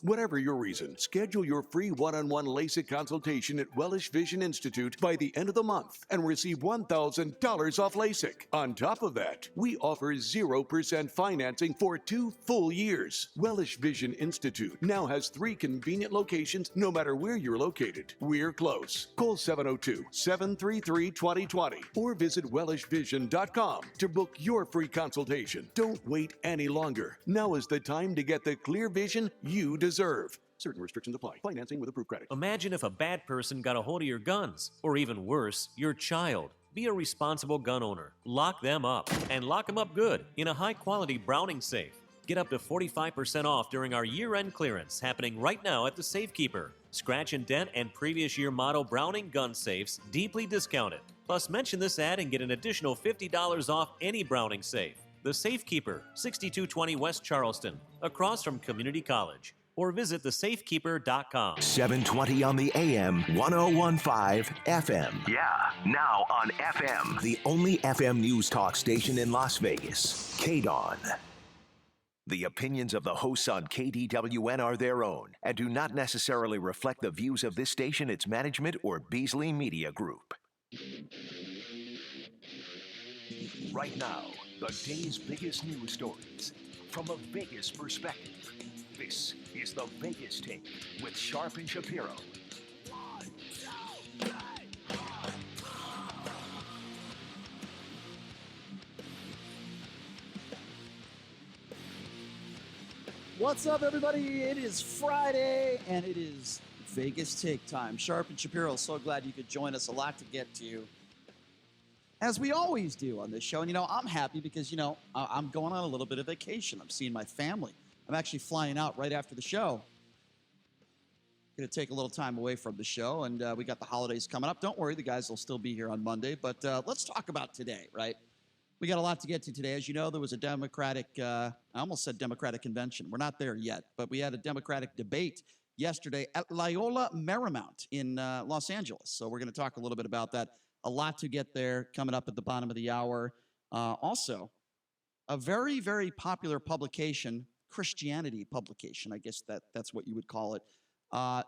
Whatever your reason, schedule your free one-on-one LASIK consultation at Wellish Vision Institute by the end of the month and receive $1,000 off LASIK. On top of that, we offer 0% financing for 2 full years. Wellish Vision Institute now has 3 convenient locations no matter where you're located. We're close. Call 702-733-2020 or visit wellishvision.com to book your free consultation. Don't wait any longer. Now is the time to get the clear vision you deserve. Certain restrictions apply. Financing with approved credit. Imagine if a bad person got a hold of your guns, or even worse, your child. Be a responsible gun owner. Lock them up, and lock them up good in a high-quality Browning safe. Get up to 45% off during our year-end clearance happening right now at the Safekeeper. Scratch and dent and previous year model Browning gun safes deeply discounted. Plus, mention this ad and get an additional $50 off any Browning safe. The Safekeeper, 6220 West Charleston, across from Community College. Or visit thesafekeeper.com. 720 on the AM, 1015 FM. Yeah, now on FM. The only FM news talk station in Las Vegas. KDON. The opinions of the hosts on KDWN are their own and do not necessarily reflect the views of this station, its management, or Beasley Media Group. Right now, the day's biggest news stories from a Vegas perspective. This is the Vegas Take with Sharp and Shapiro. 1, 2, 3, 4. What's up, everybody? It is Friday, and it is Vegas Take time. Sharp and Shapiro, so glad you could join us. A lot to get to, as we always do on this show. And, I'm happy because, I'm going on a little bit of vacation. I'm seeing my family. I'm actually flying out right after the show. Going to take a little time away from the show, and we got the holidays coming up. Don't worry, the guys will still be here on Monday, but let's talk about today, right? We got a lot to get to today. As you know, there was a Democratic, I almost said Democratic convention. We're not there yet, but we had a Democratic debate yesterday at Loyola Marymount in Los Angeles. So we're going to talk a little bit about that. A lot to get there coming up at the bottom of the hour. Also, a very, very popular publication, Christianity publication, I guess that's what you would call it,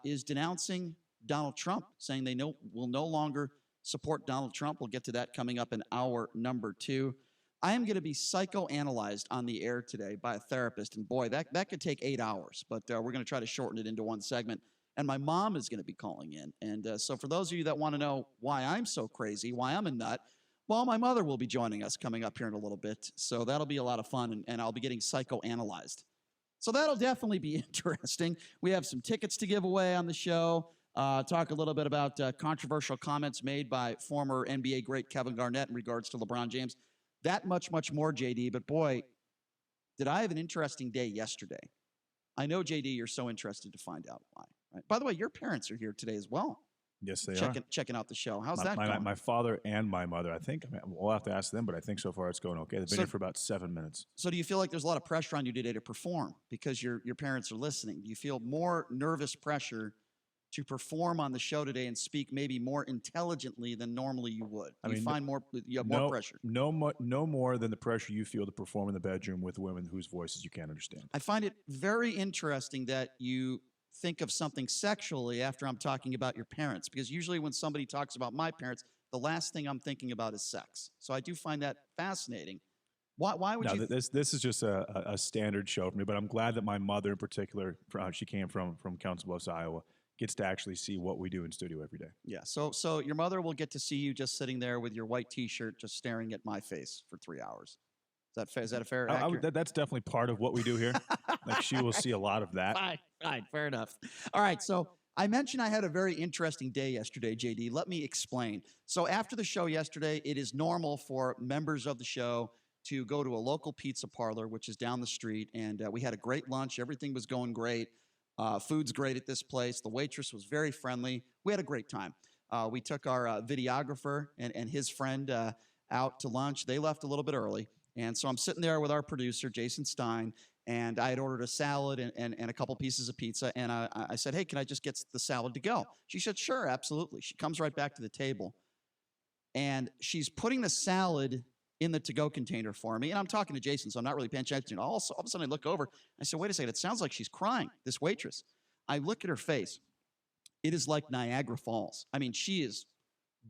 is denouncing Donald Trump, saying they will no longer support Donald Trump. We'll get to that coming up in hour number 2. I am going to be psychoanalyzed on the air today by a therapist, and boy, that could take 8 hours, but we're going to try to shorten it into one segment. And my mom is going to be calling in. And so for those of you that want to know why I'm so crazy, why I'm a nut, well, my mother will be joining us coming up here in a little bit. So that'll be a lot of fun, and I'll be getting psychoanalyzed. So that'll definitely be interesting. We have some tickets to give away on the show. Talk a little bit about controversial comments made by former NBA great Kevin Garnett in regards to LeBron James. That much more, JD. But boy, did I have an interesting day yesterday. I know, JD, you're so interested to find out why. Right? By the way, your parents are here today as well. Yes, they are. Checking out the show. How's that going? My father and my mother, I think. We'll have to ask them, but I think so far it's going okay. They've been here for about 7 minutes. So do you feel like there's a lot of pressure on you today to perform because your parents are listening? Do you feel more nervous pressure to perform on the show today and speak maybe more intelligently than normally you would? You have more pressure? No more than the pressure you feel to perform in the bedroom with women whose voices you can't understand. I find it very interesting that you think of something sexually after I'm talking about your parents, because usually when somebody talks about my parents, the last thing I'm thinking about is sex. So I do find that fascinating. Why would you? This is just a standard show for me, but I'm glad that my mother in particular, she came from Council Bluffs, Iowa, gets to actually see what we do in studio every day. Yeah, so your mother will get to see you just sitting there with your white T-shirt, just staring at my face for 3 hours. Is that a fair? That's definitely part of what we do here. Like, she will see a lot of that. Fine, fair enough. All right, so I mentioned I had a very interesting day yesterday, JD. Let me explain. So after the show yesterday, it is normal for members of the show to go to a local pizza parlor, which is down the street, and we had a great lunch. Everything was going great. Food's great at this place. The waitress was very friendly. We had a great time. We took our videographer and his friend out to lunch. They left a little bit early. And so I'm sitting there with our producer, Jason Stein, and I had ordered a salad and a couple pieces of pizza. And I said, hey, can I just get the salad to go? She said, sure, absolutely. She comes right back to the table. And she's putting the salad in the to-go container for me. And I'm talking to Jason, so I'm not really paying attention. All of a sudden, I look over. I said, wait a second. It sounds like she's crying, this waitress. I look at her face. It is like Niagara Falls. I mean, she is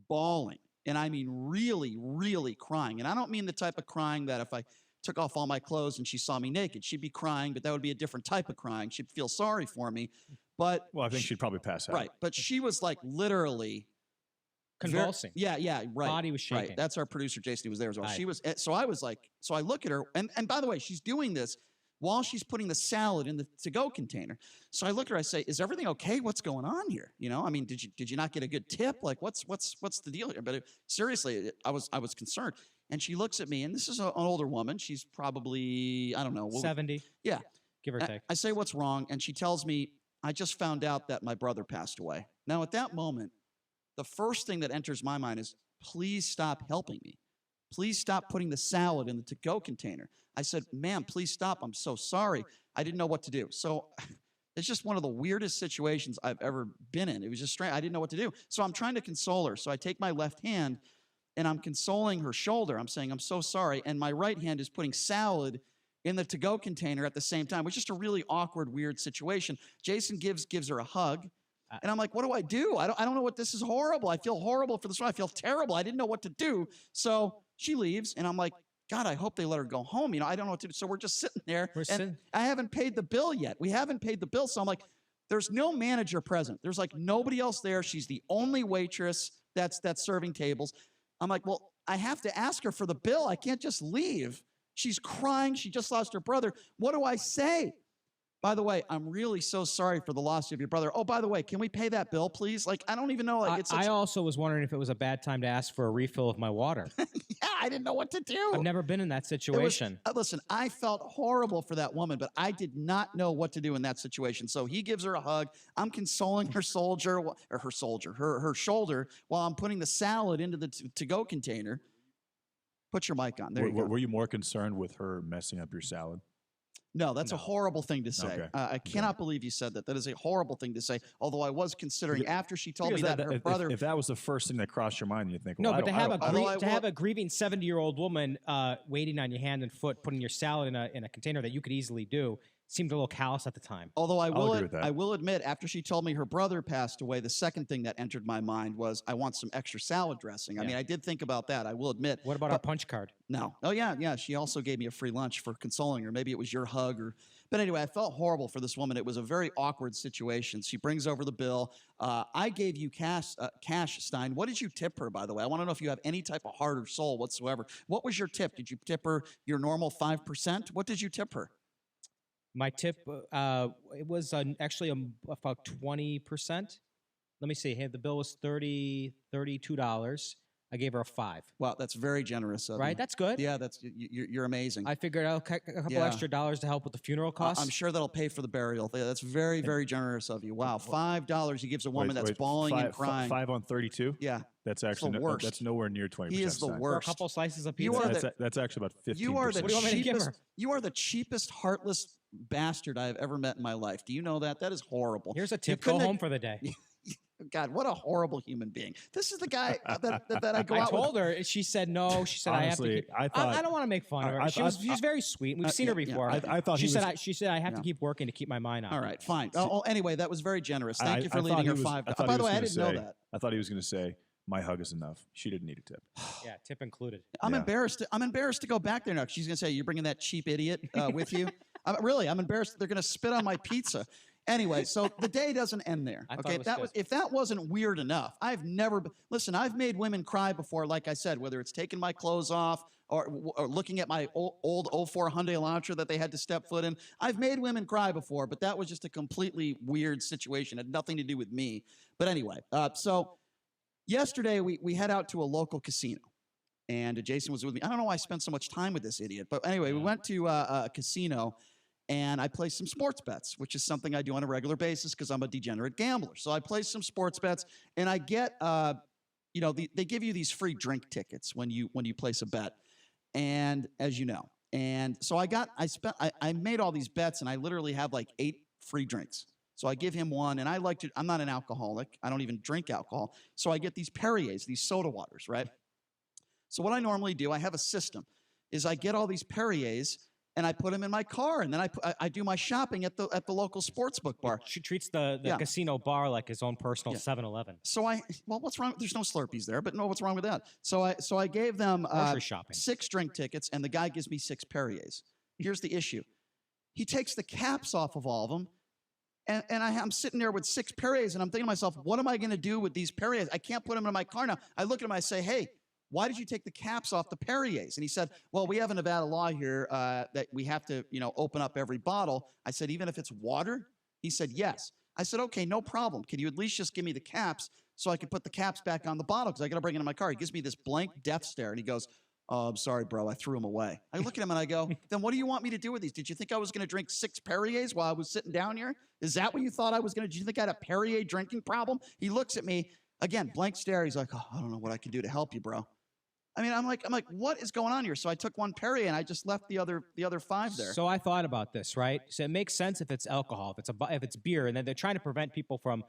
bawling. And I mean, really, really crying. And I don't mean the type of crying that if I took off all my clothes and she saw me naked, she'd be crying, but that would be a different type of crying. She'd feel sorry for me. But Well, I think she'd probably pass out. right. But she was like literally Convulsing. yeah, right. Body was shaking. Right. That's our producer, Jason, who was there as well. Right. She was, so I was like, so I look at her, and by the way, she's doing this while she's putting the salad in the to-go container. So I look at her, I say, is everything okay? What's going on here? You know, I mean, did you not get a good tip? Like, what's the deal here? But seriously, I was concerned. And she looks at me, and this is an older woman. She's probably, I don't know. 70. Yeah. Give or take. I say, what's wrong? And she tells me, I just found out that my brother passed away. Now, at that moment, the first thing that enters my mind is, please stop helping me. Please stop putting the salad in the to-go container. I said, ma'am, please stop. I'm so sorry. I didn't know what to do. So it's just one of the weirdest situations I've ever been in. It was just strange. I didn't know what to do. So I'm trying to console her. So I take my left hand and I'm consoling her shoulder. I'm saying, I'm so sorry. And my right hand is putting salad in the to-go container at the same time. It was just a really awkward, weird situation. Jason gives her a hug. And I'm like, what do I do? I don't know what this is. Horrible. I feel horrible for this one. I feel terrible. I didn't know what to do. So she leaves, and I'm like, God, I hope they let her go home. You know, I don't know what to do. So we're just sitting there. And I haven't paid the bill yet. We haven't paid the bill. So I'm like, there's no manager present. There's like nobody else there. She's the only waitress that's serving tables. I'm like, well, I have to ask her for the bill. I can't just leave. She's crying. She just lost her brother. What do I say? By the way, I'm really so sorry for the loss of your brother. Oh, by the way, can we pay that bill, please? Like, I don't even know. Like, I also was wondering if it was a bad time to ask for a refill of my water. Yeah, I didn't know what to do. I've never been in that situation. Listen, I felt horrible for that woman, but I did not know what to do in that situation. So he gives her a hug. I'm consoling her shoulder while I'm putting the salad into the to-go container. Put your mic on. There you go. Were you more concerned with her messing up your salad? No, that's a horrible thing to say. Okay. I cannot believe you said that. That is a horrible thing to say. Although I was considering after she told me that her brother. If that was the first thing that crossed your mind, you think, No, well, but to have a grieving 70-year-old woman waiting on your hand and foot, putting your salad in a container that you could easily do, seemed a little callous at the time. Although I will admit, after she told me her brother passed away, the second thing that entered my mind was, I want some extra salad dressing. Yeah. I mean, I did think about that. I will admit. What about our punch card? No. Oh yeah. She also gave me a free lunch for consoling her. Maybe it was your hug or. But anyway, I felt horrible for this woman. It was a very awkward situation. She brings over the bill. I gave you cash, Stein. What did you tip her, by the way? I want to know if you have any type of heart or soul whatsoever. What was your tip? Did you tip her your normal 5%? What did you tip her? My tip, it was actually about 20%. Let me see. Hey, the bill was $32. I gave her a 5. Wow, that's very generous of you. Right? That's good. Yeah, you're amazing. I figured out a couple extra dollars to help with the funeral costs. I'm sure that'll pay for the burial. That's very, very generous of you. Wow, $5 he gives a woman that's bawling and crying. 5 on 32? Yeah. That's actually worst. That's nowhere near 20%. He is the worst. For a couple slices of pizza. That's actually about 15%. You are the What do you want me to give her? You are the cheapest, heartless bastard I have ever met in my life. Do you know that? That is horrible. Here's a tip. Go home for the day. God, what a horrible human being. This is the guy that I go I out with. told her. She said no. She said, Honestly, I don't want to make fun of her. She's very sweet. We've seen her before. I thought she said I have to keep working to keep my mind on. All right, fine. Anyway, that was very generous. Thank you for leaving her $5. By the way, I didn't know that. I thought he was going to say, my hug is enough. She didn't need a tip. Yeah, tip included. I'm embarrassed. I'm embarrassed to go back there now. She's going to say, you're bringing that cheap idiot with you? I'm embarrassed. They're going to spit on my pizza. Anyway, so the day doesn't end there. Okay, if that wasn't weird enough, I've made women cry before, like I said, whether it's taking my clothes off or looking at my old 04 Hyundai Elantra that they had to step foot in. I've made women cry before, but that was just a completely weird situation. It had nothing to do with me. But anyway, so yesterday we head out to a local casino. And Jason was with me. I don't know why I spent so much time with this idiot. But anyway, we went to a casino. And I play some sports bets, which is something I do on a regular basis because I'm a degenerate gambler. So I play some sports bets, and I get, they give you these free drink tickets when you place a bet, and as you know, and so I made all these bets, and I literally have like 8 free drinks. So I give him one, and I'm not an alcoholic. I don't even drink alcohol. So I get these Perriers, these soda waters, right? So what I normally do, I have a system, is I get all these Perriers and I put them in my car, and then I do my shopping at the local sportsbook bar. She treats the casino bar like his own personal 7-Eleven. So what's wrong? There's no Slurpees there, but no, what's wrong with that? So I gave them Grocery shopping. 6 drink tickets, and the guy gives me 6 Perriers. Here's the issue: he takes the caps off of all of them, and I'm sitting there with 6 Perriers, and I'm thinking to myself, what am I going to do with these Perriers? I can't put them in my car now. I look at him, I say, hey, why did you take the caps off the Perriers? And he said, well, we have a Nevada law here that we have to, open up every bottle. I said, even if it's water? He said, yes. I said, okay, no problem. Can you at least just give me the caps so I can put the caps back on the bottle because I got to bring it in my car? He gives me this blank death stare, and he goes, oh, I'm sorry, bro. I threw them away. I look at him, and I go, then what do you want me to do with these? Did you think I was going to drink 6 Perriers while I was sitting down here? Is that what you thought I was going to do? Did you think I had a Perrier drinking problem? He looks at me, again, blank stare. He's like, oh, I don't know what I can do to help you, bro. I mean, I'm like, what is going on here? So I took 1 Perrier and I just left the other 5 there. So I thought about this, right? So it makes sense if it's alcohol, if it's beer, and then they're trying to prevent people from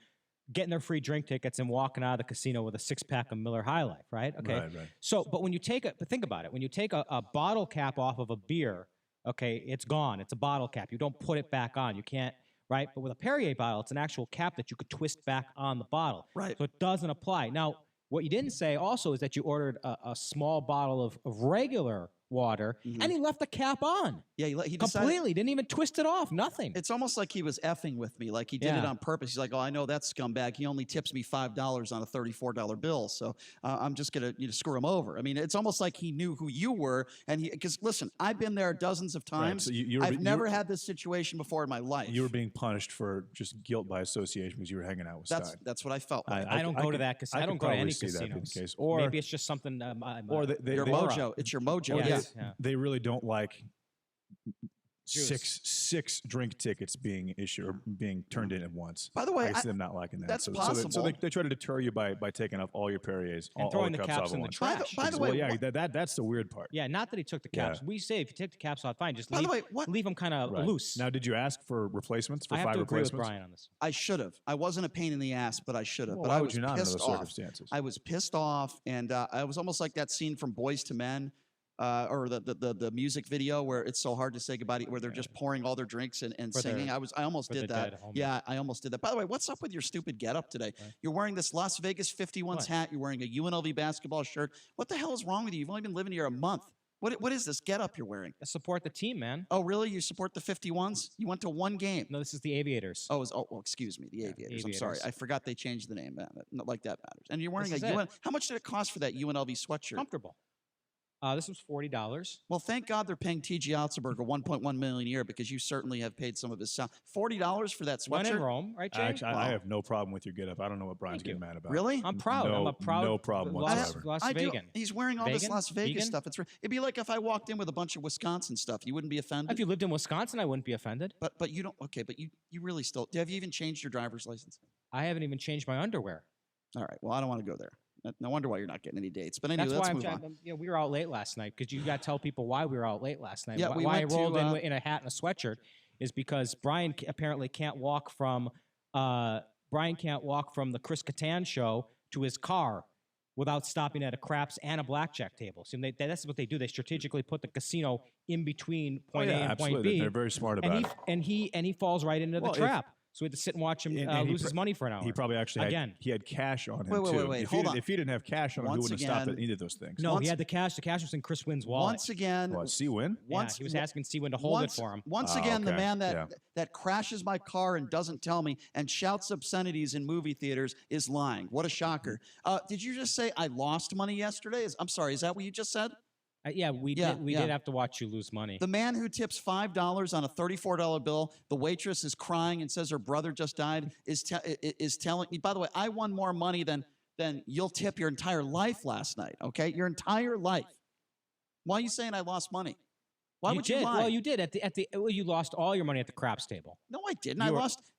getting their free drink tickets and walking out of the casino with a 6-pack of Miller High Life, right? Okay. Right. So, but when you but think about it. When you take a bottle cap off of a beer, okay, it's gone. It's a bottle cap. You don't put it back on. You can't, right? But with a Perrier bottle, it's an actual cap that you could twist back on the bottle. Right. So it doesn't apply. Now, what you didn't say also is that you ordered a small bottle of regular water, and he left the cap on. Yeah, he decided, completely didn't even twist it off. Nothing. It's almost like he was effing with me, like he did it on purpose. He's like, "Oh, I know that scumbag. He only tips me $5 on a $34 bill, so I'm just gonna screw him over." I mean, it's almost like he knew who you were, and because listen, I've been there dozens of times. Right, so I've never had this situation before in my life. You were being punished for just guilt by association because you were hanging out with Stein. That's what I felt like. I don't go to that casino. I don't go to any casinos. Case. Or maybe it's just something. Or your mojo. It's your mojo. Yes. Yeah. They really don't like six drink tickets being issued or being turned in at once. By the way, I see them not liking that. That's possible. So they try to deter you by taking off all your Perriers and throwing the caps in the trash. By the way, that's the weird part. Yeah, not that he took the caps. Yeah. We say if you take the caps off, fine. Just leave them kind of loose. Now, did you ask for replacements? For I have 5 to agree with replacements? Brian on this. I should have. I wasn't a pain in the ass, but I should have. Well, but why I would was you not pissed under those off. circumstances? I was pissed off, and I was almost like that scene from Boys to Men. Or the music video where it's so hard to say goodbye, where they're just pouring all their drinks and singing. I almost did that. Yeah, I almost did that. By the way, what's up with your stupid getup today? Right. You're wearing this Las Vegas 51s hat. You're wearing a UNLV basketball shirt. What the hell is wrong with you? You've only been living here a month. What is this getup you're wearing? I support the team, man. Oh, really? You support the 51s? You went to 1 game. No, this is the Aviators. Oh, well, excuse me, the Aviators. I'm sorry, I forgot they changed the name. Not like that matters. And you're wearing How much did it cost for that UNLV sweatshirt? Comfortable. This was $40. Well, thank God they're paying T.J. Otzelberger $1.1 million a year because you certainly have paid some of his salary. $40 for that sweatshirt? When in Rome, right, Jay? Actually, I have no problem with your getup. I don't know what Brian's getting mad about. Really? I'm proud. I'm a proud. No problem whatsoever. Las Vegas. He's wearing all this Las Vegas stuff. It'd be like if I walked in with a bunch of Wisconsin stuff. You wouldn't be offended? If you lived in Wisconsin, I wouldn't be offended. But you don't. Okay, but you really still. Have you even changed your driver's license? I haven't even changed my underwear. All right. Well, I don't want to go there. No wonder why you're not getting any dates. But anyway, that's why let's move on. We were out late last night because you got to tell people why we were out late last night. Yeah, why I rolled in a hat and a sweatshirt is because Brian apparently can't walk from the Chris Kattan show to his car without stopping at a craps and a blackjack table. So that's what they do. They strategically put the casino in between point A and point B. They're very smart about it. And he falls right into the trap. So we had to sit and watch him lose his money for an hour. He probably actually had cash on him too. Wait, if he didn't have cash on him, he wouldn't have stopped at either of those things. No, he had the cash. The cash was in Chris Wynn's wallet. Once again, C-Win? Yeah, he was asking C-Win to hold it for him. Once again, the man that crashes my car and doesn't tell me and shouts obscenities in movie theaters is lying. What a shocker. Did you just say I lost money yesterday? I'm sorry, is that what you just said? We did have to watch you lose money. The man who tips $5 on a $34 bill, the waitress is crying and says her brother just died, is telling me, by the way, I won more money than you'll tip your entire life last night, okay? Your entire life. Why are you saying I lost money? Why would you lie? Well, you did. You lost all your money at the craps table. No, I didn't.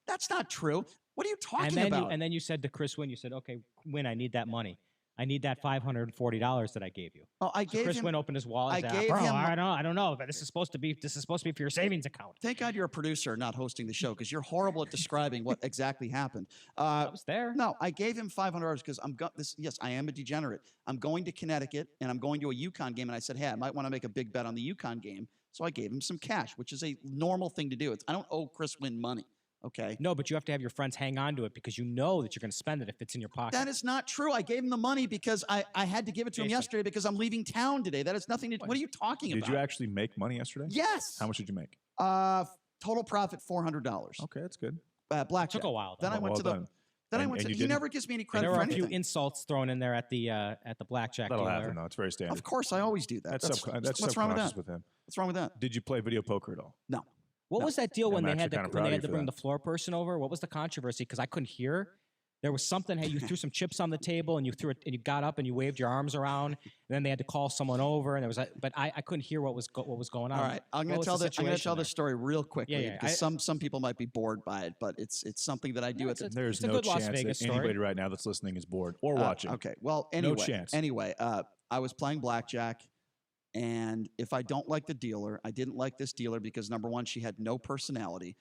That's not true. What are you talking about? And then you said to Chris Wynn, you said, okay, Wynn, I need that money. I need that $540 that I gave you. Oh, I So gave Chris him. Wynn opened his wallet. I and said, gave Bro, him- I don't know, but this is supposed to be for your savings account. Thank God you're a producer, not hosting the show, because you're horrible at describing what exactly happened. I was there. No, I gave him $500 because yes, I am a degenerate. I'm going to Connecticut and I'm going to a UConn game, and I said, hey, I might want to make a big bet on the UConn game, so I gave him some cash, which is a normal thing to do. I don't owe Chris Wynn money. Okay. No, but you have to have your friends hang on to it because you know that you're going to spend it if it's in your pocket. That is not true. I gave him the money because I had to give it to him Jason. yesterday because I'm leaving town today. That has nothing to do. What are you talking about? Did you actually make money yesterday? Yes. How much did you make? Total profit $400. Okay, that's good. Blackjack. Took a while, though. Then I went Well to the. done. Then I And- went and to. you He didn't- never gives me any credit There for were a few anything. insults thrown in there at the blackjack That'll dealer. happen, though. It's very standard. Of course, I always do that. That's what's wrong with subconscious that? with him. What's wrong with that? Did you play video poker at all? No. What No. was that deal when I'm they actually had kinda to proud of you for bring that. the floor person over? What was the controversy? Because I couldn't hear. There was something. Hey, you threw some chips on the table, and you threw it, and you got up, and you waved your arms around. And then they had to call someone over, and there was, but I couldn't hear what was going on. All right, I'm What going was to tell the I'm going to situation tell there? this story real quickly yeah, because some people might be bored by it, but it's something that I do No, at the. There's it's a no good Las chance Vegas that story. anybody right now that's listening is bored or watching. Okay. Well, No anyway. chance. Anyway, I was playing blackjack, and if I don't like the dealer, I didn't like this dealer because number one, she had no personality,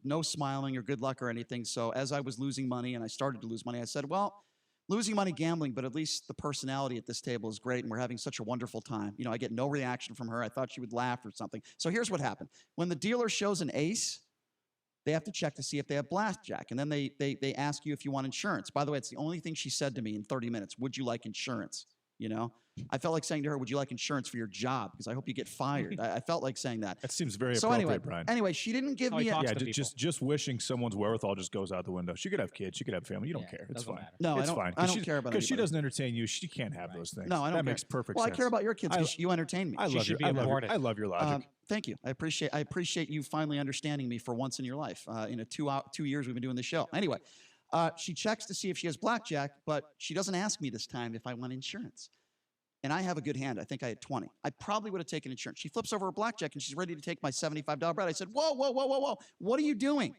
no smiling or good luck or anything. So as I was losing money and I started to lose money, I said, well, losing money gambling, but at least the personality at this table is great, and we're having such a wonderful time. You know, I get no reaction from her. I thought she would laugh or something. So here's what happened: when the dealer shows an ace, they have to check to see if they have blackjack, and then they ask you if you want insurance. By the way, it's the only thing she said to me in 30 minutes. Would you like insurance? You know, I felt like saying to her, "Would you like insurance for your job? Because I hope you get fired." I felt like saying that. That seems very So appropriate, anyway, Brian. she didn't give How he me. talks Yeah, to people. just wishing someone's wherewithal just goes out the window. She could have kids. She could have family. You don't Yeah, care. It's doesn't fine. matter. No, It's I don't. fine. I don't care about because she anybody. doesn't entertain you. She can't have those things. No, I don't. That care. makes perfect well, sense. I care about your kids because you entertain me. I love should your, be I love your, aborted. I love your logic. Thank you. I appreciate you finally understanding me for once in your life. In a 2 years we've been doing this show. Anyway, she checks to see if she has blackjack, but she doesn't ask me this time if I want insurance. And I have a good hand. I think I had 20. I probably would have taken insurance. She flips over her blackjack and she's ready to take my $75 bet. I said, whoa. What are you doing?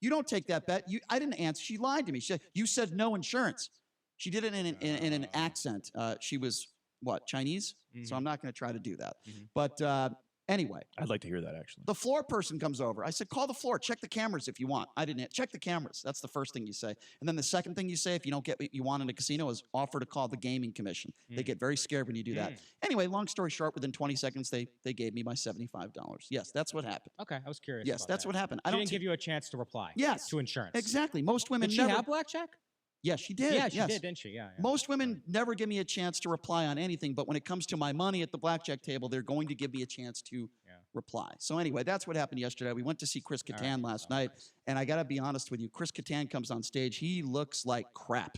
You don't take that bet. I didn't answer. She lied to me. She said, you said no insurance. She did it in an accent. She was, what, Chinese? So I'm not going to try to do that. But anyway, I'd like to hear that, actually. the floor person comes over. I said, call the floor. Check the cameras if you want. I didn't. Check the cameras. That's the first thing you say. And then the second thing you say, if you don't get what you want in a casino, is offer to call the gaming commission. They get very scared when you do that. Anyway, long story short, within 20 seconds, they gave me my $75. Yes, that's what happened. Okay, I was curious. Yes, about that's that. what happened. She didn't give you a chance to reply. Yes. To insurance. Exactly. Most women Did she never. have blackjack? Yes, she did. Yeah, she yes. did, didn't she? Yeah. Most women never give me a chance to reply on anything, but when it comes to my money at the blackjack table, they're going to give me a chance to reply. So anyway, that's what happened yesterday. We went to see Chris Kattan last night, and I got to be honest with you, Chris Kattan comes on stage. He looks like crap.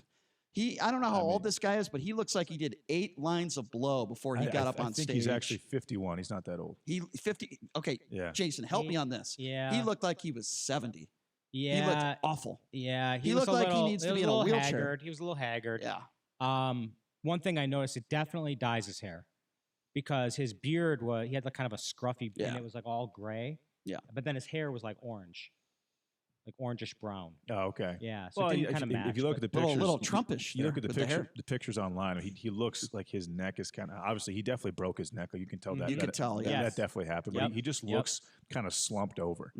I don't know how old this guy is, but he looks like he did 8 lines of blow before he got up on I think stage. he's actually 51. He's not that old. He 50. Okay, Yeah. Jason, help me on this. Yeah. He looked like he was 70. Yeah. He looked awful. Yeah. He was looked a like he little- needs to he be was in a little wheelchair. Haggard. He was a little haggard. Yeah. One thing I noticed, it definitely dyes his hair because his beard he had like kind of a scruffy, and Yeah. it was like all gray. Yeah. But then his hair was like orange, like orangish brown. Oh, okay. Yeah. So Well, it didn't kind of match. if you look at the but- pictures, little Trumpish You look there at with the hair. the pictures online. He looks like his neck is kind of obviously. He definitely broke his neck. You can tell that. You that, can tell, that, yeah. that definitely happened. But Yep. he just Yep. looks kind of slumped over.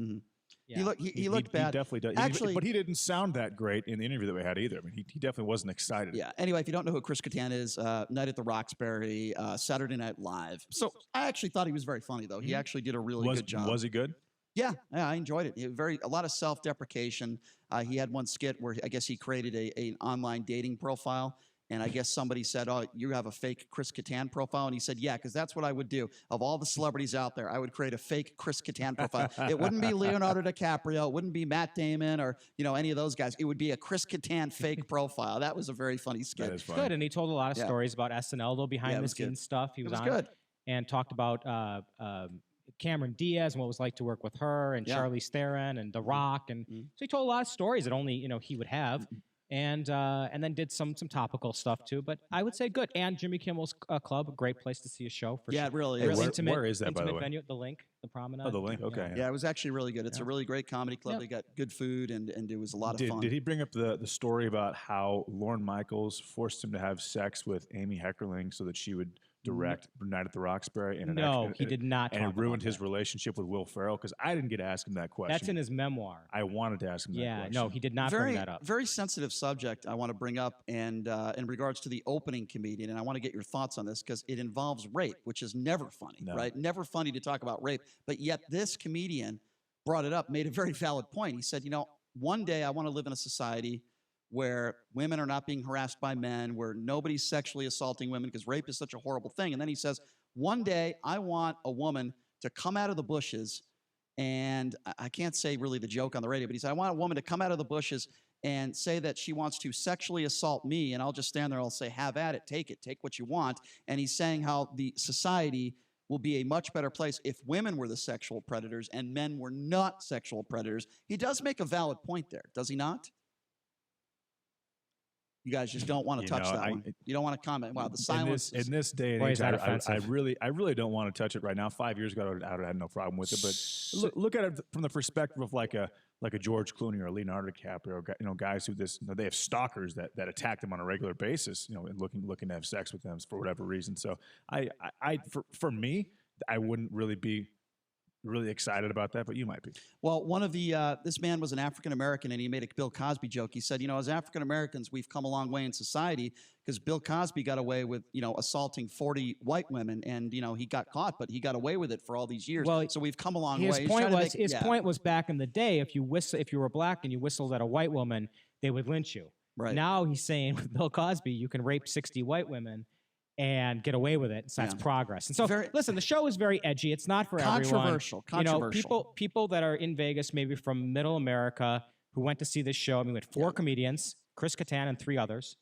yeah. He looked bad. He definitely does. Actually, but he didn't sound that great in the interview that we had either. I mean, he definitely wasn't excited. yeah. Anyway, if you don't know who Chris Kattan is, Night at the Roxbury, Saturday Night Live. So I actually thought he was very funny, though. He actually did a really good job. Was he good? Yeah, I enjoyed it. A lot of self-deprecation. He had one skit where I guess he created an online dating profile, and I guess somebody said, "Oh, you have a fake Chris Kattan profile," and he said, "Yeah, because that's what I would do. Of all the celebrities out there, I would create a fake Chris Kattan profile. It wouldn't be Leonardo DiCaprio, it wouldn't be Matt Damon, or any of those guys. It would be a Chris Kattan fake profile." That was a very funny skit. That is funny. Good, and he told a lot of Yeah. stories about SNL, though, Yeah, behind it the was good. scenes stuff. He It was was on good. and talked about Cameron Diaz and what it was like to work with her, and Yeah. Charlize Theron and The Rock, and so he told a lot of stories that only he would have. and then did some topical stuff too. But I would say good. And Jimmy Kimmel's Club, a great place to see a show for Yeah, sure. it really Hey, is. where is that, by the intimate way? venue, the Link, the Promenade. Oh, the Link. Okay. Yeah, it was actually really good. It's a really great comedy club. Yep. They got good food, and it was a lot of fun. Did he bring up the story about how Lorne Michaels forced him to have sex with Amy Heckerling so that she would direct Night at the Roxbury? And No, he did not. And talk it ruined about his that. relationship with Will Ferrell because I didn't get to ask him that question. That's in his memoir. I wanted to ask him that Yeah, question. no, he did not bring that up. Very sensitive subject I want to bring up, and in regards to the opening comedian, and I want to get your thoughts on this because it involves rape, which is never funny, No. right? Never funny to talk about rape, but yet this comedian brought it up, made a very valid point. He said, one day I want to live in a society where women are not being harassed by men, where nobody's sexually assaulting women because rape is such a horrible thing. And then he says, one day I want a woman to come out of the bushes, and I can't say really the joke on the radio, but he said, I want a woman to come out of the bushes and say that she wants to sexually assault me, and I'll just stand there and I'll say, have at it, take what you want. And he's saying how the society will be a much better place if women were the sexual predators and men were not sexual predators. He does make a valid point there, does he not? You guys just don't want to touch that one. You don't want to comment. Wow, the silence. In this day and Boy, age, is that I offensive. really don't want to touch it right now. 5 years ago, I would have had no problem with it. But look at it from the perspective of like a George Clooney or a Leonardo DiCaprio. Guys who they have stalkers that attack them on a regular basis. And looking to have sex with them for whatever reason. So for me, I wouldn't really be really excited about that, but you might be. Well, one of the this man was an African American, and he made a Bill Cosby joke. He said, as African Americans, we've come a long way in society because Bill Cosby got away with assaulting 40 white women, and he got caught, but he got away with it for all these years. Well, so we've come a long His way. point was back in the day, if you were black and you whistled at a white woman, they would lynch you. Right. Now he's saying with Bill Cosby, you can rape 60 white women and get away with it. So that's progress. And so, listen, the show is very edgy. It's not for everyone. Controversial. People that are in Vegas, maybe from Middle America, who went to see this show. I mean, we had 4 comedians, Chris Kattan and 3 others,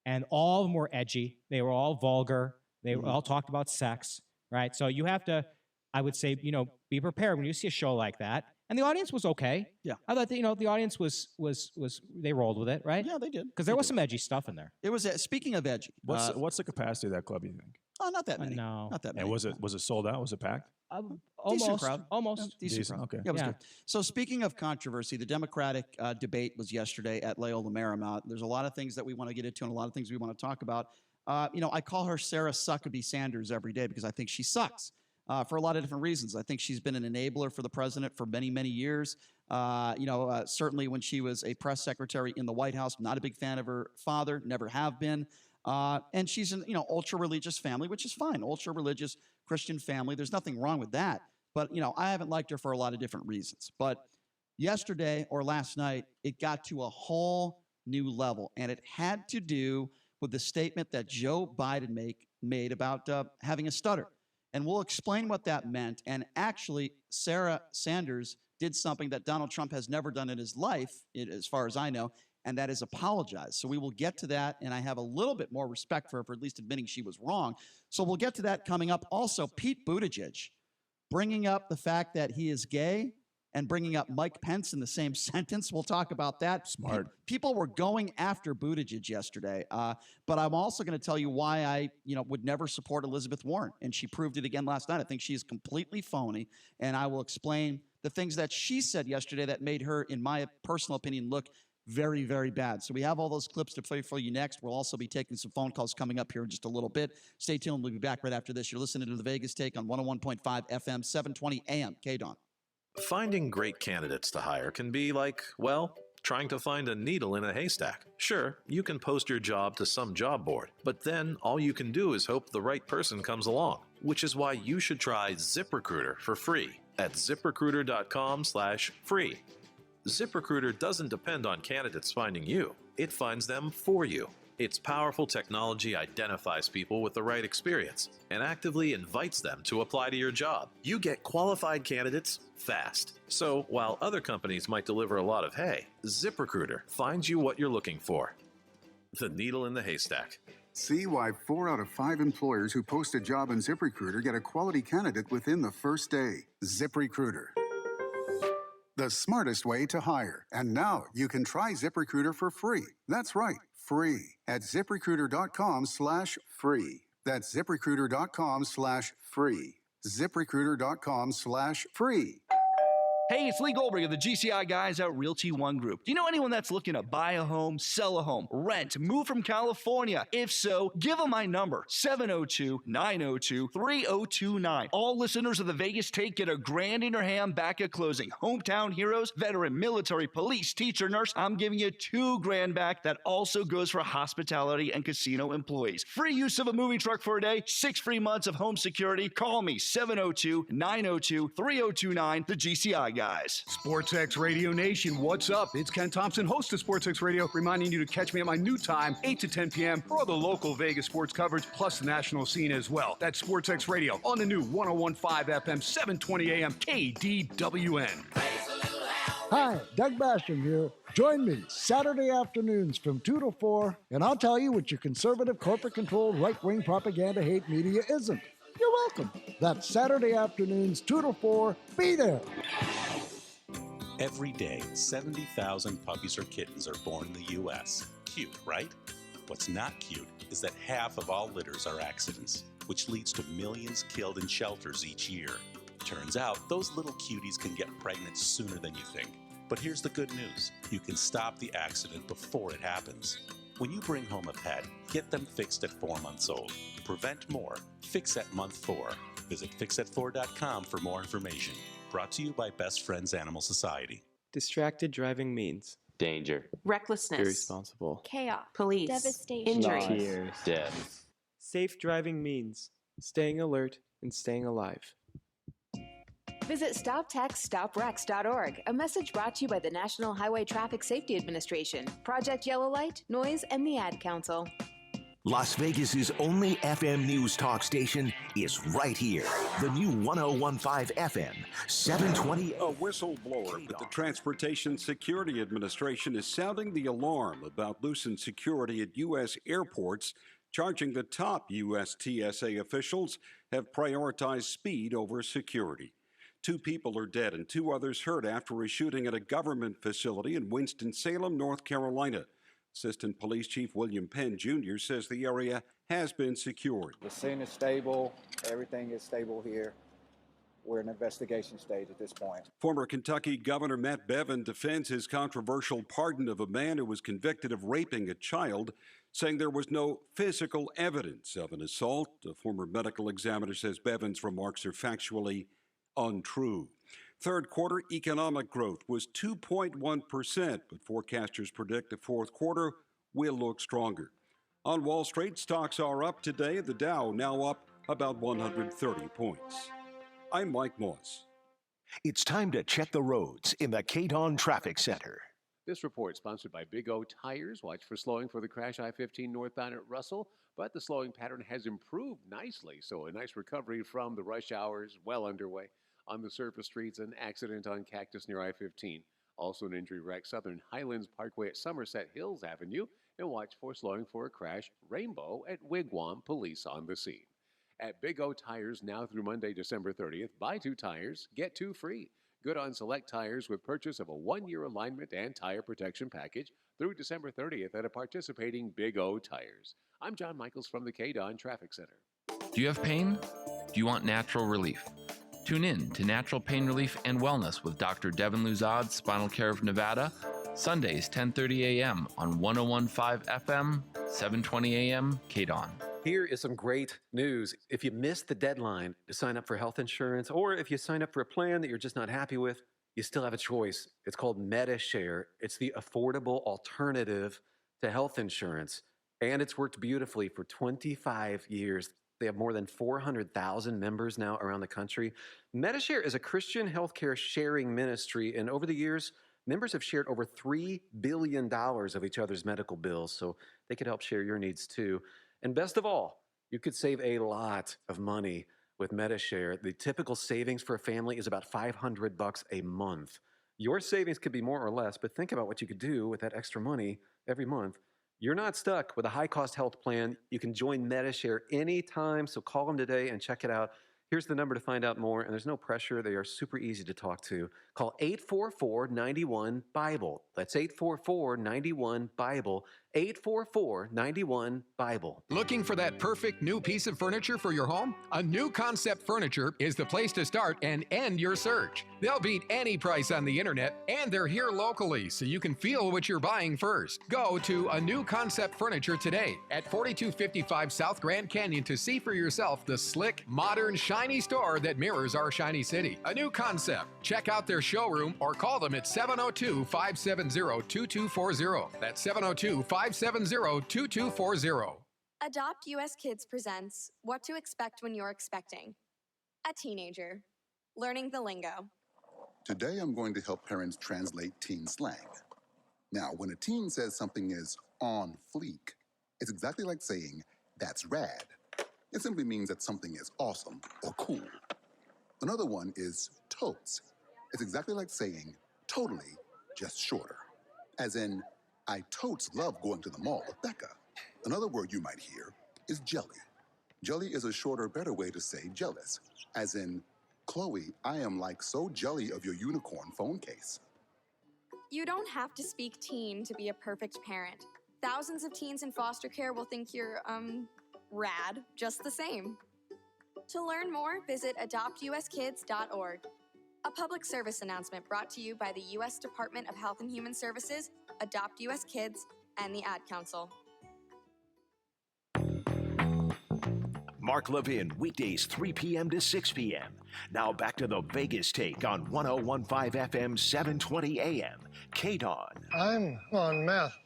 and all of them were edgy. They were all vulgar. They all talked about sex, right? So you have to, I would say, be prepared when you see a show like that. And the audience was okay. Yeah. I thought that, the audience was they rolled with it, right? Yeah, they did. Because there was some edgy stuff in there. It was speaking of edgy. What's the capacity of that club, you think? Oh, not that many. No. Not that many. And was it sold out? Was it packed? Decent crowd. Almost. Yeah, decent crowd. Okay. Yeah, it was good. So speaking of controversy, the Democratic debate was yesterday at Loyola Marymount. There's a lot of things that we want to get into and a lot of things we want to talk about. I call her Sarah Suckabee Sanders every day because I think she sucks. For a lot of different reasons. I think she's been an enabler for the president for many, many years. Certainly when she was a press secretary in the White House, not a big fan of her father, never have been. And she's an ultra-religious family, which is fine. Ultra-religious Christian family. There's nothing wrong with that. But, I haven't liked her for a lot of different reasons. But yesterday or last night, it got to a whole new level. And it had to do with the statement that Joe Biden made about having a stutter. And we'll explain what that meant. And actually, Sarah Sanders did something that Donald Trump has never done in his life, as far as I know, and that is apologize. So we will get to that, and I have a little bit more respect for her for at least admitting she was wrong. So we'll get to that coming up. Also, Pete Buttigieg bringing up the fact that he is gay and bringing up Mike Pence in the same sentence. We'll talk about that. Smart. People were going after Buttigieg yesterday, but I'm also going to tell you why I, would never support Elizabeth Warren, and she proved it again last night. I think she is completely phony, and I will explain the things that she said yesterday that made her, in my personal opinion, look very, very bad. So we have all those clips to play for you next. We'll also be taking some phone calls coming up here in just a little bit. Stay tuned. We'll be back right after this. You're listening to The Vegas Take on 101.5 FM, 720 AM, KDON. Finding great candidates to hire can be like, trying to find a needle in a haystack. Sure, you can post your job to some job board, but then all you can do is hope the right person comes along, which is why you should try ZipRecruiter for free at ZipRecruiter.com/free. ZipRecruiter doesn't depend on candidates finding you. It finds them for you. Its powerful technology identifies people with the right experience and actively invites them to apply to your job. You get qualified candidates fast. So while other companies might deliver a lot of hay, ZipRecruiter finds you what you're looking for. The needle in the haystack. See why 4 out of 5 employers who post a job on ZipRecruiter get a quality candidate within the first day. ZipRecruiter. the smartest way to hire. And now you can try ZipRecruiter for free. That's right, free at ZipRecruiter.com/free. That's ZipRecruiter.com/free. ZipRecruiter.com/free. Hey, it's Lee Goldberg of the GCI guys at Realty One Group. Do you know anyone that's looking to buy a home, sell a home, rent, move from California? If so, give them my number, 702-902-3029. All listeners of the Vegas Take get $1,000 in your hand back at closing. Hometown heroes, veteran, military, police, teacher, nurse, I'm giving you $2,000 back. That also goes for hospitality and casino employees. Free use of a moving truck for a day, 6 free months of home security. Call me, 702-902-3029, the GCI guys. SportsX Radio Nation, what's up? It's Ken Thompson, host of SportsX Radio, reminding you to catch me at my new time, 8 to 10 p.m. for all the local Vegas sports coverage, plus the national scene as well. That's SportsX Radio on the new 101.5 FM, 720 AM, KDWN. Hi, Doug Basham here. Join me Saturday afternoons from 2 to 4, and I'll tell you what your conservative, corporate-controlled, right-wing propaganda hate media isn't. You're welcome. That's Saturday afternoons, 2 to 4. Be there. Every day, 70,000 puppies or kittens are born in the U.S. Cute, right? What's not cute is that half of all litters are accidents, which leads to millions killed in shelters each year. Turns out, those little cuties can get pregnant sooner than you think. But here's the good news. You can stop the accident before it happens. When you bring home a pet, get them fixed at 4 months old. Prevent more. Fix at month 4. Visit fixat4.com for more information. Brought to you by Best Friends Animal Society. Distracted driving means danger, recklessness, irresponsible, chaos, police, devastation, injury, tears, death. Safe driving means staying alert and staying alive. Visit StopTextStopWrecks.org, a message brought to you by the National Highway Traffic Safety Administration, Project Yellow Light, Noise, and the Ad Council. Las Vegas's only FM news talk station is right here. The new 101.5 FM, 720. A whistleblower at the Transportation Security Administration is sounding the alarm about loosened security at U.S. airports, charging the top U.S. TSA officials have prioritized speed over security. 2 people are dead and 2 others hurt after a shooting at a government facility in Winston-Salem, North Carolina. Assistant Police Chief William Penn Jr. says the area has been secured. The scene is stable. Everything is stable here. We're in investigation stage at this point. Former Kentucky Governor Matt Bevin defends his controversial pardon of a man who was convicted of raping a child, saying there was no physical evidence of an assault. A former medical examiner says Bevin's remarks are factually untrue. Third quarter economic growth was 2.1%, but forecasters predict the fourth quarter will look stronger. On Wall Street, stocks are up today. The Dow now up about 130 points. I'm Mike Moss. It's time to check the roads in the KDWN Traffic Center. This report sponsored by Big O Tires. Watch for slowing for the crash I-15 northbound at Russell, but the slowing pattern has improved nicely, so a nice recovery from the rush hours well underway. On the surface streets, an accident on Cactus near I-15. Also an injury wreck, Southern Highlands Parkway at Somerset Hills Avenue. And watch for slowing for a crash, Rainbow at Wigwam, police on the scene. At Big O Tires, now through Monday, December 30th, buy 2 tires, get 2 free. Good on select tires with purchase of a 1-year alignment and tire protection package through December 30th at a participating Big O Tires. I'm John Michaels from the KDWN Traffic Center. Do you have pain? Do you want natural relief? Tune in to Natural Pain Relief and Wellness with Dr. Devin Luzad, Spinal Care of Nevada, Sundays 10:30 a.m. on 101.5 FM, 720 a.m. KDWN. Here is some great news. If you missed the deadline to sign up for health insurance, or if you sign up for a plan that you're just not happy with, you still have a choice. It's called MediShare. It's the affordable alternative to health insurance, and it's worked beautifully for 25 years. They have more than 400,000 members now around the country. MediShare is a Christian healthcare sharing ministry, and over the years, members have shared over $3 billion of each other's medical bills, so they could help share your needs too. And best of all, you could save a lot of money with MediShare. The typical savings for a family is about $500 a month. Your savings could be more or less, but think about what you could do with that extra money every month. You're not stuck with a high-cost health plan. You can join MediShare anytime, so call them today and check it out. Here's the number to find out more, and there's no pressure. They are super easy to talk to. Call 844-91-BIBLE. That's 844-91-BIBLE. 844-91-BIBLE. Looking for that perfect new piece of furniture for your home? A New Concept Furniture is the place to start and end your search. They'll beat any price on the internet, and they're here locally, so you can feel what you're buying first. Go to A New Concept Furniture today at 4255 South Grand Canyon to see for yourself the slick, modern, shiny store that mirrors our shiny city. A New Concept. Check out their showroom or call them at 702-570-2240. That's 702-570-2240. Adopt US Kids presents What to Expect When You're Expecting. A teenager. Learning the lingo. Today I'm going to help parents translate teen slang. Now, when a teen says something is on fleek, it's exactly like saying, that's rad. It simply means that something is awesome or cool. Another one is totes. It's exactly like saying, totally, just shorter. As in, I totes love going to the mall with Becca. Another word you might hear is jelly. Jelly is a shorter, better way to say jealous. As in, Chloe, I am like so jelly of your unicorn phone case. You don't have to speak teen to be a perfect parent. Thousands of teens in foster care will think you're, rad just the same. To learn more, visit adoptuskids.org. A public service announcement brought to you by the U.S. Department of Health and Human Services, Adopt U.S. Kids, and the Ad Council. Mark Levin, weekdays 3 p.m. to 6 p.m. Now back to the Vegas Take on 101.5 FM, 720 a.m. KDON. I'm on meth.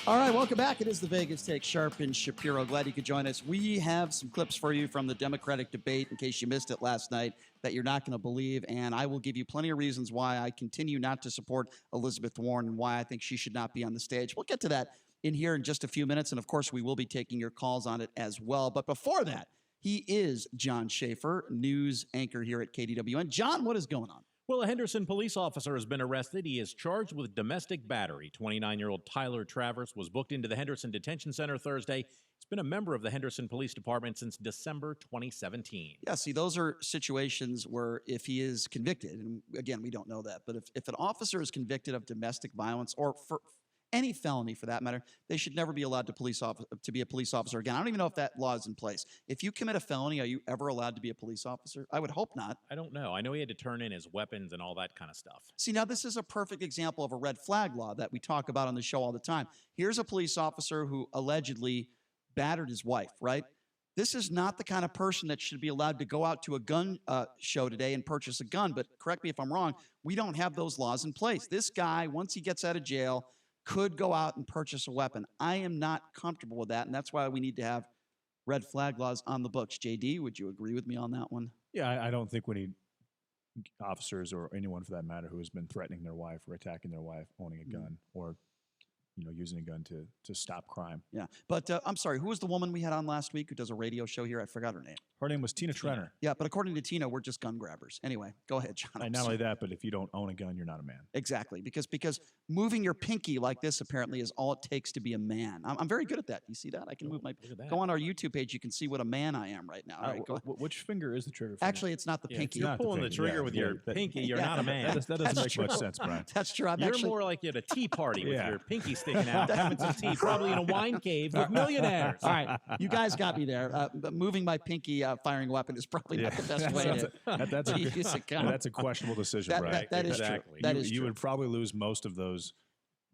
All right, welcome back. It is the Vegas Take, Sharp and Shapiro. Glad you could join us. We have some clips for you from the Democratic debate, in case you missed it last night, that you're not going to believe. And I will give you plenty of reasons why I continue not to support Elizabeth Warren and why I think she should not be on the stage. We'll get to that in here in just a few minutes. And, of course, we will be taking your calls on it as well. But before that, he is John Schaefer, news anchor here at KDWN. John, what is going on? Well, a Henderson police officer has been arrested. He is charged with domestic battery. 29-year-old Tyler Travers was booked into the Henderson Detention Center Thursday. He's been a member of the Henderson Police Department since December 2017. Yeah, see, those are situations where if he is convicted, and again, we don't know that, but if an officer is convicted of domestic violence or for any felony for that matter, they should never be allowed to be a police officer again. I don't even know if that law is in place. If you commit a felony, are you ever allowed to be a police officer? I would hope not. I don't know. I know he had to turn in his weapons and all that kind of stuff. See, now this is a perfect example of a red flag law that we talk about on the show all the time. Here's a police officer who allegedly battered his wife, right? This is not the kind of person that should be allowed to go out to a gun show today and purchase a gun. But correct me if I'm wrong, we don't have those laws in place. This guy, once he gets out of jail, could go out and purchase a weapon. I am not comfortable with that, and that's why we need to have red flag laws on the books. JD, would you agree with me on that one? Yeah, I don't think we need officers or anyone for that matter who has been threatening their wife or attacking their wife owning a gun or using a gun to stop crime. Yeah, but I'm sorry, who was the woman we had on last week who does a radio show here? I forgot her name. Her name was Tina Trenner. Yeah, but according to Tina, we're just gun grabbers. Anyway, go ahead, John. And not only that, but if you don't own a gun, you're not a man. Exactly, because moving your pinky like this apparently is all it takes to be a man. I'm very good at that. You see that? I can move my. Go on our YouTube page. You can see what a man I am right now. All right, go. Which finger is the trigger? Actually, it's not the pinky. You're pulling the trigger with your pinky. You're not a man. That doesn't make much sense, Brian. That's true. You're more like at a tea party with your pinky sticking out, having some tea, probably in a wine cave with millionaires. All right, you guys got me there. But moving my pinky, firing a weapon is probably not the best way to use a gun. That's a questionable decision, Brian. That is true. That is true. You would probably lose most of those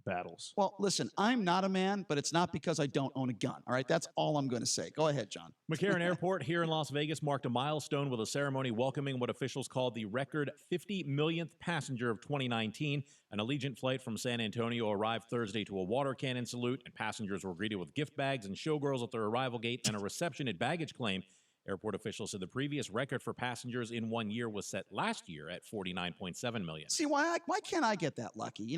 battles. Well, listen, I'm not a man, but it's not because I don't own a gun. All right, that's all I'm going to say. Go ahead, John. McCarran Airport here in Las Vegas marked a milestone with a ceremony welcoming what officials called the record 50 millionth passenger of 2019. An Allegiant flight from San Antonio arrived Thursday to a water cannon salute, and passengers were greeted with gift bags and showgirls at their arrival gate and a reception at baggage claim. Airport officials said the previous record for passengers in 1 year was set last year at 49.7 million. See, why can't I get that lucky?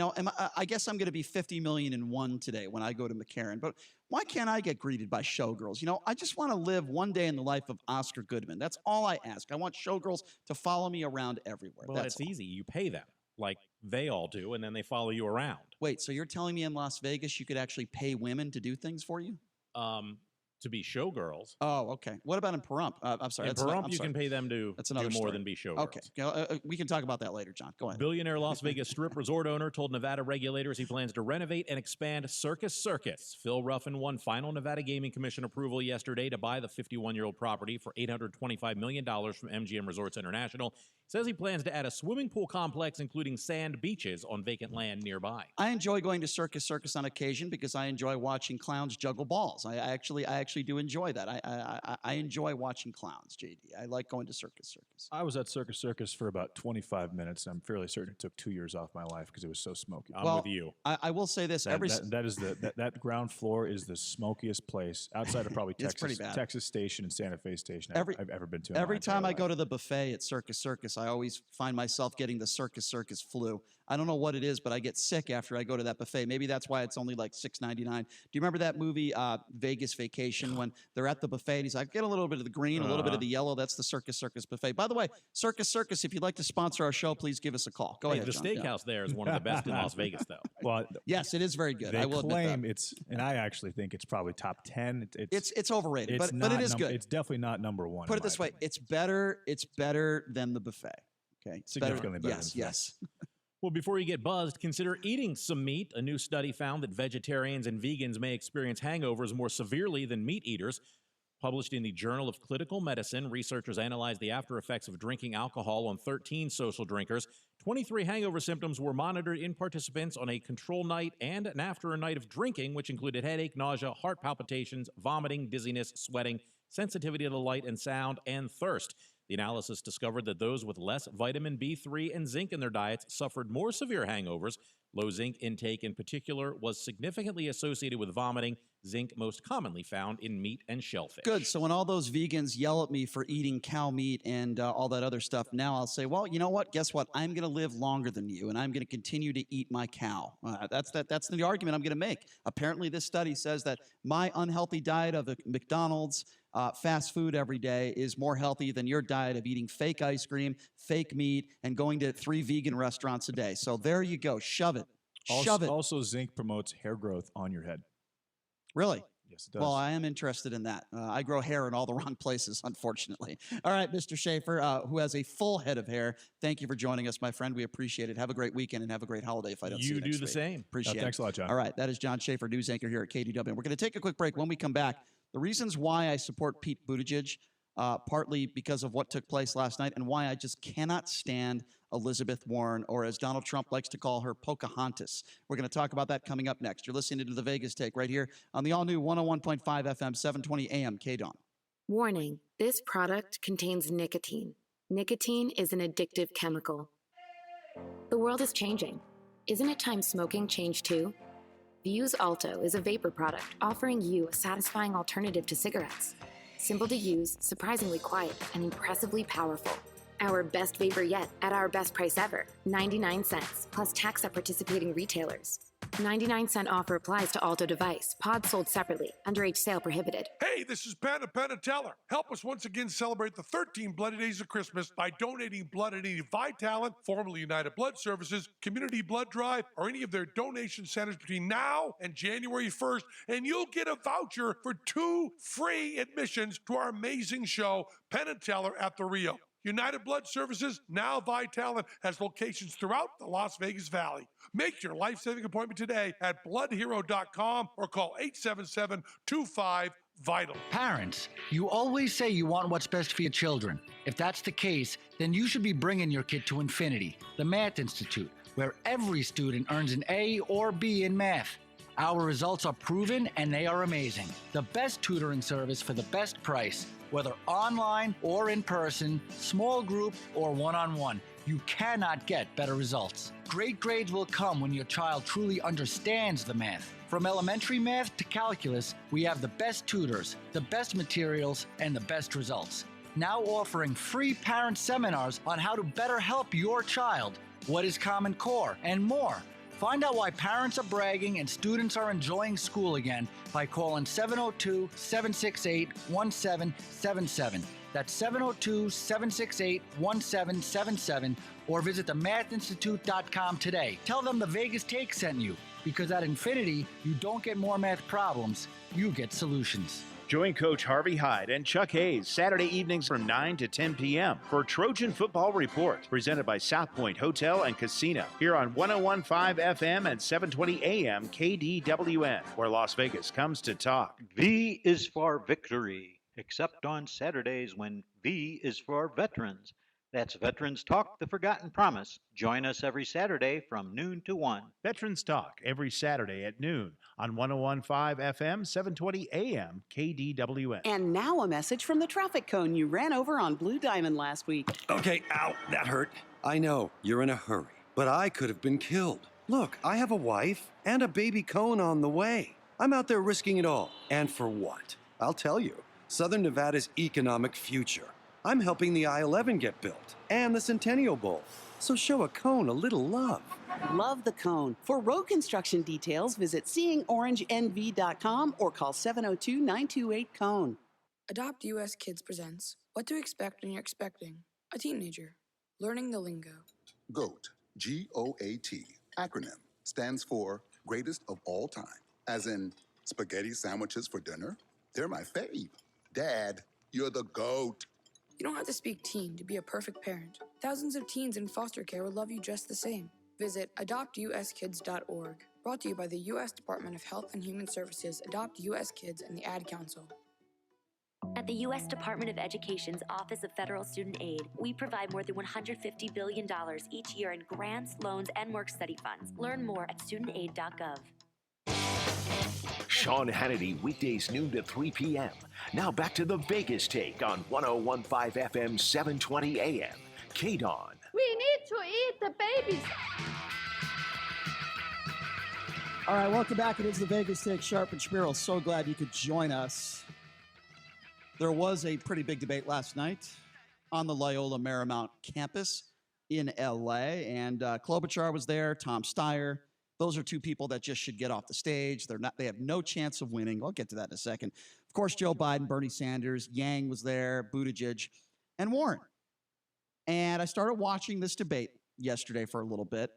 I guess I'm going to be 50 million and one today when I go to McCarran, but why can't I get greeted by showgirls? I just want to live one day in the life of Oscar Goodman. That's all I ask. I want showgirls to follow me around everywhere. Well, that's easy. You pay them. Like they all do, and then they follow you around. Wait, so you're telling me in Las Vegas you could actually pay women to do things for you? To be showgirls. Oh, okay. What about in Pahrump? I'm sorry. In Pahrump, you can pay them to That's do another more story. than be showgirls. Okay. We can talk about that later, John. Go ahead. Billionaire Las Vegas Strip resort owner told Nevada regulators he plans to renovate and expand Circus Circus. Phil Ruffin won final Nevada Gaming Commission approval yesterday to buy the 51-year-old property for $825 million from MGM Resorts International. Says he plans to add a swimming pool complex, including sand beaches on vacant land nearby. I enjoy going to Circus Circus on occasion because I enjoy watching clowns juggle balls. I actually do enjoy that. I enjoy watching clowns, JD. I like going to Circus Circus. I was at Circus Circus for about 25 minutes, and I'm fairly certain it took 2 years off my life because it was so smoky. I'm with you. I will say this: that ground floor is the smokiest place outside of probably Texas Station and Santa Fe Station I've ever been to. Every time I go to the buffet at Circus Circus, I always find myself getting the Circus Circus flu. I don't know what it is, but I get sick after I go to that buffet. Maybe that's why it's only like $6.99. Do you remember that movie Vegas Vacation when they're at the buffet and he's like, get a little bit of the green, a little bit of the yellow. That's the Circus Circus buffet. By the way, Circus Circus, if you'd like to sponsor our show, please give us a call. Go ahead, The John. steakhouse there is one of the best in Las Vegas, though. Well, yes, it is very good. They I will admit claim that. it's, and I actually think it's probably top 10. It's overrated, it's but it is good. It's definitely not number one. Put it this way: it's better than the buffet. Okay, it's Significantly better. Yes. Well, before you get buzzed, consider eating some meat. A new study found that vegetarians and vegans may experience hangovers more severely than meat eaters. Published in the Journal of Clinical Medicine, researchers analyzed the after effects of drinking alcohol on 13 social drinkers. 23 hangover symptoms were monitored in participants on a control night and after a night of drinking, which included headache, nausea, heart palpitations, vomiting, dizziness, sweating, sensitivity to light and sound, and thirst. The analysis discovered that those with less vitamin B3 and zinc in their diets suffered more severe hangovers. Low zinc intake in particular was significantly associated with vomiting, zinc most commonly found in meat and shellfish. Good. So when all those vegans yell at me for eating cow meat and all that other stuff, now I'll say, well, you know what? Guess what? I'm going to live longer than you, and I'm going to continue to eat my cow. That's the argument I'm going to make. Apparently, this study says that my unhealthy diet of McDonald's fast food every day is more healthy than your diet of eating fake ice cream, fake meat, and going to 3 vegan restaurants a day. So there you go. Shove it. Shove it. Also, zinc promotes hair growth on your head. Really? Yes, it does. Well, I am interested in that. I grow hair in all the wrong places, unfortunately. All right, Mr. Schaefer, who has a full head of hair, thank you for joining us, my friend. We appreciate it. Have a great weekend and have a great holiday if I don't see you do next the week. same. Appreciate it. Thanks a lot, John. All right, that is John Schaefer, news anchor here at KDW. We're going to take a quick break. When we come back, the reasons why I support Pete Buttigieg, partly because of what took place last night, and why I just cannot stand Elizabeth Warren, or as Donald Trump likes to call her, Pocahontas. We're going to talk about that coming up next. You're listening to the Vegas Take right here on the all-new 101.5 FM, 720 AM, KDAWN. Warning, this product contains nicotine. Nicotine is an addictive chemical. The world is changing. Isn't it time smoking changed too? Vuse Alto is a vapor product offering you a satisfying alternative to cigarettes. Simple to use, surprisingly quiet, and impressively powerful. Our best vapor yet at our best price ever, 99 cents, plus tax at participating retailers. 99-cent offer applies to Alto device. Pods sold separately. Underage sale prohibited. Hey, this is Penn Teller. Help us once again celebrate the 13 Bloody Days of Christmas by donating blood at any Vitalant, formerly United Blood Services, Community Blood Drive, or any of their donation centers between now and January 1st, and you'll get a voucher for 2 free admissions to our amazing show, Penn & Teller at the Rio. United Blood Services, now Vitalant, has locations throughout the Las Vegas Valley. Make your life-saving appointment today at bloodhero.com or call 877-25-VITAL. Parents, you always say you want what's best for your children. If that's the case, then you should be bringing your kid to Infinity, the Math Institute, where every student earns an A or B in math. Our results are proven and they are amazing. The best tutoring service for the best price. Whether online or in person, small group or one-on-one, you cannot get better results. Great grades will come when your child truly understands the math. From elementary math to calculus, we have the best tutors, the best materials, and the best results. Now offering free parent seminars on how to better help your child, what is Common Core, and more. Find out why parents are bragging and students are enjoying school again by calling 702-768-1777. That's 702-768-1777 or visit themathinstitute.com today. Tell them the Vegas Take sent you, because at Infinity, you don't get more math problems, you get solutions. Join Coach Harvey Hyde and Chuck Hayes Saturday evenings from 9 to 10 p.m. for Trojan Football Report, presented by South Point Hotel and Casino, here on 101.5 FM and 720 AM KDWN, where Las Vegas comes to talk. V is for victory, except on Saturdays when V is for veterans. That's Veterans Talk, The Forgotten Promise. Join us every Saturday from noon to 1. Veterans Talk every Saturday at noon on 101.5 FM, 720 AM KDWN. And now a message from the traffic cone you ran over on Blue Diamond last week. Okay, ow, that hurt. I know, you're in a hurry, but I could have been killed. Look, I have a wife and a baby cone on the way. I'm out there risking it all. And for what? I'll tell you. Southern Nevada's economic future. I'm helping the I-11 get built and the Centennial Bowl. So show a cone a little love. Love the cone. For road construction details, visit seeingorangenv.com or call 702-928-CONE. Adopt US Kids presents What to Expect When You're Expecting a Teenager. Learning the lingo. GOAT, G-O-A-T, acronym, stands for Greatest of All Time. As in, spaghetti sandwiches for dinner? They're my fave. Dad, you're the GOAT. You don't have to speak teen to be a perfect parent. Thousands of teens in foster care will love you just the same. Visit adoptuskids.org. Brought to you by the U.S. Department of Health and Human Services, Adopt U.S. Kids, and the Ad Council. At the U.S. Department of Education's Office of Federal Student Aid, we provide more than $150 billion each year in grants, loans, and work-study funds. Learn more at studentaid.gov. Sean Hannity, weekdays noon to 3 p.m. Now back to the Vegas Take on 101.5 FM, 720 AM. KDON. We need to eat the babies. All right, welcome back. It is the Vegas Take, Sharp and Shapiro. So glad you could join us. There was a pretty big debate last night on the Loyola Marymount campus in L.A., and Klobuchar was there, Tom Steyer. Those are two people that just should get off the stage. They have no chance of winning. I'll get to that in a second. Of course, Joe Biden, Bernie Sanders, Yang was there, Buttigieg, and Warren. And I started watching this debate yesterday for a little bit.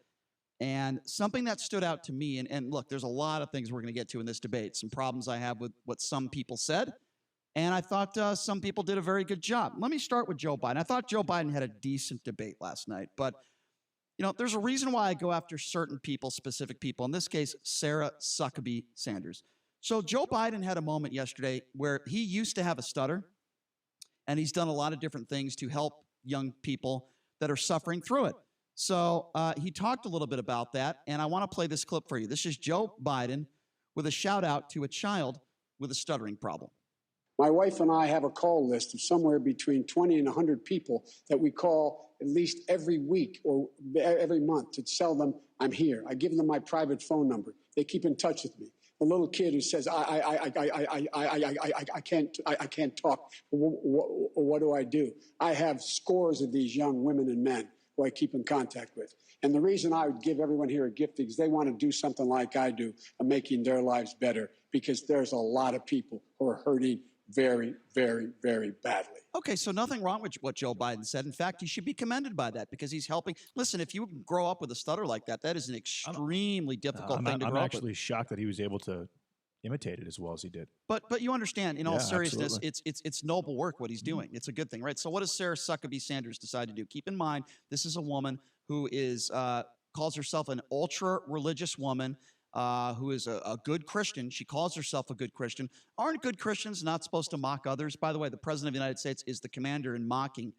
And something that stood out to me, and look, there's a lot of things we're going to get to in this debate. Some problems I have with what some people said. And I thought some people did a very good job. Let me start with Joe Biden. I thought Joe Biden had a decent debate last night. But you know, there's a reason why I go after certain people, specific people. In this case, Sarah Huckabee Sanders. So Joe Biden had a moment yesterday where he used to have a stutter, and he's done a lot of different things to help young people that are suffering through it. So he talked a little bit about that, and I want to play this clip for you. This is Joe Biden with a shout out to a child with a stuttering problem. My wife and I have a call list of somewhere between 20 and 100 people that we call at least every week or every month to tell them I'm here. I give them my private phone number. They keep in touch with me. The little kid who says, I can't talk. What do I do? I have scores of these young women and men who I keep in contact with. And the reason I would give everyone here a gift is they want to do something like I do of making their lives better, because there's a lot of people who are hurting very, very, very badly. Okay, so nothing wrong with what Joe Biden said. In fact, he should be commended by that because he's helping. Listen, if you grow up with a stutter like that, that is an extremely difficult thing to grow up with. I'm actually shocked that he was able to imitate it as well as he did. But you understand, in all seriousness, absolutely. it's noble work what he's doing. It's a good thing, right? So what does Sarah Huckabee Sanders decide to do? Keep in mind, this is a woman who is calls herself an ultra-religious woman. Who is a good Christian. She calls herself a good Christian. Aren't good Christians not supposed to mock others? By the way, the President of the United States is the commander in mocking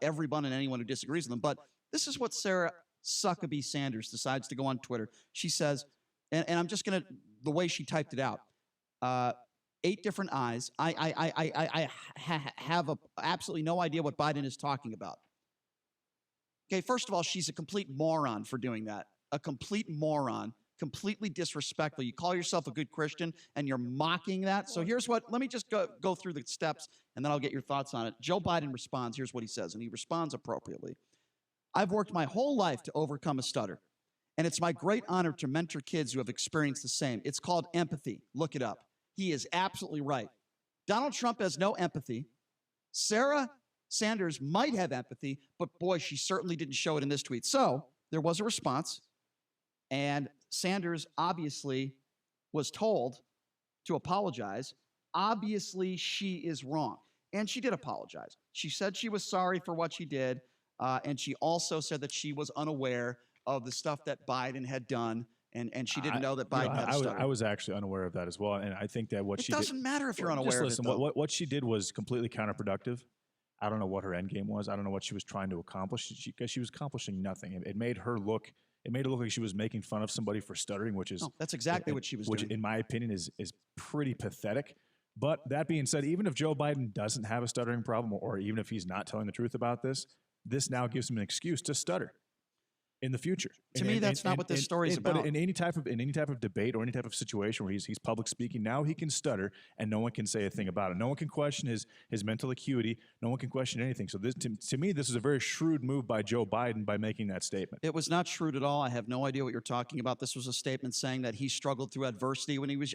everyone and anyone who disagrees with them. But this is what Sarah Huckabee Sanders decides to go on Twitter. She says, and I'm just going to, the way she typed it out, 8 different eyes. I have absolutely no idea what Biden is talking about. Okay, first of all, she's a complete moron for doing that. A complete moron. Completely disrespectful. You call yourself a good Christian and you're mocking that. So here's what, let me just go through the steps and then I'll get your thoughts on it. Joe Biden responds. Here's what he says, and he responds appropriately. I've worked my whole life to overcome a stutter, and it's my great honor to mentor kids who have experienced the same. It's called empathy. Look it up. He is absolutely right. Donald Trump has no empathy. Sarah Sanders might have empathy, but boy, she certainly didn't show it in this tweet. So there was a response, and Sanders obviously was told to apologize. Obviously, she is wrong. And she did apologize. She said she was sorry for what she did. And she also said that she was unaware of the stuff that Biden had done. And she didn't know that Biden had a stutter. I was actually unaware of that as well. And I think that what she did. It doesn't matter if you're Well, unaware just of listen, it, though. what she did was completely counterproductive. I don't know what her end game was. I don't know what she was trying to accomplish. She was accomplishing nothing. It made her look. It made it look like she was making fun of somebody for stuttering, which is No, that's exactly what she was which, doing. in my opinion, is pretty pathetic. But that being said, even if Joe Biden doesn't have a stuttering problem, or even if he's not telling the truth about this now gives him an excuse to stutter in the future. To me, that's not what this story's about. But in any type of debate or any type of situation where he's public speaking, now he can stutter and no one can say a thing about it. No one can question his mental acuity. No one can question anything. So this, to me, this is a very shrewd move by Joe Biden by making that statement. It was not shrewd at all. I have no idea what you're talking about. This was a statement saying that he struggled through adversity when he was,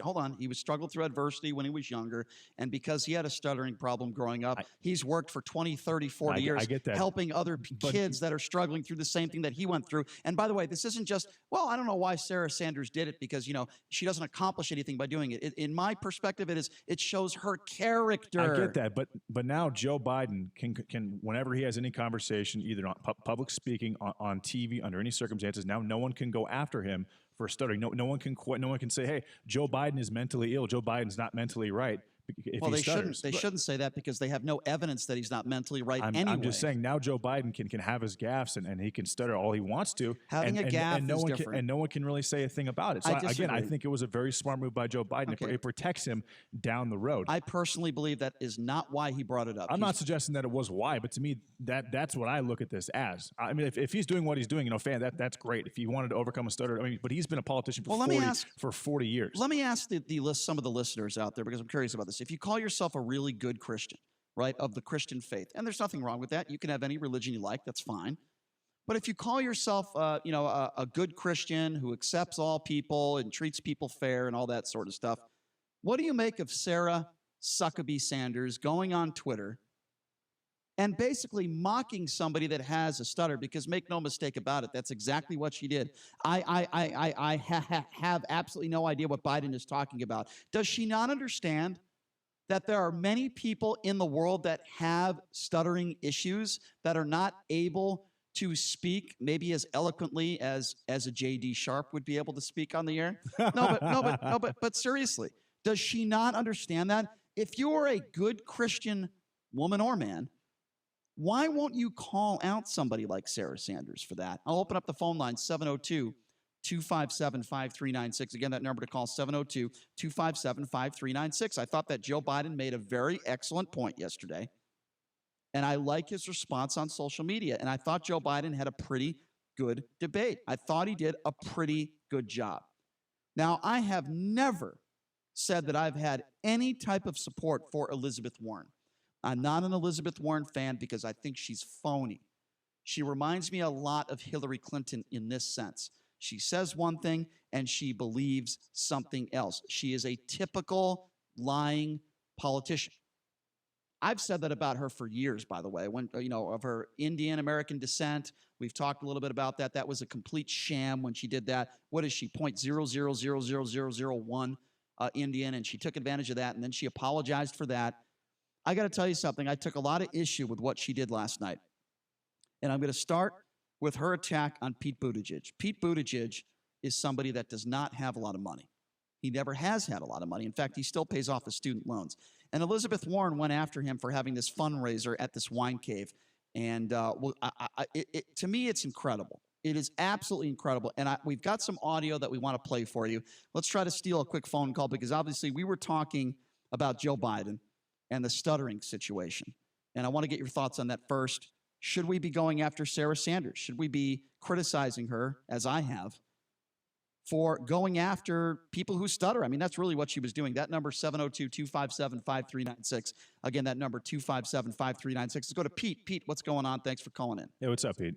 struggled through adversity when he was younger. And because he had a stuttering problem growing up, he's worked for 20, 30, 40 years I get that. helping other kids that are struggling through the same thing that he went through. And by the way, this isn't just, I don't know why Sarah Sanders did it because, she doesn't accomplish anything by doing it. In my perspective, it shows her character. I get that, but now Joe Biden can whenever he has any conversation, either on public speaking, on TV, under any circumstances, now no one can go after him for stuttering. No one can say, hey, Joe Biden is mentally ill. Joe Biden's not mentally right. If Well, he they stutters. shouldn't say that because they have no evidence that he's not mentally right anyway. I'm just saying now Joe Biden can have his gaffes and he can stutter all he wants to. Having a gaffe is different. And no one can really say a thing about it. So again, I think it was a very smart move by Joe Biden. Okay. It protects him down the road. I personally believe that is not why he brought it up. I'm not suggesting that it was why, but to me, that's what I look at this as. I mean, if he's doing what he's doing, that's great. If he wanted to overcome a stutter, but he's been a politician for 40 years. Let me ask some of the listeners out there because I'm curious about this. If you call yourself a really good Christian, right, of the Christian faith, and there's nothing wrong with that. You can have any religion you like. That's fine. But if you call yourself, a good Christian who accepts all people and treats people fair and all that sort of stuff, what do you make of Sarah Huckabee Sanders going on Twitter and basically mocking somebody that has a stutter? Because make no mistake about it, that's exactly what she did. I have absolutely no idea what Biden is talking about. Does she not understand that there are many people in the world that have stuttering issues that are not able to speak maybe as eloquently as a J.D. Sharp would be able to speak on the air? But seriously, does she not understand that? If you are a good Christian woman or man, why won't you call out somebody like Sarah Sanders for that? I'll open up the phone line, 702-257-5396. Again, that number to call, 702-257-5396. I thought that Joe Biden made a very excellent point yesterday, and I like his response on social media. And I thought Joe Biden had a pretty good debate. I thought he did a pretty good job. Now, I have never said that I've had any type of support for Elizabeth Warren. I'm not an Elizabeth Warren fan because I think she's phony. She reminds me a lot of Hillary Clinton in this sense. She says one thing and she believes something else. She is a typical lying politician. I've said that about her for years, by the way, when, of her Indian American descent. We've talked a little bit about that. That was a complete sham when she did that. What is she, 0.0000001 Indian, and she took advantage of that, and then she apologized for that. I got to tell you something. I took a lot of issue with what she did last night, and I'm going to start with her attack on Pete Buttigieg. Pete Buttigieg is somebody that does not have a lot of money. He never has had a lot of money. In fact, he still pays off his student loans. And Elizabeth Warren went after him for having this fundraiser at this wine cave. And to me, it's incredible. It is absolutely incredible. And we've got some audio that we want to play for you. Let's try to steal a quick phone call because obviously we were talking about Joe Biden and the stuttering situation. And I want to get your thoughts on that first. Should we be going after Sarah Sanders? Should we be criticizing her, as I have, for going after people who stutter? I mean, that's really what she was doing. That number, 702-257-5396. Again, that number, 257-5396. Let's go to Pete. Pete, what's going on? Thanks for calling in. Hey, what's up, Pete?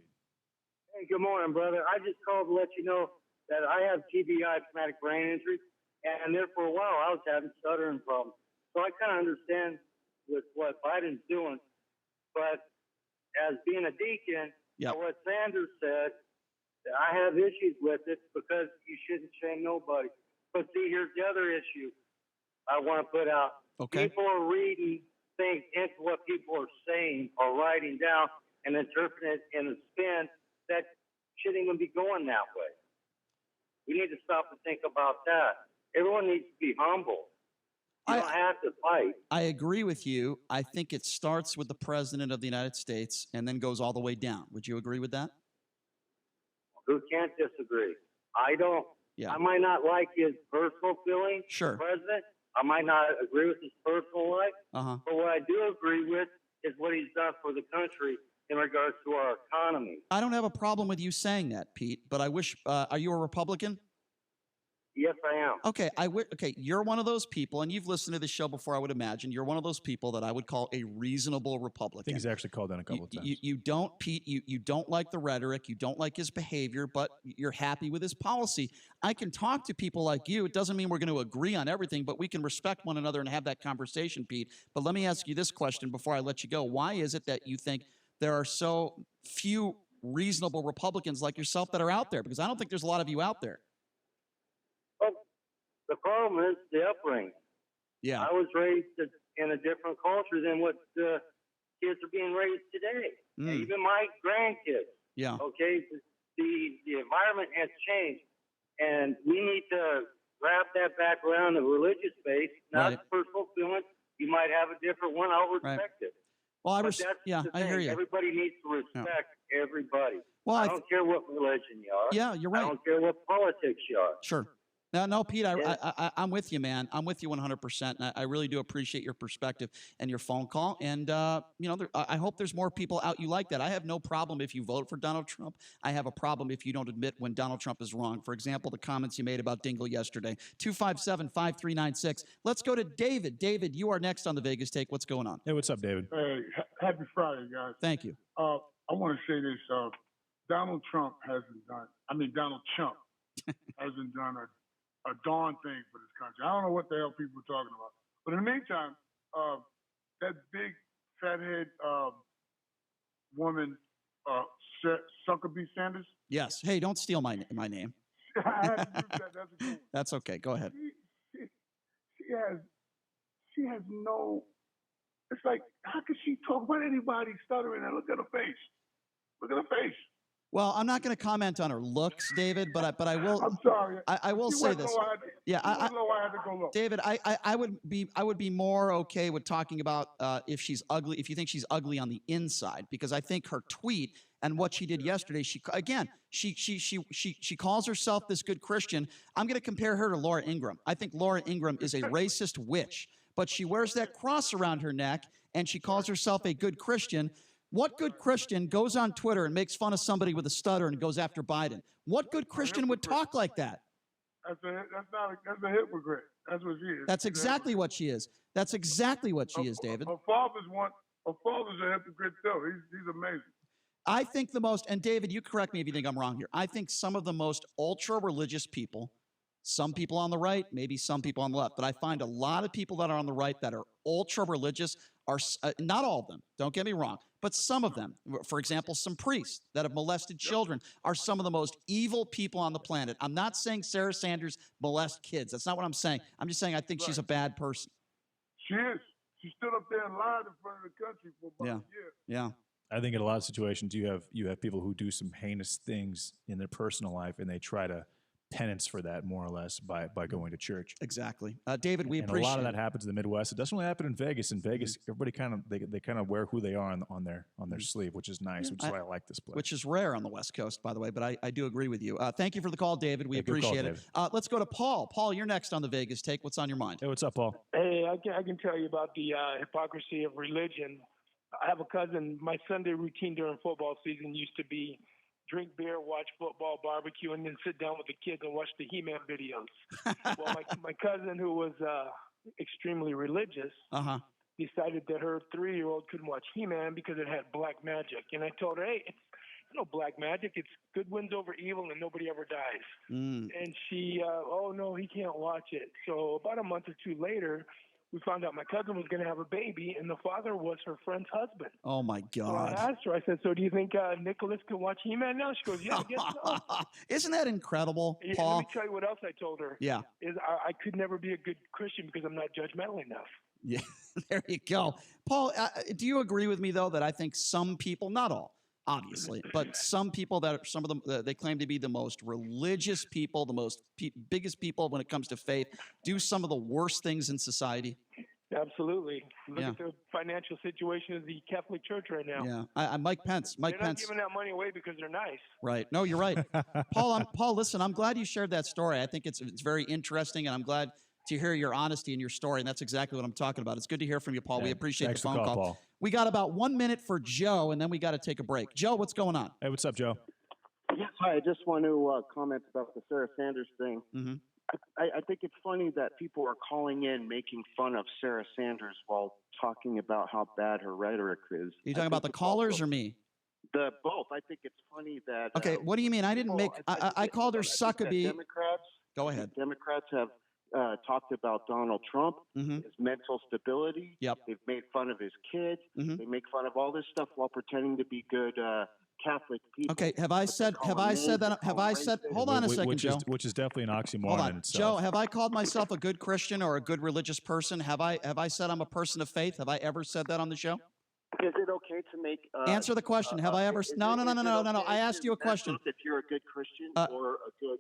Hey, good morning, brother. I just called to let you know that I have TBI, traumatic brain injury, and there for a while I was having stuttering problems. So I kind of understand with what Biden's doing. But as being a deacon, Yep. what Sanders said, I have issues with it because you shouldn't shame nobody. But see, here's the other issue I want to put out. Okay. People are reading things into what people are saying or writing down and interpreting it in a spin that shouldn't even be going that way. We need to stop and think about that. Everyone needs to be humble. You don't have to fight. I agree with you. I think it starts with the President of the United States and then goes all the way down. Would you agree with that? Who can't disagree? I don't. Yeah. I might not like his personal feelings, Sure. the president. I might not agree with his personal life. Uh-huh. But what I do agree with is what he's done for the country in regards to our economy. I don't have a problem with you saying that, Pete, but I wish, are you a Republican? Yes, I am. Okay, okay, you're one of those people, and you've listened to this show before, I would imagine. You're one of those people that I would call a reasonable I Republican. think he's actually called in a couple of times. You don't, Pete, you don't like the rhetoric, you don't like his behavior, but you're happy with his policy. I can talk to people like you. It doesn't mean we're going to agree on everything, but we can respect one another and have that conversation, Pete. But let me ask you this question before I let you go. Why is it that you think there are so few reasonable Republicans like yourself that are out there? Because I don't think there's a lot of you out there. Well, the problem is the upbringing. Yeah. I was raised in a different culture than what the kids are being raised today. Mm. Even my grandkids. Yeah. Okay, the environment has changed, and we need to wrap that back around the religious base, not Right. personal feelings. You might have a different one. I'll respect it. Well, But that's yeah, the I hear thing. you. Everybody needs to respect everybody. Well, I don't care what religion you are. Yeah, you're right. I don't care what politics you are. Sure. No, Pete, I'm with you, man. I'm with you 100%. And I really do appreciate your perspective and your phone call. And, I hope there's more people out you like that. I have no problem if you vote for Donald Trump. I have a problem if you don't admit when Donald Trump is wrong. For example, the comments you made about Dingle yesterday. 257-5396. Let's go to David. David, you are next on the Vegas Take. What's going on? Hey, what's up, David? Hey, happy Friday, guys. Thank you. I want to say this. Donald Trump hasn't done a darn thing for this country. I don't know what the hell people are talking about. But in the meantime, that big fathead woman, Suckerby Sanders. Yes. Hey, don't steal my name. I had to use that. That's a good one. That's okay. Go ahead. She has no. It's like, how could she talk about anybody stuttering? And look at her face. Look at her face. Well, I'm not going to comment on her looks, David, but I will. I'm sorry. I will say this. Yeah, I had to go low. David, I would be more okay with talking about if she's ugly, if you think she's ugly on the inside, because I think her tweet and what she did yesterday, she calls herself this good Christian. I'm going to compare her to Laura Ingraham. I think Laura Ingraham is a racist witch, but she wears that cross around her neck and she calls herself a good Christian. What good Christian goes on Twitter and makes fun of somebody with a stutter and goes after Biden? What good Christian would talk like that? That's a hypocrite. That's what she is. That's exactly what she is. That's exactly what she is, David. Her father's a hypocrite too. He's amazing. I think and David, you correct me if you think I'm wrong here. I think some of the most ultra-religious people, some people on the right, maybe some people on the left, but I find a lot of people that are on the right that are ultra-religious are, not all of them, don't get me wrong, but some of them, for example, some priests that have molested children are some of the most evil people on the planet. I'm not saying Sarah Sanders molests kids. That's not what I'm saying. I'm just saying I think she's a bad person. She is. She stood up there and lied in front of the country for about a year. Yeah. I think in a lot of situations you have people who do some heinous things in their personal life and they try to penance for that more or less by going to church. Exactly. David, we and appreciate a lot of that happens in the Midwest. It doesn't really happen in Vegas. In Vegas, everybody they kind of wear who they are on their sleeve, which is nice, which is why I like this place. Which is rare on the West Coast, by the way, but I do agree with you. Thank you for the call, David. We appreciate it. Let's go to Paul. Paul, you're next on the Vegas Take. What's on your mind? Hey, what's up, Paul? Hey, I can tell you about the hypocrisy of religion. I have a cousin. My Sunday routine during football season used to be drink beer, watch football, barbecue, and then sit down with the kids and watch the He-Man videos. Well, my cousin, who was extremely religious, decided that her 3-year-old couldn't watch He-Man because it had black magic. And I told her, hey, it's no black magic. It's good wins over evil and nobody ever dies. And she, oh, no, he can't watch it. So about a month or two later, we found out my cousin was going to have a baby, and the father was her friend's husband. Oh, my So I God. asked her, I said, so do you think Nicholas can watch He-Man now? She goes, yeah, I guess so. Isn't that incredible, Yeah, Paul? let me tell you what else I told her. Yeah. Is I could never be a good Christian because I'm not judgmental enough. Yeah, there you go. Paul, do you agree with me, though, that I think some people, not all, obviously, but some people that are, some of them, they claim to be the most religious people, the most biggest people when it comes to faith, do some of the worst things in society? Absolutely. Look Yeah. at the financial situation of the Catholic Church right now. Yeah. Mike Pence. They're not giving that money away because they're nice. Right. No, you're right. Paul, listen, I'm glad you shared that story. I think it's very interesting, and I'm glad to hear your honesty and your story, and that's exactly what I'm talking about. It's good to hear from you, Paul. Yeah, We appreciate the thanks for phone call. Paul. We got about 1 minute for Joe, and then we got to take a break. Joe, what's going on? Hey, what's up, Joe? Yes, hi. I just want to comment about the Sarah Sanders thing. Mm-hmm. I think it's funny that people are calling in making fun of Sarah Sanders while talking about how bad her rhetoric is. Are you talking about the callers or me? Both. I think it's funny that. Okay, what do you mean? I didn't make. I called her Suckabee. Democrats. Go ahead. Democrats have talked about Donald Trump, his mental stability. Yep. They've made fun of his kids. They make fun of all this stuff while pretending to be good Catholic people. Okay, have I said that? Hold on a second, Joe. Which is definitely an oxymoron Hold in on, itself. Joe. Have I called myself a good Christian or a good religious person? Have I said I'm a person of faith? Have I ever said that on the show? Is it okay to make? Answer the question. Have I ever? No. I asked you a question. If you're a good Christian or a good,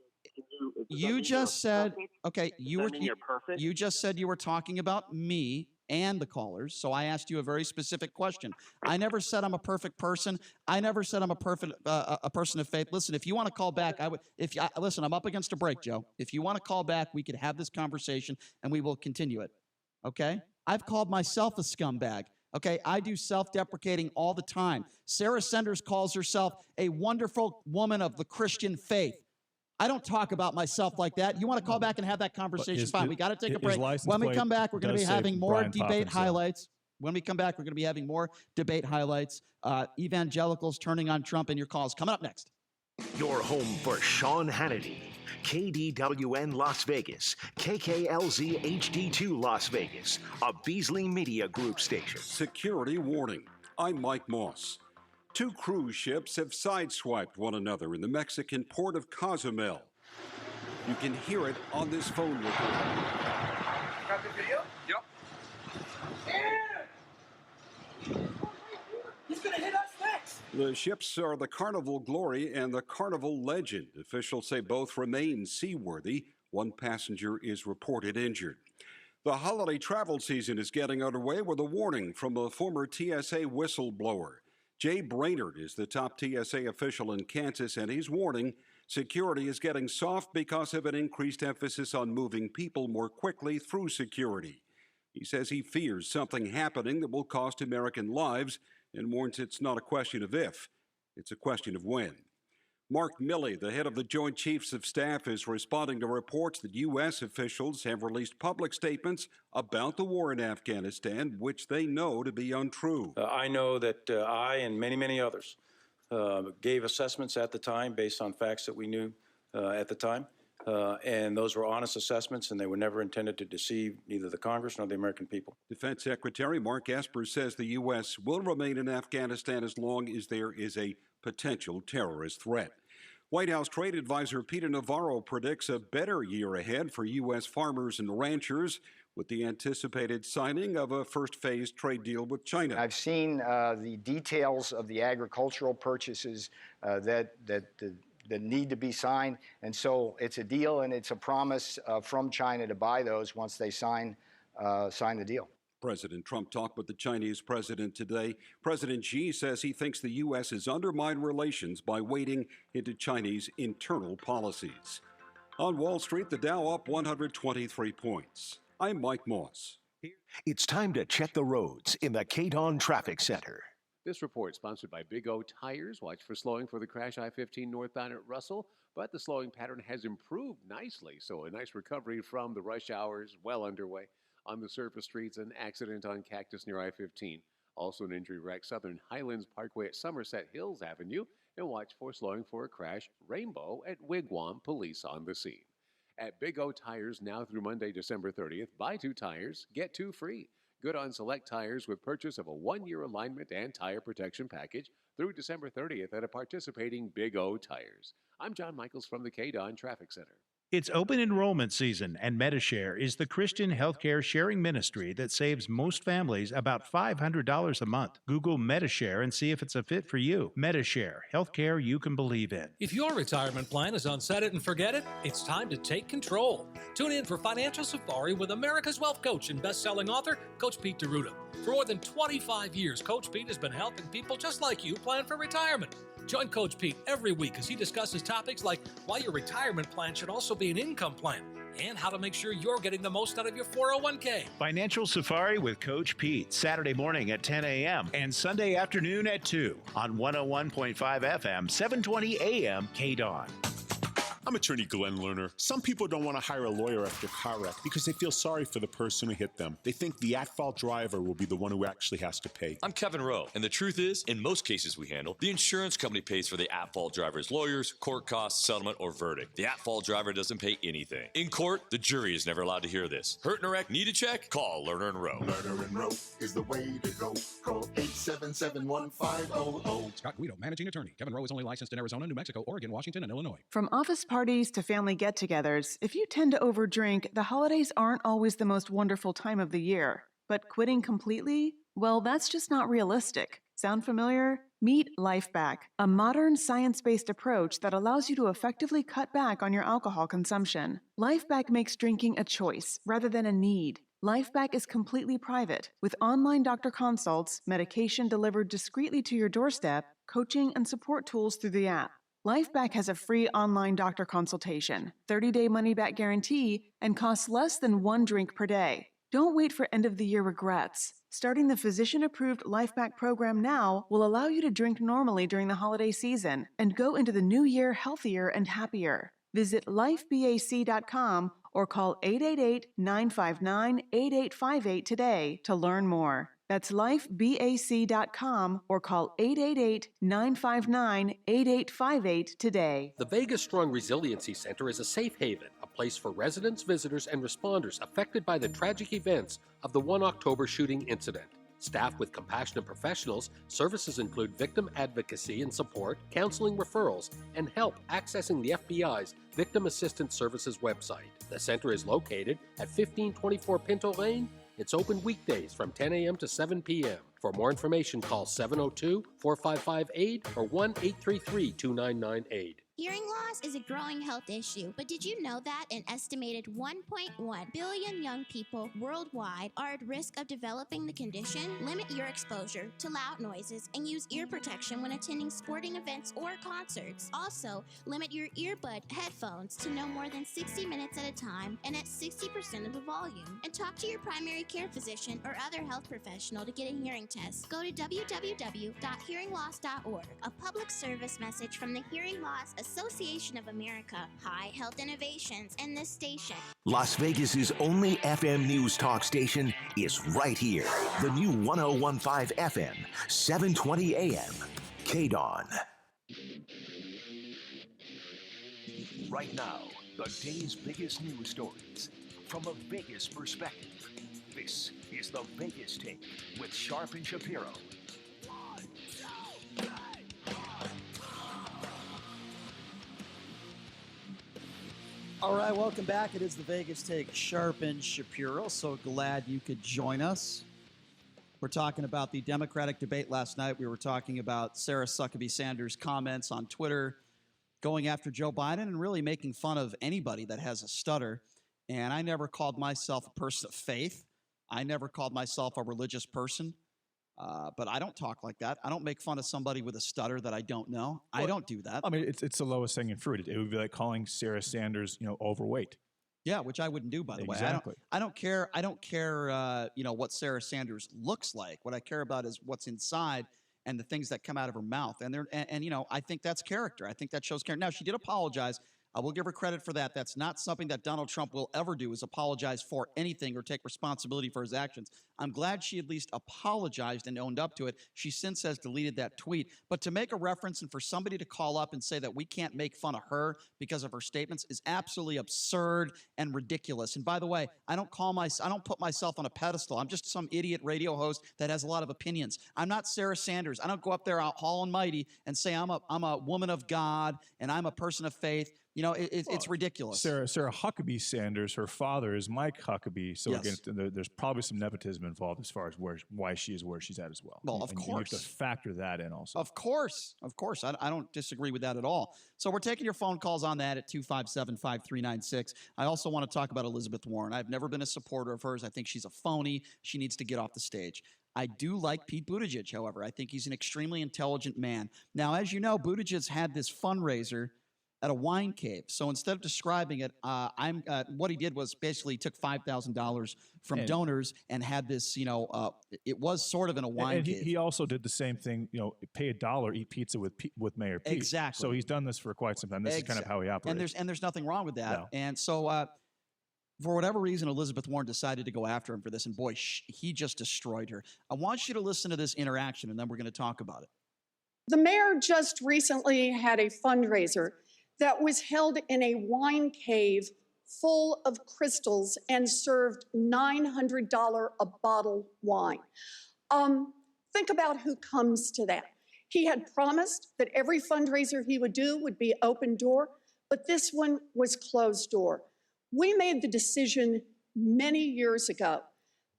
You just said, okay, you're perfect? you just said you were talking about me and the callers, so I asked you a very specific question. I never said I'm a perfect person. I never said I'm a perfect a person of faith. Listen, if you want to call back, I would. Listen, I'm up against a break, Joe. If you want to call back, we could have this conversation and we will continue it. Okay? I've called myself a scumbag. Okay, I do self-deprecating all the time. Sarah Sanders calls herself a wonderful woman of the Christian faith. I don't talk about myself like that. You want to call back and have that conversation? Fine. We got to take a break. When we come back, we're going to be having more debate highlights. When we come back, we're going to be having more debate highlights. Evangelicals turning on Trump and your calls. Coming up next. Your home for Sean Hannity. KDWN Las Vegas, KKLZ HD2 Las Vegas, a Beasley Media Group station. Security warning. I'm Mike Moss. 2 cruise ships have sideswiped one another in the Mexican port of Cozumel. You can hear it on this phone recording. Got the video? Yep. He's going to hit us next. The ships are the Carnival Glory and the Carnival Legend. Officials say both remain seaworthy. One passenger is reported injured. The holiday travel season is getting underway with a warning from a former TSA whistleblower. Jay Brainerd is the top TSA official in Kansas, and he's warning security is getting soft because of an increased emphasis on moving people more quickly through security. He says he fears something happening that will cost American lives and warns it's not a question of if, it's a question of when. Mark Milley, the head of the Joint Chiefs of Staff, is responding to reports that U.S. officials have released public statements about the war in Afghanistan, which they know to be untrue. I know that I and many, many others gave assessments at the time based on facts that we knew at the time. And those were honest assessments, and they were never intended to deceive neither the Congress nor the American people. Defense Secretary Mark Esper says the U.S. will remain in Afghanistan as long as there is a potential terrorist threat. White House trade advisor Peter Navarro predicts a better year ahead for U.S. farmers and ranchers with the anticipated signing of a first phase trade deal with China. I've seen the details of the agricultural purchases that need to be signed, and so it's a deal and it's a promise from China to buy those once they sign the deal. President Trump talked with the Chinese president today. President Xi says he thinks the U.S. has undermined relations by wading into Chinese internal policies. On Wall Street, the Dow up 123 points. I'm Mike Moss. It's time to check the roads in the KDON Traffic Center. This report sponsored by Big O Tires. Watch for slowing for the crash I-15 northbound at Russell, but the slowing pattern has improved nicely, so a nice recovery from the rush hours well underway. On the surface streets, an accident on Cactus near I-15. Also an injury wreck, Southern Highlands Parkway at Somerset Hills Avenue. And watch for slowing for a crash, Rainbow at Wigwam, police on the scene. At Big O Tires now through Monday, December 30th, buy 2 tires, get 2 free. Good on select tires with purchase of a 1-year alignment and tire protection package through December 30th at a participating Big O Tires. I'm John Michaels from the KDON Traffic Center. It's open enrollment season, and Medishare is the Christian healthcare sharing ministry that saves most families about $500 a month. Google Medishare and see if it's a fit for you. Medishare, healthcare you can believe in. If your retirement plan is on set it and forget it, it's time to take control. Tune in for Financial Safari with America's Wealth Coach and best-selling author, Coach Pete D'Arruda. For more than 25 years, Coach Pete has been helping people just like you plan for retirement. Join Coach Pete every week as he discusses topics like why your retirement plan should also be an income plan and how to make sure you're getting the most out of your 401k. Financial Safari with Coach Pete, Saturday morning at 10 a.m. and Sunday afternoon at 2 on 101.5 FM, 720 a.m. KDON. I'm attorney Glenn Lerner. Some people don't want to hire a lawyer after a car wreck because they feel sorry for the person who hit them. They think the at-fault driver will be the one who actually has to pay. I'm Kevin Rowe, and the truth is, in most cases we handle, the insurance company pays for the at-fault driver's lawyers, court costs, settlement, or verdict. The at-fault driver doesn't pay anything. In court, the jury is never allowed to hear this. Hurt in a wreck, need a check? Call Lerner and Rowe. Lerner and Rowe is the way to go. Call 877-1500. Scott Guido, managing attorney. Kevin Rowe is only licensed in Arizona, New Mexico, Oregon, Washington, and Illinois. From office parties to family get-togethers, if you tend to overdrink, the holidays aren't always the most wonderful time of the year. But quitting completely? Well, that's just not realistic. Sound familiar? Meet LifeBack, a modern science-based approach that allows you to effectively cut back on your alcohol consumption. LifeBack makes drinking a choice rather than a need. LifeBack is completely private, with online doctor consults, medication delivered discreetly to your doorstep, coaching and support tools through the app. LifeBack has a free online doctor consultation, 30-day money-back guarantee, and costs less than 1 drink per day. Don't wait for end-of-the-year regrets. Starting the physician-approved LifeBack program now will allow you to drink normally during the holiday season and go into the new year healthier and happier. Visit lifebac.com or call 888-959-8858 today to learn more. That's lifebac.com or call 888-959-8858 today. The Vegas Strong Resiliency Center is a safe haven, a place for residents, visitors, and responders affected by the tragic events of the 1 October shooting incident. Staffed with compassionate professionals, services include victim advocacy and support, counseling referrals, and help accessing the FBI's Victim Assistance Services website. The center is located at 1524 Pinto Lane. It's open weekdays from 10 a.m. to 7 p.m. For more information, call 702-455-AID or 1-833-2998. Hearing loss is a growing health issue, but did you know that an estimated 1.1 billion young people worldwide are at risk of developing the condition? Limit your exposure to loud noises and use ear protection when attending sporting events or concerts. Also, limit your earbud headphones to no more than 60 minutes at a time and at 60% of the volume. And talk to your primary care physician or other health professional to get a hearing test. Go to www.hearingloss.org. A public service message from the Hearing Loss Association of America, High Health Innovations, and this station. Las Vegas's only FM news talk station is right here. The new 101.5 FM, 720 AM, KDON. Right now, the day's biggest news stories from a Vegas perspective. This is the Vegas Take with Sharp and Shapiro. All right, welcome back. It is the Vegas Take, Sharp and Shapiro. So glad you could join us. We're talking about the Democratic debate last night. We were talking about Sarah Huckabee Sanders' comments on Twitter going after Joe Biden and really making fun of anybody that has a stutter. And I never called myself a person of faith. I never called myself a religious person. But I don't talk like that. I don't make fun of somebody with a stutter that I don't know. I don't do that. I mean, it's the lowest hanging fruit. It would be like calling Sarah Sanders, overweight. Yeah, which I wouldn't do, by the way. Exactly. I don't care. I don't care. What Sarah Sanders looks like. What I care about is what's inside and the things that come out of her mouth. And I think that's character. I think that shows character. Now, she did apologize. I will give her credit for that. That's not something that Donald Trump will ever do, is apologize for anything or take responsibility for his actions. I'm glad she at least apologized and owned up to it. She since has deleted that tweet. But to make a reference and for somebody to call up and say that we can't make fun of her because of her statements is absolutely absurd and ridiculous. And by the way, I don't put myself on a pedestal. I'm just some idiot radio host that has a lot of opinions. I'm not Sarah Sanders. I don't go up there out tall and mighty and say I'm a woman of God and I'm a person of faith. You know, it's ridiculous. Sarah Huckabee Sanders, her father is Mike Huckabee. So Yes. again, there's probably some nepotism involved as far as why she is where she's at as well. Well, of And course. you have to factor that in also. Of course. I don't disagree with that at all. So we're taking your phone calls on that at 257-5396. I also want to talk about Elizabeth Warren. I've never been a supporter of hers. I think she's a phony. She needs to get off the stage. I do like Pete Buttigieg, however. I think he's an extremely intelligent man. Now, as you know, Buttigieg had this fundraiser at a wine cave. So instead of describing it, what he did was basically took $5,000 from donors and had this, it was sort of in a wine and cave. he also did the same thing, pay $1, eat pizza with Mayor Pete. Exactly. So he's done this for quite some time. This is kind of how he operates. And there's nothing wrong with that. No. And so for whatever reason, Elizabeth Warren decided to go after him for this. And boy, he just destroyed her. I want you to listen to this interaction, and then we're going to talk about it. The mayor just recently had a fundraiser that was held in a wine cave full of crystals and served $900 a bottle wine. Think about who comes to that. He had promised that every fundraiser he would do would be open door, but this one was closed door. We made the decision many years ago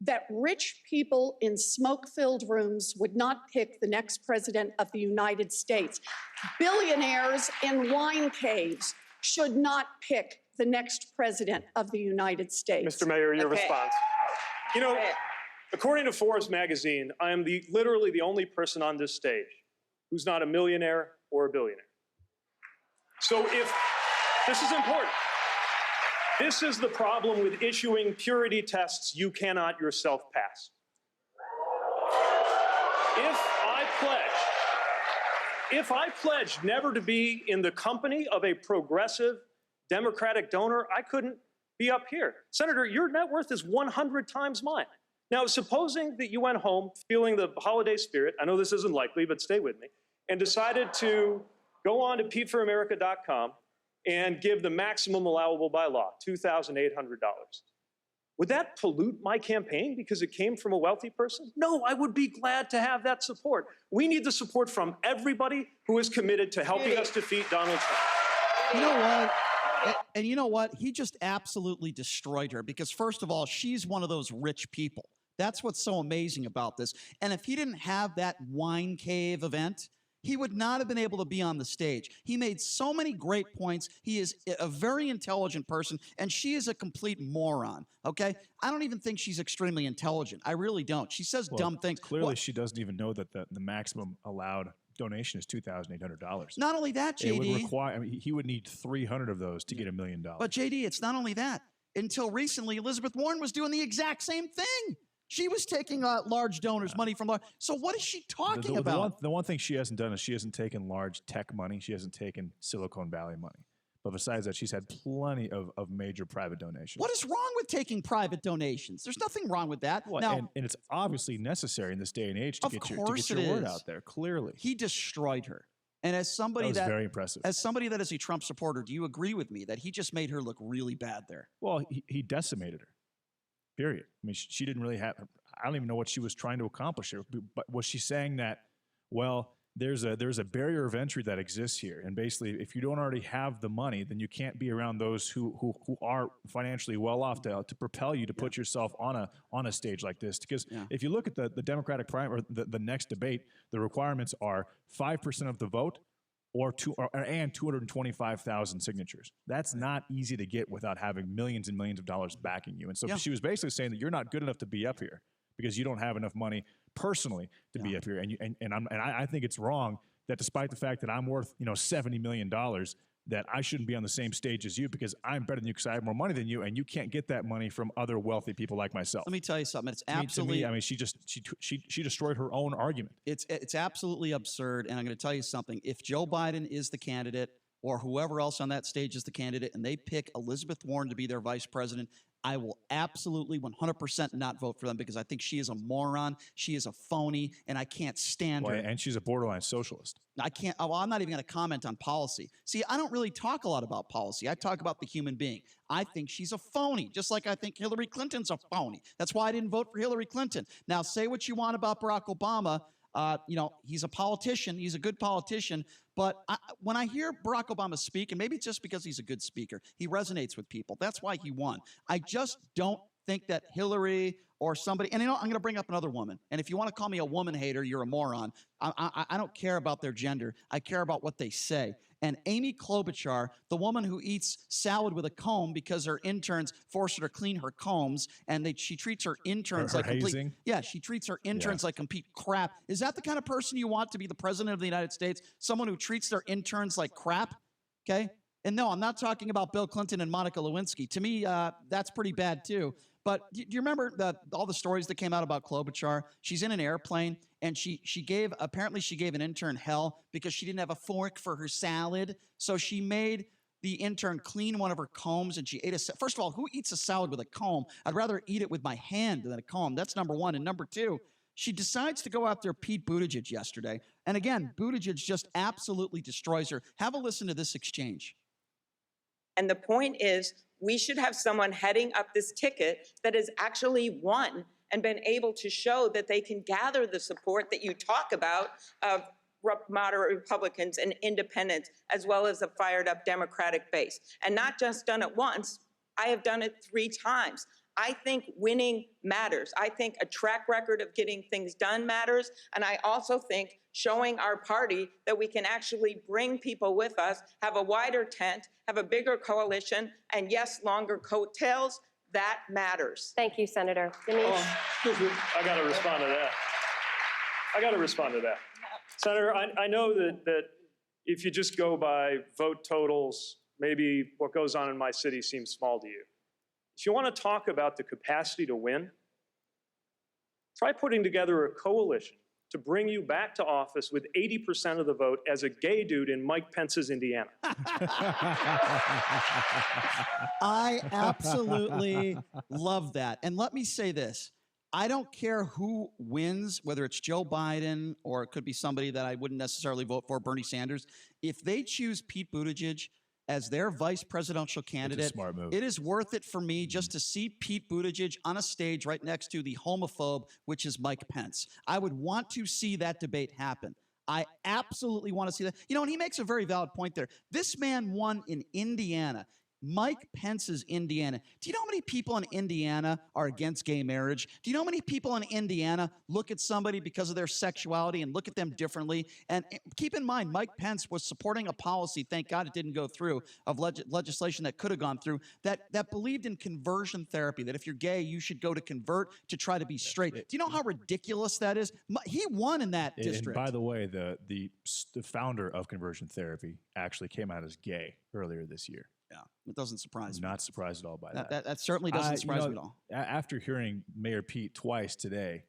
that rich people in smoke-filled rooms would not pick the next president of the United States. Billionaires in wine caves should not pick the next president of the United States. Mr. Mayor, your response. According to Forbes magazine, I am literally the only person on this stage who's not a millionaire or a billionaire. So if this is important. This is the problem with issuing purity tests you cannot yourself pass. If I pledge never to be in the company of a progressive Democratic donor, I couldn't be up here. Senator, your net worth is 100 times mine. Now, supposing that you went home feeling the holiday spirit, I know this isn't likely, but stay with me, and decided to go on to PeteForAmerica.com and give the maximum allowable by law, $2,800. Would that pollute my campaign because it came from a wealthy person? No, I would be glad to have that support. We need the support from everybody who is committed to helping us defeat Donald Trump. You know what? And you know what? He just absolutely destroyed her because, first of all, she's one of those rich people. That's what's so amazing about this. And if he didn't have that wine cave event, he would not have been able to be on the stage. He made so many great points. He is a very intelligent person, and she is a complete moron, okay? I don't even think she's extremely intelligent. I really don't. She says dumb things. Clearly, she doesn't even know that the maximum allowed donation is $2,800. Not only that, JD. It would require, he would need 300 of those to get $1 million. But, JD, it's not only that. Until recently, Elizabeth Warren was doing the exact same thing. She was taking large donors' money from large. So what is she talking about? The one thing she hasn't done is she hasn't taken large tech money. She hasn't taken Silicon Valley money. But besides that, she's had plenty of major private donations. What is wrong with taking private donations? There's nothing wrong with that. Well, now, and it's obviously necessary in this day and age to get your word out there, clearly. He destroyed her. And as somebody that was very impressive. As somebody that is a Trump supporter, do you agree with me that he just made her look really bad there? Well, he decimated her. Period. I mean, she didn't really have. I don't even know what she was trying to accomplish here. But was she saying that? Well, there's a barrier of entry that exists here, and basically, if you don't already have the money, then you can't be around those who are financially well off to propel you to put yourself on a stage like this. Because if you look at the Democratic primary, or the next debate, the requirements are 5% of the vote. And 225,000 signatures. That's not easy to get without having millions and millions of dollars backing you. And so she was basically saying that you're not good enough to be up here because you don't have enough money personally to be up here. And I think it's wrong that despite the fact that I'm worth $70 million, that I shouldn't be on the same stage as you because I'm better than you because I have more money than you, and you can't get that money from other wealthy people like myself. Let me tell you something. It's absolutely. I mean, she destroyed her own argument. It's absolutely absurd, and I'm going to tell you something. If Joe Biden is the candidate, or whoever else on that stage is the candidate, and they pick Elizabeth Warren to be their vice president, I will absolutely 100% not vote for them because I think she is a moron. She is a phony, and I can't stand her. And she's a borderline socialist. I can't. Well, I'm not even going to comment on policy. See, I don't really talk a lot about policy. I talk about the human being. I think she's a phony, just like I think Hillary Clinton's a phony. That's why I didn't vote for Hillary Clinton. Now, say what you want about Barack Obama. He's a politician. He's a good politician. But when I hear Barack Obama speak, and maybe it's just because he's a good speaker, he resonates with people. That's why he won. I just don't think that Hillary or somebody, and I'm going to bring up another woman. And if you want to call me a woman hater, you're a moron. I don't care about their gender. I care about what they say. And Amy Klobuchar, the woman who eats salad with a comb because her interns force her to clean her combs, and she treats her interns like complete. Yeah, she treats her interns like complete crap. Is that the kind of person you want to be the president of the United States? Someone who treats their interns like crap? Okay. And no, I'm not talking about Bill Clinton and Monica Lewinsky. To me, that's pretty bad too. But do you remember all the stories that came out about Klobuchar? She's in an airplane, and she gave an intern hell because she didn't have a fork for her salad. So she made the intern clean one of her combs, and she ate first of all, who eats a salad with a comb? I'd rather eat it with my hand than a comb. That's number one. And number two, she decides to go after Pete Buttigieg yesterday. And again, Buttigieg just absolutely destroys her. Have a listen to this exchange. And the point is, we should have someone heading up this ticket that has actually won and been able to show that they can gather the support that you talk about of moderate Republicans and independents, as well as a fired up Democratic base. And not just done it once, I have done it 3 times. I think winning matters. I think a track record of getting things done matters. And I also think showing our party that we can actually bring people with us, have a wider tent, have a bigger coalition, and yes, longer coattails, that matters. Thank you, Senator. I got to respond to that. Senator, I know that if you just go by vote totals, maybe what goes on in my city seems small to you. If you want to talk about the capacity to win, try putting together a coalition to bring you back to office with 80% of the vote as a gay dude in Mike Pence's Indiana. I absolutely love that. And let me say this. I don't care who wins, whether it's Joe Biden or it could be somebody that I wouldn't necessarily vote for, Bernie Sanders. If they choose Pete Buttigieg as their vice presidential candidate, smart move. It is worth it for me just to see Pete Buttigieg on a stage right next to the homophobe, which is Mike Pence. I would want to see that debate happen. I absolutely want to see that. And he makes a very valid point there. This man won in Indiana. Mike Pence's Indiana. Do you know how many people in Indiana are against gay marriage? Do you know how many people in Indiana look at somebody because of their sexuality and look at them differently? And keep in mind, Mike Pence was supporting a policy, thank God it didn't go through, of legislation that could have gone through, that believed in conversion therapy, that if you're gay, you should go to convert to try to be straight. Do you know how ridiculous that is? He won in that district. And by the way, the founder of conversion therapy actually came out as gay earlier this year. Yeah, it doesn't surprise me. Not surprised at all by that. That certainly doesn't surprise me at all. After hearing Mayor Pete twice today,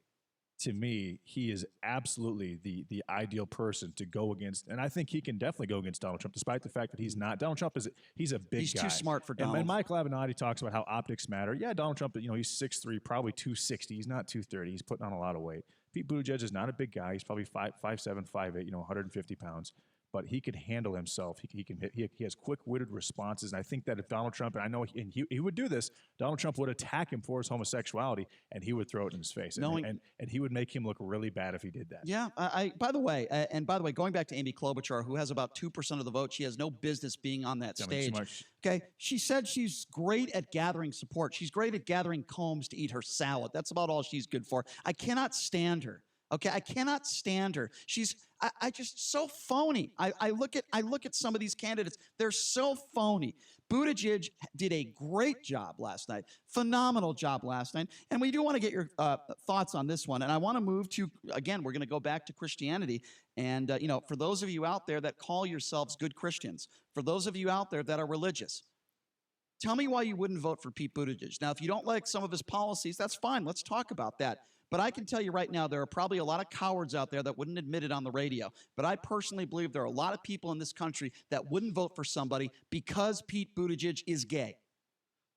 to me, he is absolutely the ideal person to go against. And I think he can definitely go against Donald Trump, despite the fact that he's not. Donald Trump he's a big guy. He's too smart for Donald. And Mike Lavinati talks about how optics matter. Yeah, Donald Trump, he's 6'3", probably 260. He's not 230. He's putting on a lot of weight. Pete Buttigieg is not a big guy. He's probably 5'7", 5'8", 150 pounds. But he can handle himself. He can hit. He has quick-witted responses, and I think that if Donald Trump, and I know he would do this, Donald Trump would attack him for his homosexuality, and he would throw it in his face, and he would make him look really bad if he did that. Yeah. By the way, going back to Amy Klobuchar, who has about 2% of the vote, she has no business being on that stage. Okay, she said she's great at gathering support. She's great at gathering combs to eat her salad. That's about all she's good for. I cannot stand her. Okay, I cannot stand her. I just so phony. I look at some of these candidates. They're so phony. Buttigieg did a great job last night, phenomenal job last night. And we do want to get your thoughts on this one. And I want to move to, again, we're going to go back to Christianity. And, for those of you out there that call yourselves good Christians, for those of you out there that are religious, tell me why you wouldn't vote for Pete Buttigieg. Now, if you don't like some of his policies, that's fine. Let's talk about that. But I can tell you right now, there are probably a lot of cowards out there that wouldn't admit it on the radio. But I personally believe there are a lot of people in this country that wouldn't vote for somebody because Pete Buttigieg is gay,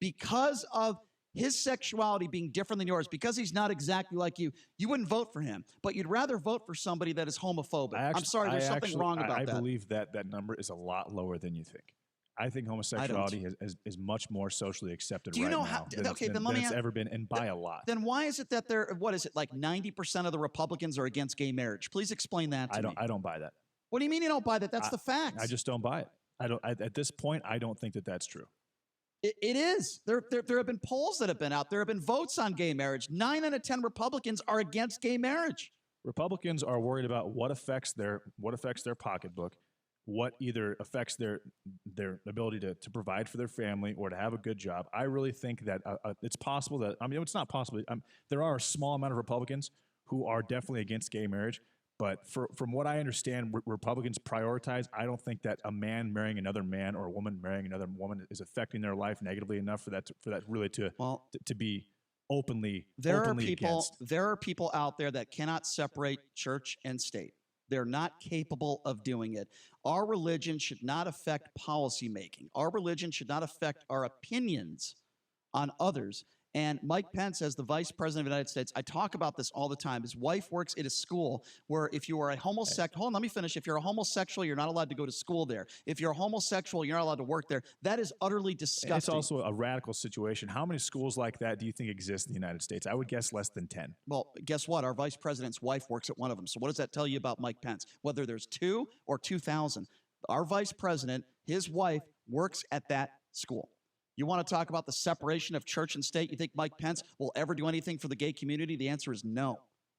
because of his sexuality being different than yours, because he's not exactly like you. You wouldn't vote for him, but you'd rather vote for somebody that is homophobic. I'm sorry, there's something wrong about that. I believe that number is a lot lower than you think. I think homosexuality is much more socially accepted Do you right know now how? than, Okay, than, then let than me it's ask- ever been, and by a lot. Then why is it that what is it, like 90% of the Republicans are against gay marriage? Please explain that to me. I don't buy that. What do you mean you don't buy that? That's the facts. I just don't buy it. At this point, I don't think that that's true. It is. There have been polls that have been out. There have been votes on gay marriage. 9 out of 10 Republicans are against gay marriage. Republicans are worried about what affects their pocketbook, what either affects their ability to provide for their family or to have a good job. I really think that it's possible that, I mean, it's not possible. There are a small amount of Republicans who are definitely against gay marriage. But from what I understand, Republicans prioritize. I don't think that a man marrying another man or a woman marrying another woman is affecting their life negatively enough for that really to be openly against. There are people out there that cannot separate church and state. They're not capable of doing it. Our religion should not affect policy making. Our religion should not affect our opinions on others. And Mike Pence, as the vice president of the United States, I talk about this all the time. His wife works at a school where if you are a homosexual, hold on, let me finish. If you're a homosexual, you're not allowed to go to school there. If you're a homosexual, you're not allowed to work there. That is utterly disgusting. It's also a radical situation. How many schools like that do you think exist in the United States? I would guess less than 10. Well, guess what? Our vice president's wife works at one of them. So what does that tell you about Mike Pence? Whether there's 2 or 2,000, our vice president, his wife, works at that school. You want to talk about the separation of church and state? You think Mike Pence will ever do anything for the gay community? The answer is no.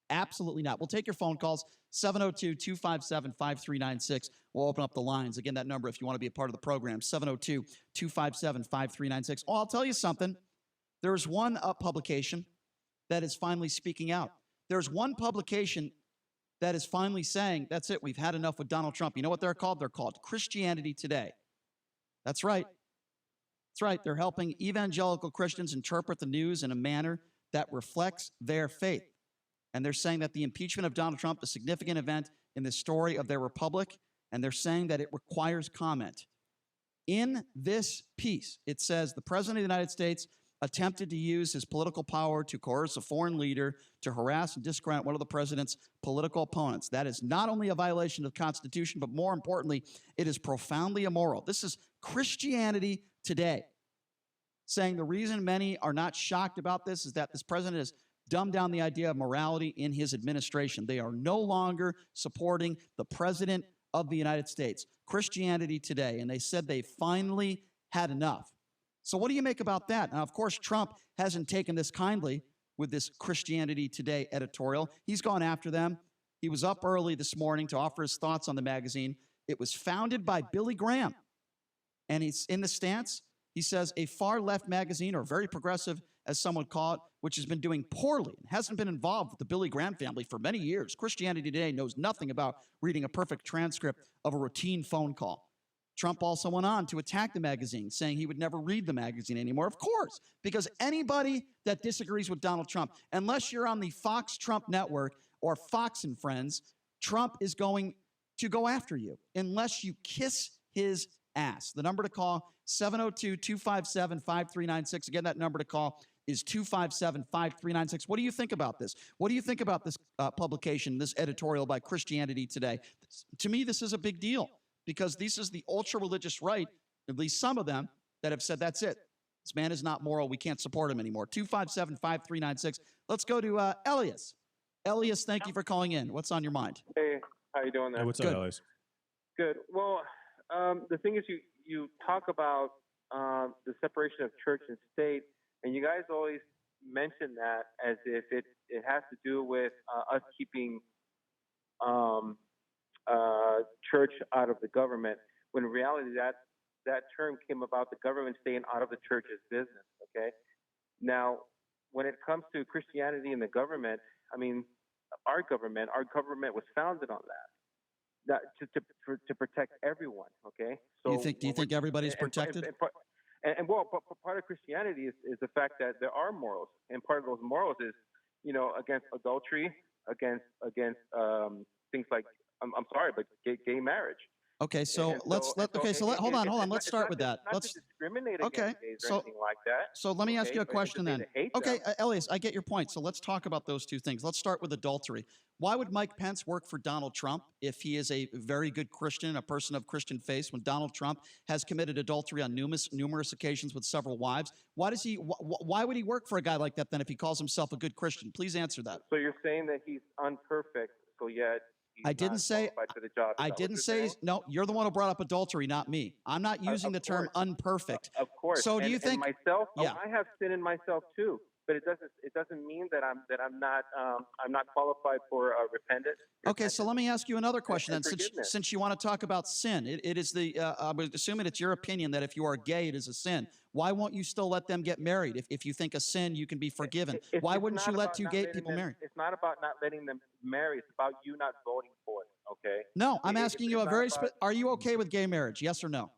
Absolutely not. We'll take your phone calls, 702-257-5396. We'll open up the lines. Again, that number if you want to be a part of the program, 702-257-5396. Oh, I'll tell you something. There's one publication that is finally speaking out. There's one publication that is finally saying, that's it, we've had enough with Donald Trump. You know what they're called? They're called Christianity Today. That's right. That's right. They're helping evangelical Christians interpret the news in a manner that reflects their faith. And they're saying that the impeachment of Donald Trump is a significant event in the story of their republic, and they're saying that it requires comment. In this piece, it says the President of the United States attempted to use his political power to coerce a foreign leader to harass and discredit one of the president's political opponents. That is not only a violation of the Constitution, but more importantly, it is profoundly immoral. This is Christianity Today, saying the reason many are not shocked about this is that this president has dumbed down the idea of morality in his administration. They are no longer supporting the president of the United States. Christianity Today, and they said they finally had enough. So what do you make about that? Now, of course, Trump hasn't taken this kindly with this Christianity Today editorial. He's gone after them. He was up early this morning to offer his thoughts on the magazine. It was founded by Billy Graham. And he's in the stance, he says, a far-left magazine, or very progressive, as some would call it, which has been doing poorly and hasn't been involved with the Billy Graham family for many years. Christianity Today knows nothing about reading a perfect transcript of a routine phone call. Trump also went on to attack the magazine, saying he would never read the magazine anymore. Of course, because anybody that disagrees with Donald Trump, unless you're on the Fox Trump network or Fox and Friends, Trump is going to go after you unless you kiss his ass. The number to call, 702-257-5396. Again, that number to call is 257-5396. What do you think about this? What do you think about this publication, this editorial by Christianity Today? To me, this is a big deal because this is the ultra-religious right, at least some of them, that have said, that's it. This man is not moral. We can't support him anymore. 257-5396. Let's go to Elias. Elias, thank you for calling in. What's on your mind? Hey, how you doing there? Hey, what's up, Elias? Good. Well, the thing is, you talk about the separation of church and state, and you guys always mention that as if it has to do with us keeping church out of the government, when in reality that term came about the government staying out of the church's business, okay? Now, when it comes to Christianity and the government, I mean, our government was founded on that. To protect everyone, okay? So do you think everybody's protected? Well, part of Christianity is the fact that there are morals, and part of those morals is against adultery, against things like I'm sorry, but gay marriage. Okay, so hold on. Let's start with that. Not to discriminate against gays or anything like that. So let me ask you a but question to say then. to hate Okay, them. Elias, I get your point. So let's talk about those two things. Let's start with adultery. Why would Mike Pence work for Donald Trump if he is a very good Christian, a person of Christian faith, when Donald Trump has committed adultery on numerous occasions with several wives? Why would he work for a guy like that then if he calls himself a good Christian? Please answer that. So you're saying that he's unperfect, so yet I didn't say. for the job. I didn't say. No, you're the one who brought up adultery, not me. I'm not using the term unperfect. Of course. So do you think? And myself? Yeah. I have sin in myself too, but it doesn't mean that I'm not qualified for repentance. Okay, so let me ask you another question then. forgiveness. Since you want to talk about sin, it is the. I would assume it's your opinion that if you are gay, it is a sin. Why won't you still let them get married? If you think a sin, you can be forgiven. Why wouldn't you let two gay people marry? It's not about not letting them marry. It's about you not voting for it. Okay. No, I'm asking you a very. Are you okay with gay marriage? Yes or no?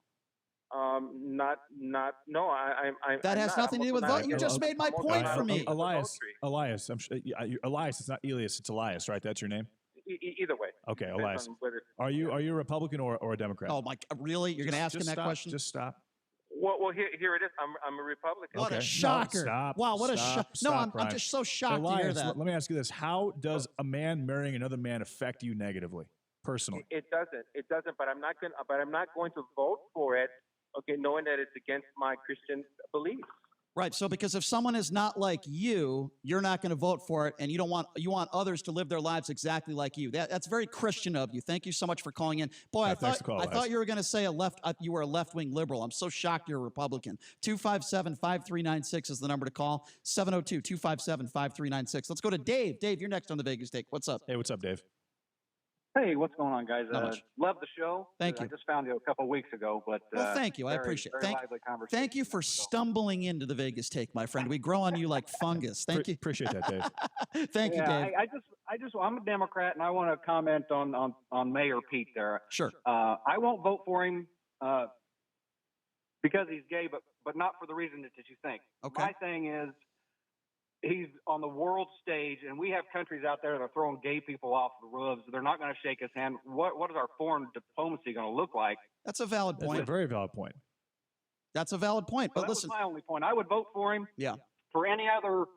No. That has nothing to do with vote. You just made my point for me. Elias, I'm sure, Elias. It's not Elias. It's Elias, right? That's your name. Either way. Okay, Elias. Are you a Republican or a Democrat? Oh my! Really? You're going to ask him that question? Just stop. Well, here it is. I'm a Republican. What a shocker! Wow, what a shock! No, I'm just so shocked Elias, to hear that. Let me ask you this: how does a man marrying another man affect you negatively, personally? It doesn't. But I'm not going to vote for it. Okay, knowing that it's against my Christian beliefs. Right. So because if someone is not like you, you're not going to vote for it, and you want others to live their lives exactly like you. That's very Christian of you. Thank you so much for calling in. Boy, I thought you were going to say you were a left-wing liberal. I'm so shocked you're a Republican. 257-5396 is the number to call. 702-257-5396. Let's go to Dave. Dave, you're next on the Vegas Take. What's up? Hey, what's up, Dave? Hey, what's going on, guys? Love the show. Thank you. I just found you a couple of weeks ago, but well, thank you. I appreciate it. Thank you for stumbling into the Vegas Take, my friend. We grow on you like fungus. Thank you. Appreciate that, Dave. Thank you, Dave. I'm a Democrat, and I want to comment on Mayor Pete there. Sure. I won't vote for him because he's gay, but not for the reason that you think. Okay. My thing is, he's on the world stage, and we have countries out there that are throwing gay people off the roofs. They're not going to shake his hand. What is our foreign diplomacy going to look like? That's a valid point. That's a very valid point. That's a valid point. But listen, that was my only point. I would vote for him. Yeah. For any other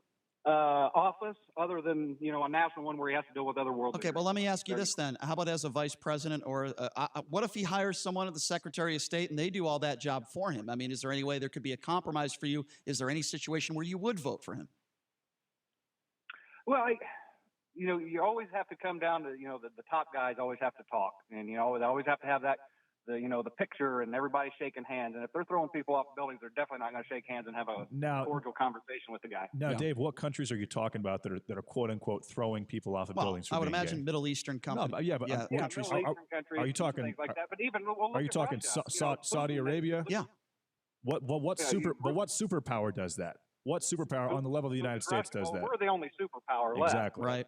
office other than a national one where he has to deal with other world. Okay, well, let me ask you this then. How about as a vice president, or what if he hires someone at the Secretary of State and they do all that job for him? I mean, is there any way there could be a compromise for you? Is there any situation where you would vote for him? Well, you always have to come down to, the top guys always have to talk, and they always have to have that, the picture and everybody shaking hands. And if they're throwing people off buildings, they're definitely not going to shake hands and have a cordial conversation with the guy. Now, Dave, what countries are you talking about that are quote unquote throwing people off of buildings? I would imagine Middle Eastern countries. Countries. Are you talking? Things like that. But even are you talking Saudi Arabia? Yeah. What superpower does that? What superpower on the level of the United States does that? We're the only superpower left. Exactly. Right.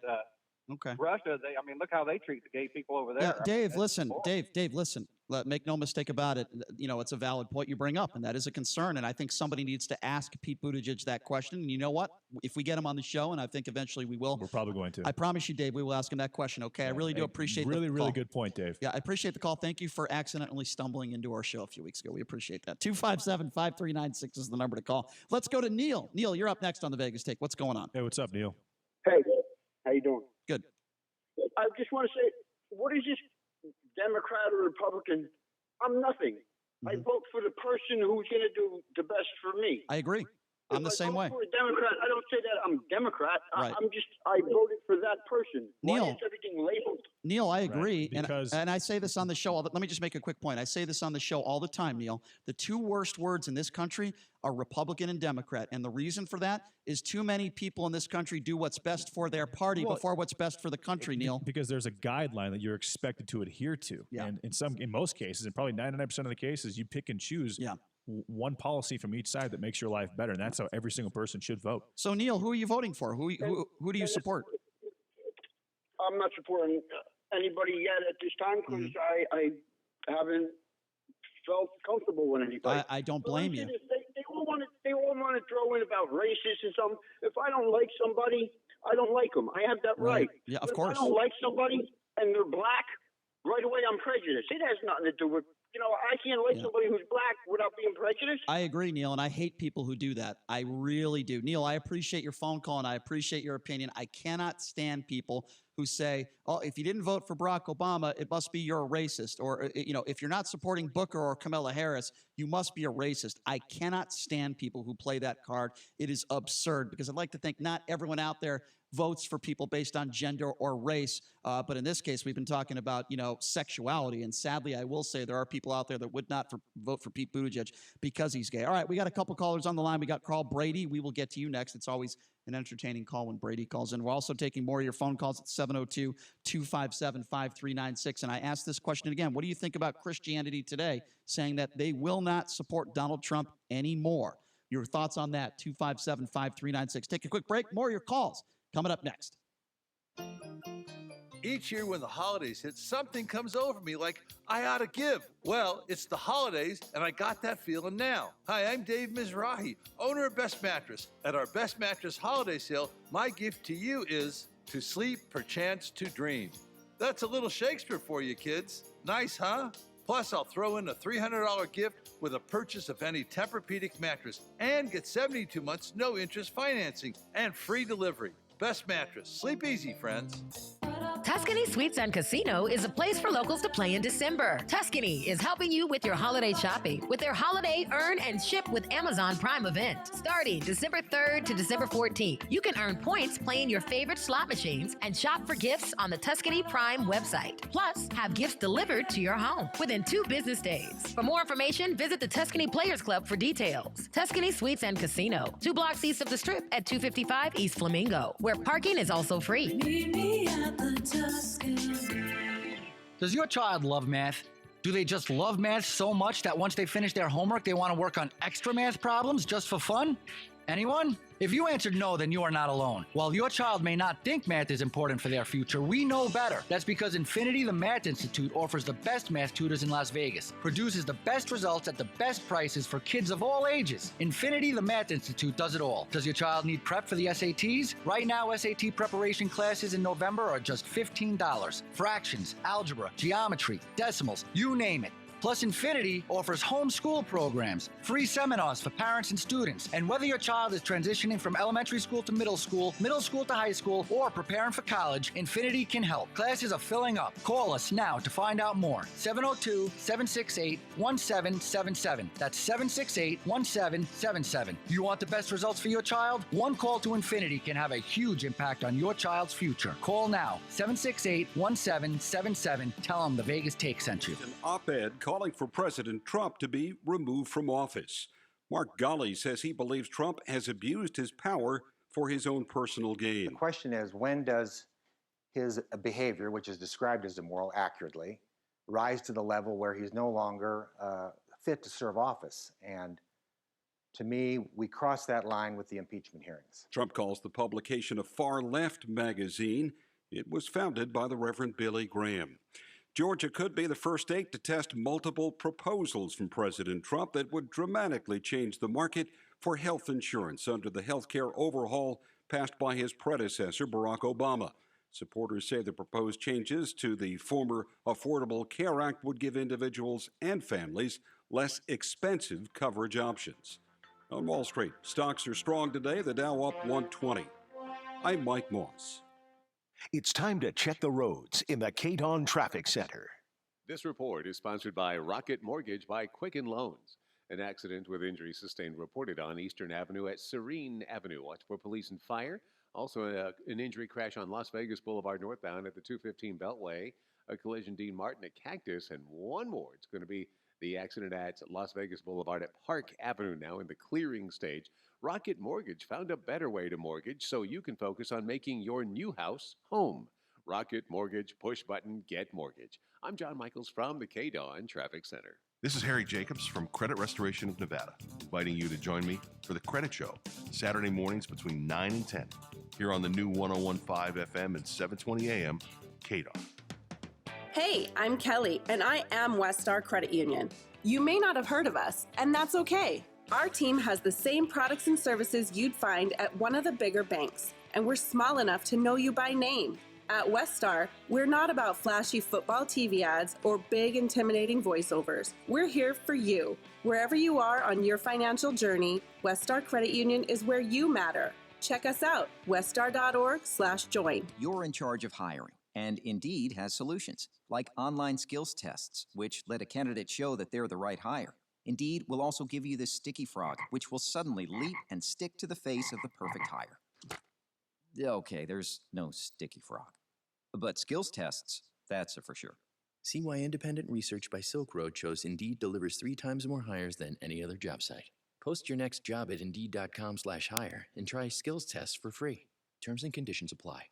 Okay. Russia, look how they treat the gay people over there. Yeah, Dave, listen. Dave, listen. Make no mistake about it. It's a valid point you bring up, and that is a concern. And I think somebody needs to ask Pete Buttigieg that question. And you know what? If we get him on the show, and I think eventually we will. We're probably going to. I promise you, Dave, we will ask him that question. Okay. I really do appreciate really, the call. really good point, Dave. Yeah, I appreciate the call. Thank you for accidentally stumbling into our show a few weeks ago. We appreciate that. 257-5396 is the number to call. Let's go to Neil. Neil, you're up next on the Vegas Take. What's going on? Hey, what's up, Neil? Hey, how you doing? Good. I just want to say, what is this Democrat or Republican? I'm nothing. I vote for the person who's going to do the best for me. I agree. I'm the same way. For a Democrat, I don't say that I'm Democrat. Right. I voted for that person. Neil. Why is everything labeled? Neil, I agree. Right, and I say this on the show. Let me just make a quick point. I say this on the show all the time, Neil. The two worst words in this country are Republican and Democrat. And the reason for that is too many people in this country do what's best for their party before what's best for the country, Neil. Because there's a guideline that you're expected to adhere to. Yeah. And in most cases, and probably 99% of the cases, you pick and choose one policy from each side that makes your life better. And that's how every single person should vote. So, Neil, who are you voting for? Who do you support? I'm not supporting anybody yet at this time because I haven't felt comfortable with anybody. I don't blame you. They all want to throw in about racism. If I don't like somebody, I don't like them. I have that right. Yeah, of But if course. I don't like somebody and they're black, right away I'm prejudiced. It has nothing to do with, I can't like somebody who's black without being prejudiced. I agree, Neil, and I hate people who do that. I really do. Neil, I appreciate your phone call, and I appreciate your opinion. I cannot stand people who say, oh, if you didn't vote for Barack Obama, it must be you're a racist. Or, if you're not supporting Booker or Kamala Harris, you must be a racist. I cannot stand people who play that card. It is absurd because I'd like to think not everyone out there votes for people based on gender or race. But in this case, we've been talking about, sexuality. And sadly, I will say there are people out there that would not vote for Pete Buttigieg because he's gay. All right, we got a couple callers on the line. We got Carl Brady. We will get to you next. It's always an entertaining call when Brady calls in. We're also taking more of your phone calls at 702-257-5396. And I asked this question again. What do you think about Christianity Today saying that they will not support Donald Trump anymore? Your thoughts on that, 257-5396. Take a quick break. More of your calls coming up next. Each year when the holidays hit, something comes over me like I ought to give. Well, it's the holidays, and I got that feeling now. Hi, I'm Dave Mizrahi, owner of Best Mattress. At our Best Mattress holiday sale, my gift to you is to sleep, perchance to dream. That's a little Shakespeare for you, kids. Nice, huh? Plus, I'll throw in a $300 gift with a purchase of any Tempur-Pedic mattress and get 72 months no interest financing and free delivery. Best Mattress. Sleep easy, friends. Tuscany Suites and Casino is a place for locals to play in December. Tuscany is helping you with your holiday shopping with their Holiday Earn and Ship with Amazon Prime event. Starting December 3rd to December 14th, you can earn points playing your favorite slot machines and shop for gifts on the Tuscany Prime website. Plus, have gifts delivered to your home within 2 business days. For more information, visit the Tuscany Players Club for details. Tuscany Suites and Casino, 2 blocks east of the Strip at 255 East Flamingo, where parking is also free. Meet me at the Does your child love math? Do they just love math so much that once they finish their homework, they want to work on extra math problems just for fun? Anyone? If you answered no, then you are not alone. While your child may not think math is important for their future, we know better. That's because Infinity the Math Institute offers the best math tutors in Las Vegas, produces the best results at the best prices for kids of all ages. Infinity the Math Institute does it all. Does your child need prep for the SATs? Right now, SAT preparation classes in November are just $15. Fractions, algebra, geometry, decimals, you name it. Plus, Infinity offers homeschool programs, free seminars for parents and students. And whether your child is transitioning from elementary school to middle school to high school, or preparing for college, Infinity can help. Classes are filling up. Call us now to find out more. 702-768-1777. That's 768-1777. You want the best results for your child? One call to Infinity can have a huge impact on your child's future. Call now. 768-1777. Tell them the Vegas Take sent you. An op-ed calling for President Trump to be removed from office. Mark Golly says he believes Trump has abused his power for his own personal gain. The question is, when does his behavior, which is described as immoral accurately, rise to the level where he's no longer fit to serve office? And to me, we cross that line with the impeachment hearings. Trump calls the publication a far-left magazine. It was founded by the Reverend Billy Graham. Georgia could be the first state to test multiple proposals from President Trump that would dramatically change the market for health insurance under the health care overhaul passed by his predecessor, Barack Obama. Supporters say the proposed changes to the former Affordable Care Act would give individuals and families less expensive coverage options. On Wall Street, stocks are strong today, the Dow up 120. I'm Mike Moss. It's time to check the roads in the K-Don Traffic Center. This report is sponsored by Rocket Mortgage by Quicken Loans. An accident with injury sustained reported on Eastern Avenue at Serene Avenue. Watch for police and fire. Also, an injury crash on Las Vegas Boulevard northbound at the 215 Beltway. A collision Dean Martin at Cactus, and one more. It's going to be the accident at Las Vegas Boulevard at Park Avenue now in the clearing stage. Rocket Mortgage found a better way to mortgage so you can focus on making your new house home. Rocket Mortgage, push button, get mortgage. I'm John Michaels from the K-Don Traffic Center. This is Harry Jacobs from Credit Restoration of Nevada, inviting you to join me for the Credit Show, Saturday mornings between 9 and 10, here on the new 101.5 FM and 720 AM, K-Don. Hey, I'm Kelly, and I am Westar Credit Union. You may not have heard of us, and that's okay. Our team has the same products and services you'd find at one of the bigger banks, and we're small enough to know you by name. At Westar, we're not about flashy football TV ads or big, intimidating voiceovers. We're here for you. Wherever you are on your financial journey, Westar Credit Union is where you matter. Check us out, westar.org/join. You're in charge of hiring, and Indeed has solutions, like online skills tests, which let a candidate show that they're the right hire. Indeed will also give you this sticky frog, which will suddenly leap and stick to the face of the perfect hire. Okay, there's no sticky frog. But skills tests, that's a for sure. See why independent research by Silk Road shows Indeed delivers 3 times more hires than any other job site. Post your next job at Indeed.com/hire and try skills tests for free. Terms and conditions apply.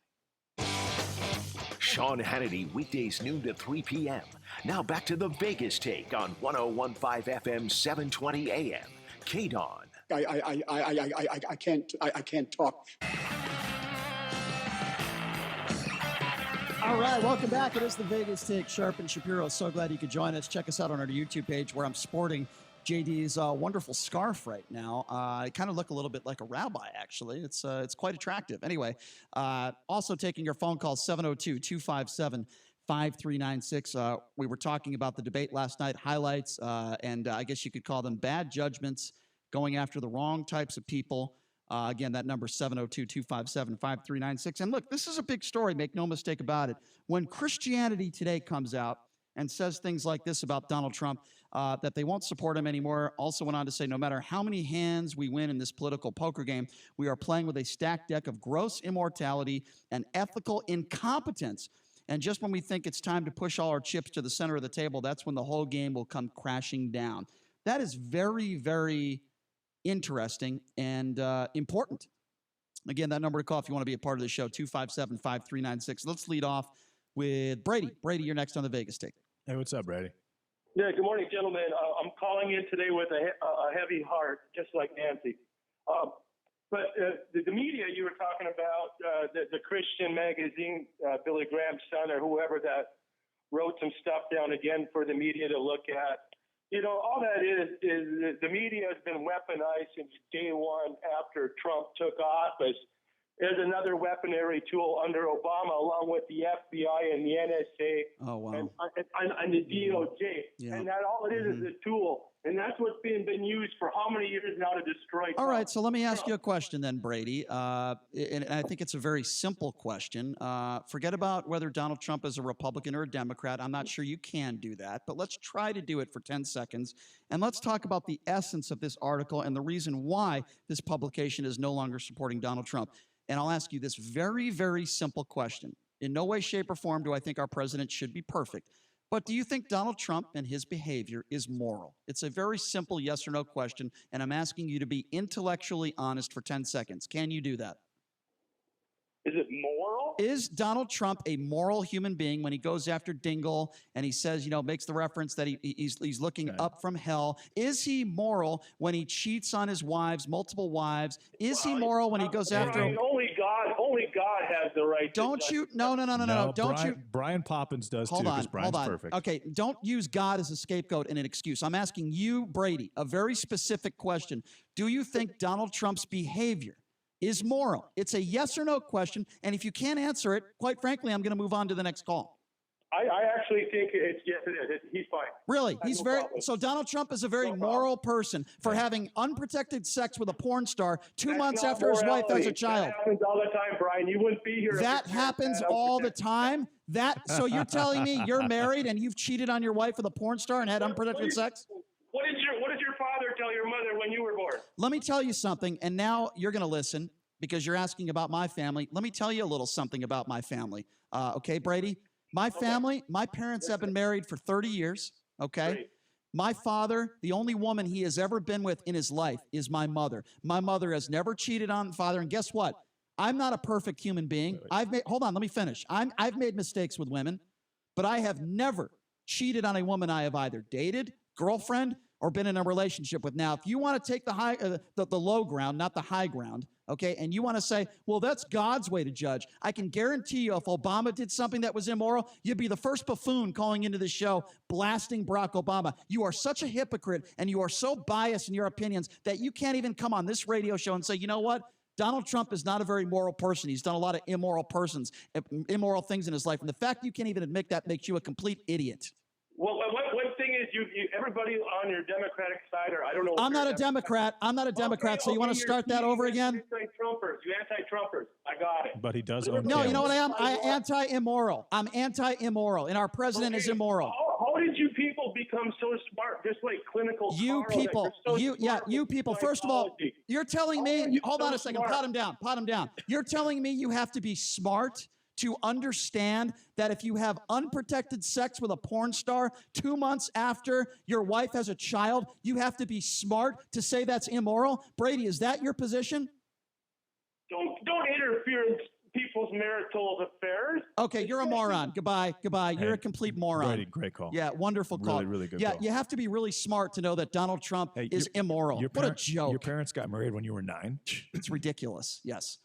Sean Hannity, weekdays noon to 3 p.m. Now back to the Vegas Take on 101.5 FM, 720 AM. KDON. I can't talk. All right, welcome back. It is the Vegas Take, Sharp and Shapiro. So glad you could join us. Check us out on our YouTube page where I'm sporting JD's wonderful scarf right now. I kind of look a little bit like a rabbi, actually. It's quite attractive. Anyway, also taking your phone call, 702-257-5396. We were talking about the debate last night, highlights, and I guess you could call them bad judgments, going after the wrong types of people. Again, that number 702-257-5396. And look, this is a big story. Make no mistake about it. When Christianity Today comes out and says things like this about Donald Trump, that they won't support him anymore, also went on to say, no matter how many hands we win in this political poker game, we are playing with a stacked deck of gross immortality and ethical incompetence. And just when we think it's time to push all our chips to the center of the table, that's when the whole game will come crashing down. That is very, very interesting and important. Again, that number to call if you want to be a part of the show, 257-5396. Let's lead off with Brady. Brady, you're next on the Vegas Take. Hey, what's up, Brady? Yeah, good morning, gentlemen. I'm calling in today with a heavy heart, just like Nancy. But the media, you were talking about, the Christian magazine, Billy Graham's son or whoever that wrote some stuff down again for the media to look at. You know, all that is the media has been weaponized since day one after Trump took office as another weaponry tool under Obama, along with the FBI and the NSA and the DOJ. Yeah. And that all it is a tool. And that's what's been used for how many years now to destroy Trump. All right, so let me ask you a question then, Brady. And I think it's a very simple question. Forget about whether Donald Trump is a Republican or a Democrat. I'm not sure you can do that, but let's try to do it for 10 seconds. And let's talk about the essence of this article and the reason why this publication is no longer supporting Donald Trump. And I'll ask you this very, very simple question. In no way, shape, or form do I think our president should be perfect. But do you think Donald Trump and his behavior is moral? It's a very simple yes or no question, and I'm asking you to be intellectually honest for 10 seconds. Can you do that? Is it moral? Is Donald Trump a moral human being when he goes after Dingle and he says, you know, makes the reference that he's looking up from hell? Is he moral when he cheats on his wives, multiple wives? Is he moral when he goes after... Only God has the right Don't to you... No. Don't you... Brian Poppins does too, Hold because Brian's on. perfect. Okay, don't use God as a scapegoat and an excuse. I'm asking you, Brady, a very specific question. Do you think Donald Trump's behavior is moral? It's a yes or no question, and if you can't answer it, quite frankly, I'm going to move on to the next call. I actually think it's yes, it is. He's fine. Really? He's no very problem. So Donald Trump is a very moral person for having unprotected sex with a porn star 2 months after his wife has a child. That happens all the time, Brian. You wouldn't be here. That happens all the time? So you're telling me you're married and you've cheated on your wife with a porn star and had unprotected sex? What did your father tell your mother when you were born? Let me tell you something, and now you're going to listen because you're asking about my family. Let me tell you a little something about my family. Okay, Brady? My family, my parents have been married for 30 years, okay? Great. My father, the only woman he has ever been with in his life is my mother. My mother has never cheated on father, and guess what? I'm not a perfect human being. Hold on, let me finish. I've made mistakes with women, but I have never cheated on a woman I have either dated, girlfriend, or been in a relationship with. Now, if you want to take the low ground, not the high ground, okay, and you want to say, well, that's God's way to judge, I can guarantee you if Obama did something that was immoral, you'd be the first buffoon calling into the show blasting Barack Obama. You are such a hypocrite, and you are so biased in your opinions that you can't even come on this radio show and say, you know what? Donald Trump is not a very moral person. He's done a lot of immoral things in his life. And the fact you can't even admit that makes you a complete idiot. Well, one thing is, you everybody on your Democratic side, or I don't know. I'm not a Democrat. I'm not a Democrat. So you want to start that over again? Anti-Trumpers. You anti-Trumpers. I got it. But he does own No, cannabis. you know what I am? I'm anti-immoral. I'm anti-immoral, and our president is immoral. How did you people become so smart, just like clinical You Carl, that people, you're so you smart with people. First of all, psychology? you're telling How are me. you Hold so on a second. smart? Pot him down. You're telling me you have to be smart to understand that if you have unprotected sex with a porn star 2 months after your wife has a child, you have to be smart to say that's immoral? Brady, is that your position? Don't interfere in people's marital affairs. Okay, you're a moron. Goodbye. You're a complete moron. Brady, great call. Yeah, wonderful call. Really, really good Yeah, call. you have to be really smart to know that Donald Trump is immoral. What a joke. Your parents got married when you were 9? It's ridiculous. Yes.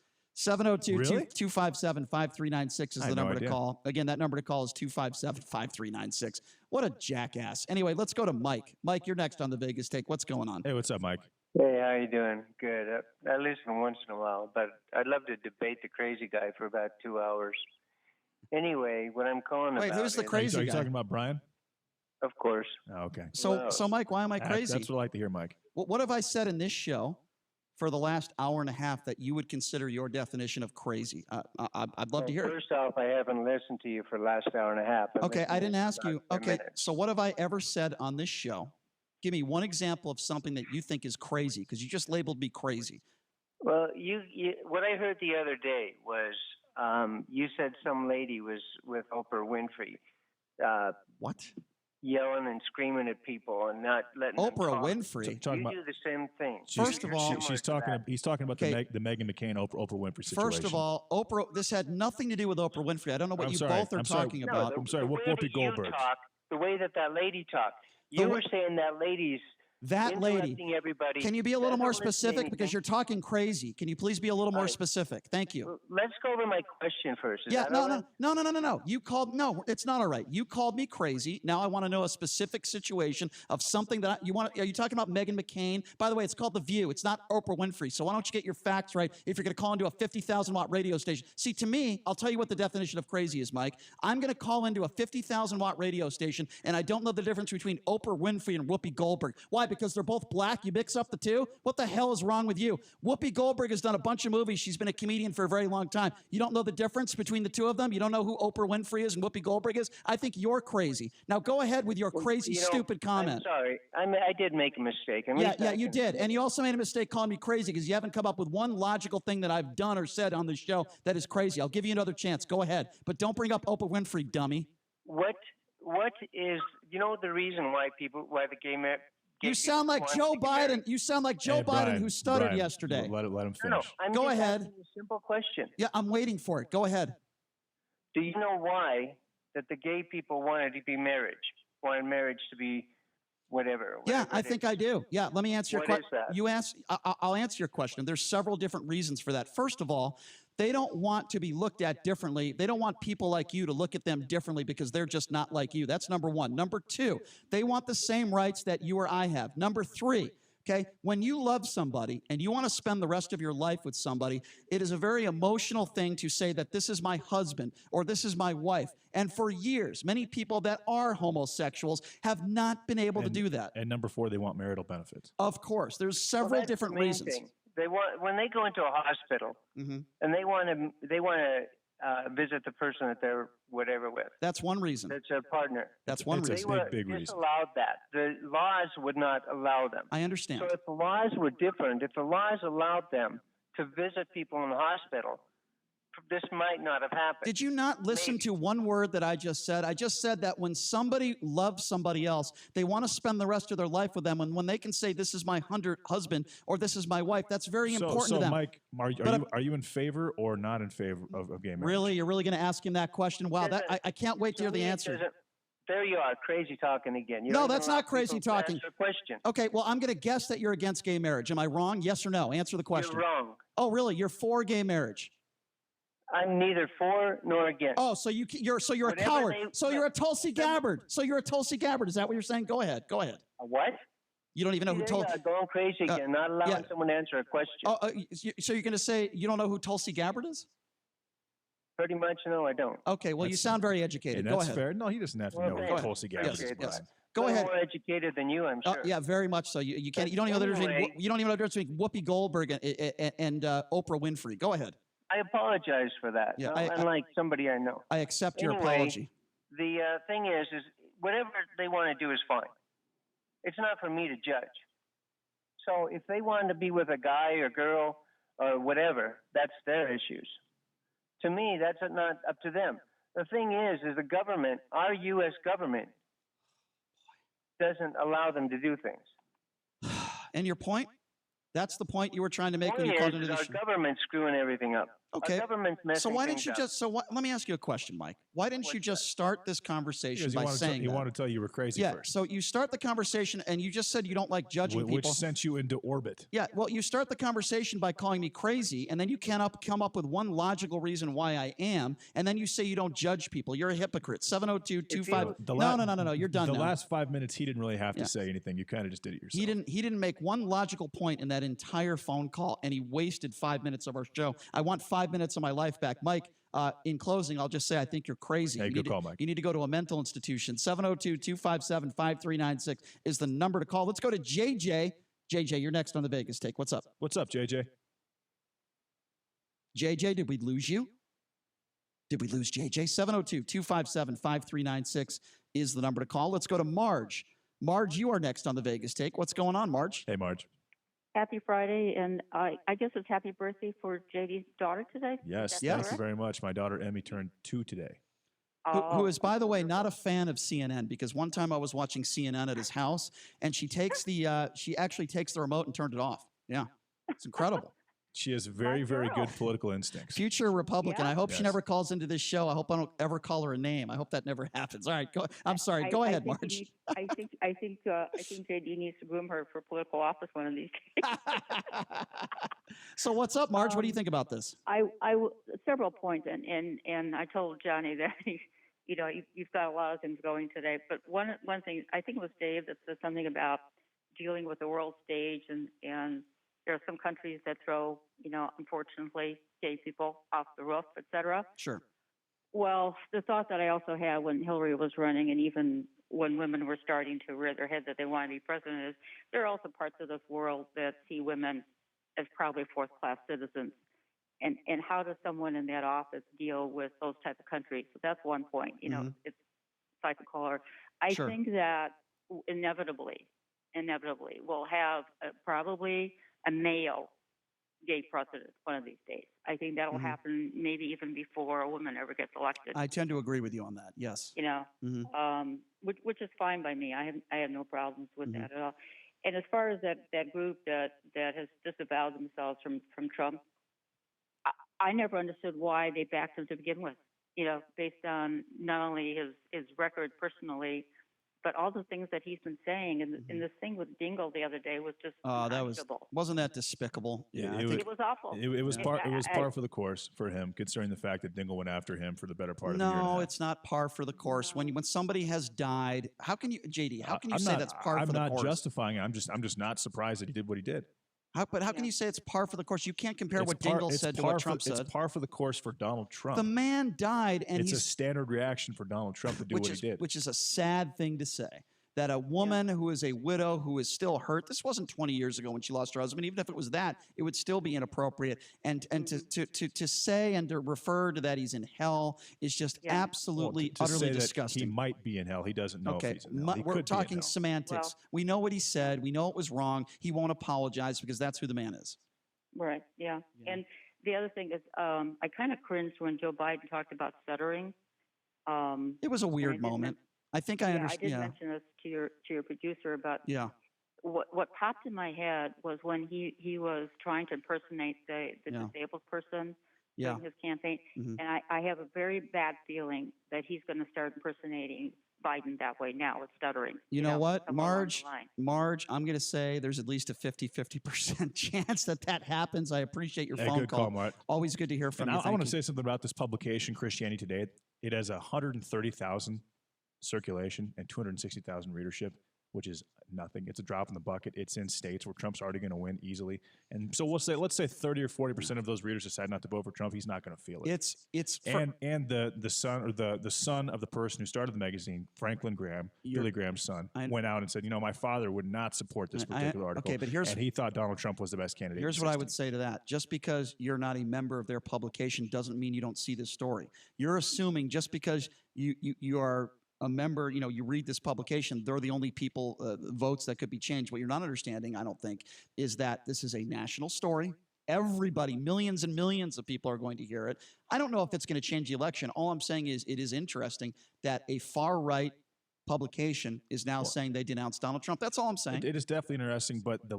Really? 702-257-5396 is I the had no number to idea. call. Again, that number to call is 257-5396. What a jackass. Anyway, let's go to Mike. Mike, you're next on the Vegas Take. What's going on? Hey, what's up, Mike? Hey, how you doing? Good. I listen once in a while, but I'd love to debate the crazy guy for about 2 hours. Anyway, what I'm calling Wait, about who's the is- crazy Are you guy? talking about Brian? Of course. Oh, okay. So Mike, why am I crazy? That's what I like to hear, Mike. What have I said in this show for the last hour and a half that you would consider your definition of crazy? I'd love to hear it. First off, I haven't listened to you for the last hour and a half. I've Okay, I listened didn't to ask about you. 10 Okay, minutes. so what have I ever said on this show? Give me one example of something that you think is crazy, because you just labeled me crazy. Well, you what I heard the other day was you said some lady was with Oprah Winfrey. What? Yelling and screaming at people and not letting them Oprah talk. Winfrey? Talking You about- do the same thing. First of all- she's talking. He's talking about Okay. the Meghan McCain Oprah Winfrey situation. First of all, Oprah. This had nothing to do with Oprah Winfrey. I don't know what I'm you sorry, both are I'm sorry. talking No, about. I'm sorry, The way Whoopi that Goldberg. You talk, the way that lady talked. You were saying that lady's That lady. interrupting everybody. Can you be a little more doesn't listen to specific? anything. Because you're talking crazy. Can you please be a little more specific? Thank you. Let's go over my question first. Is Yeah, that no, all right? no. You called. No, it's not all right. You called me crazy. Now I want to know a specific situation of something that you want. Are you talking about Meghan McCain? By the way, it's called The View. It's not Oprah Winfrey. So why don't you get your facts right if you're going to call into a 50,000-watt radio station? See, to me, I'll tell you what the definition of crazy is, Mike. I'm going to call into a 50,000-watt radio station, and I don't know the difference between Oprah Winfrey and Whoopi Goldberg. Why? Because they're both black. You mix up the two? What the hell is wrong with you? Whoopi Goldberg has done a bunch of movies. She's been a comedian for a very long time. You don't know the difference between the two of them? You don't know who Oprah Winfrey is and Whoopi Goldberg is? I think you're crazy. Now go ahead with your crazy, You know, stupid comment. I'm sorry. I did make a mistake. At Yeah, least I you can- did. And you also made a mistake calling me crazy because you haven't come up with one logical thing that I've done or said on this show that is crazy. I'll give you another chance. Go ahead. But don't bring up Oprah Winfrey, dummy. What is the reason why the gay man? You sound like Joe Biden. You sound like Joe Hey, Biden, Brian, who stuttered Brian, yesterday. Let him No, finish. I'm Go just ahead. asking a simple question. Yeah, I'm waiting for it. Go ahead. Do you know why that the gay people wanted marriage to be whatever? Yeah, whatever I it think is? I do. Yeah, let me answer your What question. is that? You asked. I'll answer your question. There's several different reasons for that. First of all, they don't want to be looked at differently. They don't want people like you to look at them differently because they're just not like you. That's number one. Number two, they want the same rights that you or I have. Number three, okay, when you love somebody and you want to spend the rest of your life with somebody, it is a very emotional thing to say that this is my husband or this is my wife. And for years, many people that are homosexuals have not been able to do that. And number 4, they want marital benefits. Of course, there's Well, several that's the different main reasons. thing. They want when they go into a hospital Mhm. and they want to visit the person that they're whatever with. That's one reason. That's a partner. That's one It's a reason. big reason. Disallowed that. The laws would not allow them. I understand. So if the laws were different, if the laws allowed them to visit people in the hospital, this might not have happened. Did you not listen to one word that I just said? I just said that when somebody loves somebody else, they want to spend the rest of their life with them. And when they can say, this is my husband or this is my wife, that's very important to them. Mike, are you in favor or not in favor of gay marriage? Really? You're really going to ask him that question? Wow, I can't wait to hear the answer. There you are, crazy talking again. You No, don't that's even allow not crazy people to talking. answer a question. Okay, well, I'm going to guess that you're against gay marriage. Am I wrong? Yes or no? Answer the question. You're wrong. Oh, really? You're for gay marriage? I'm neither for nor against. Oh, so you're a Whatever coward. they- So you're a Tulsi Gabbard. So you're a Tulsi Gabbard. Is that what you're saying? Go ahead. Go ahead. A what? You don't even know who told. Going crazy again, not allowing someone to answer a question. So you're going to say you don't know who Tulsi Gabbard is? Pretty much, no, I don't. Okay, well, you sound very educated. And Go that's ahead. fair. No, he doesn't have to know who Tulsi Gabbard is. Yes. Go ahead. More educated than you, I'm sure. Yeah, very much so. You can't. You don't even know the difference between. You don't even know the difference between Whoopi Goldberg and Oprah Winfrey. Go ahead. I apologize for that. Yeah, unlike somebody I know. I accept your apology. The thing is whatever they want to do is fine. It's not for me to judge. So if they want to be with a guy or girl or whatever, that's their issues. To me, that's not up to them. The thing is the government, our U.S. government, doesn't allow them to do things. And your point? That's the point you were trying to make when you called into the show. Our government's screwing everything up. Okay. Our government's messing So why didn't things you up. just? Let me ask you a question, Mike. Why didn't you just start this conversation by saying he that? wanted to tell you were crazy Yeah. first. So you start the conversation, and you just said you don't like judging Which people. sent you into orbit. Yeah. Well, you start the conversation by calling me crazy, and then you cannot come up with one logical reason why I am, and then you say you don't judge people. You're a hypocrite. 702-25. No. You're done. The now. last 5 minutes, he didn't really have to say anything. You kind of just did it yourself. He didn't make one logical point in that entire phone call, and he wasted 5 minutes of our show. I want 5 minutes of my life back. Mike, in closing, I'll just say I think you're crazy. Hey, good call, Mike. You need to go to a mental institution. 702-257-5396 is the number to call. Let's go to JJ. JJ, you're next on the Vegas Take. What's up? What's up, JJ? JJ, did we lose you? Did we lose JJ? 702-257-5396 is the number to call. Let's go to Marge. Marge, you are next on the Vegas Take. What's going on, Marge? Hey, Marge. Happy Friday, and I guess it's happy birthday for JD's daughter today. Yes, thank you very much. My daughter Emmy turned 2 today. Who is, by the way, not a fan of CNN, because one time I was watching CNN at his house, and she actually takes the remote and turned it off. Yeah, it's incredible. She has very, very good political instincts. Future Republican. Yeah. I hope she never calls into this show. I hope I don't ever call her a name. I hope that never happens. All right, I'm sorry. Go ahead, Marge. I think JD needs to groom her for political office one of these days. So what's up, Marge? What do you think about this? Several points, and I told Johnny that you've got a lot of things going today. But one thing, I think it was Dave that said something about dealing with the world stage, and there are some countries that throw, unfortunately, gay people off the roof, et cetera. Sure. Well, the thought that I also had when Hillary was running, and even when women were starting to rear their head that they want to be president, is there are also parts of this world that see women as probably fourth-class citizens. And how does someone in that office deal with those type of countries? So that's one point. It's like a caller. I Sure. think that inevitably, we'll have probably a male gay president one of these days. I think that'll happen maybe even before a woman ever gets elected. I tend to agree with you on that. Yes. Which is fine by me. I have no problems with that at all. And as far as that group that has disavowed themselves from Trump, I never understood why they backed him to begin with. Based on not only his record personally, but all the things that he's been saying. And this thing with Dingle the other day was just wasn't that despicable? Yeah, it was awful. It was par for the course for him, considering the fact that Dingle went after him for the better part of the year. No, it's not par for the course. When somebody has died, how can you, JD? How can you say that's par for the course? I'm not justifying it. I'm just not surprised that he did what he did. How can you say it's par for the course? You can't compare what Dingle said to what Trump said. It's par for the course for Donald Trump. The man died, and it's a standard reaction for Donald Trump to do what he did. Which is a sad thing to say. That a woman who is a widow who is still hurt, this wasn't 20 years ago when she lost her husband. Even if it was that, it would still be inappropriate. And to say and to refer to that he's in hell is just absolutely, utterly disgusting. He might be in hell. He doesn't know if he's in hell. We're talking semantics. We know what he said. We know it was wrong. He won't apologize because that's who the man is. Right, yeah. And the other thing is I kind of cringed when Joe Biden talked about stuttering. It was a weird moment. I think I understand. I did mention this to your producer about what popped in my head was when he was trying to impersonate the disabled person during his campaign, and I have a very bad feeling that he's going to start impersonating Biden that way now with stuttering. You know what, Marge, I'm going to say there's at least a 50% chance that happens. I appreciate your phone call. Mark. Always good to hear from you. I want to say something about this publication, Christianity Today. It has 130,000 circulation and 260,000 readership. which is nothing. It's a drop in the bucket. It's in states where Trump's already going to win easily. And so let's say 30 or 40% of those readers decide not to vote for Trump. He's not going to feel it. And the son of the person who started the magazine, Franklin Graham, Billy Graham's son, went out and said, my father would not support this particular article. Okay, but and he thought Donald Trump was the best candidate. Here's what I would say to that. Just because you're not a member of their publication doesn't mean you don't see this story. You're assuming just because you are a member, you read this publication, they're the only people, votes that could be changed. What you're not understanding, I don't think, is that this is a national story. Everybody, millions and millions of people are going to hear it. I don't know if it's going to change the election. All I'm saying is it is interesting that a far-right publication is now saying they denounced Donald Trump. That's all I'm saying. It is definitely interesting, but the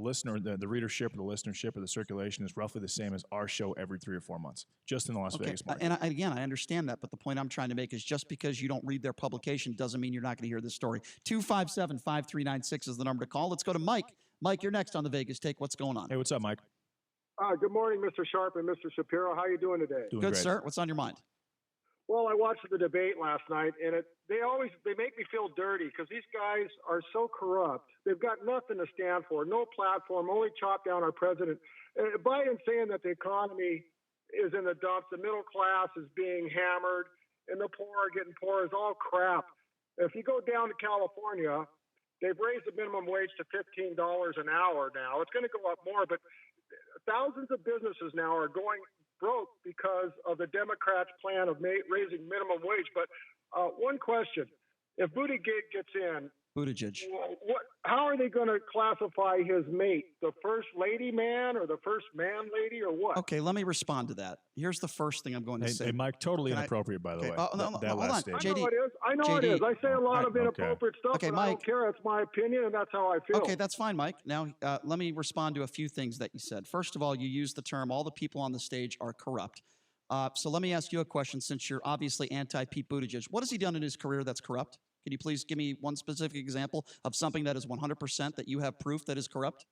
readership or the listenership or the circulation is roughly the same as our show every 3 or 4 months, just in the Las Vegas market. And again, I understand that, but the point I'm trying to make is just because you don't read their publication doesn't mean you're not going to hear this story. 257-5396 is the number to call. Let's go to Mike. Mike, you're next on the Vegas Take. What's going on? Hey, what's up, Mike? Good morning, Mr. Sharp and Mr. Shapiro. How are you doing today? Good, sir. What's on your mind? Well, I watched the debate last night, and they make me feel dirty because these guys are so corrupt. They've got nothing to stand for, no platform, only chop down our president. Biden saying that the economy is in the dumps, the middle class is being hammered, and the poor are getting poorer is all crap. If you go down to California, they've raised the minimum wage to $15 an hour now. It's going to go up more, but thousands of businesses now are going broke because of the Democrats' plan of raising minimum wage. But one question: if Buttigieg gets in, how are they going to classify his mate? The first lady man or the first man lady or what? Okay, let me respond to that. Here's the first thing I'm going to say. Hey, Mike, totally inappropriate, by the way. Hold on. JD, I know it is. I say a lot of inappropriate stuff, but Mike, I don't care. It's my opinion, and that's how I feel. Okay, that's fine, Mike. Now, let me respond to a few things that you said. First of all, you used the term all the people on the stage are corrupt. So let me ask you a question, since you're obviously anti-Pete Buttigieg. What has he done in his career that's corrupt? Can you please give me one specific example of something that is 100% that you have proof that is corrupt?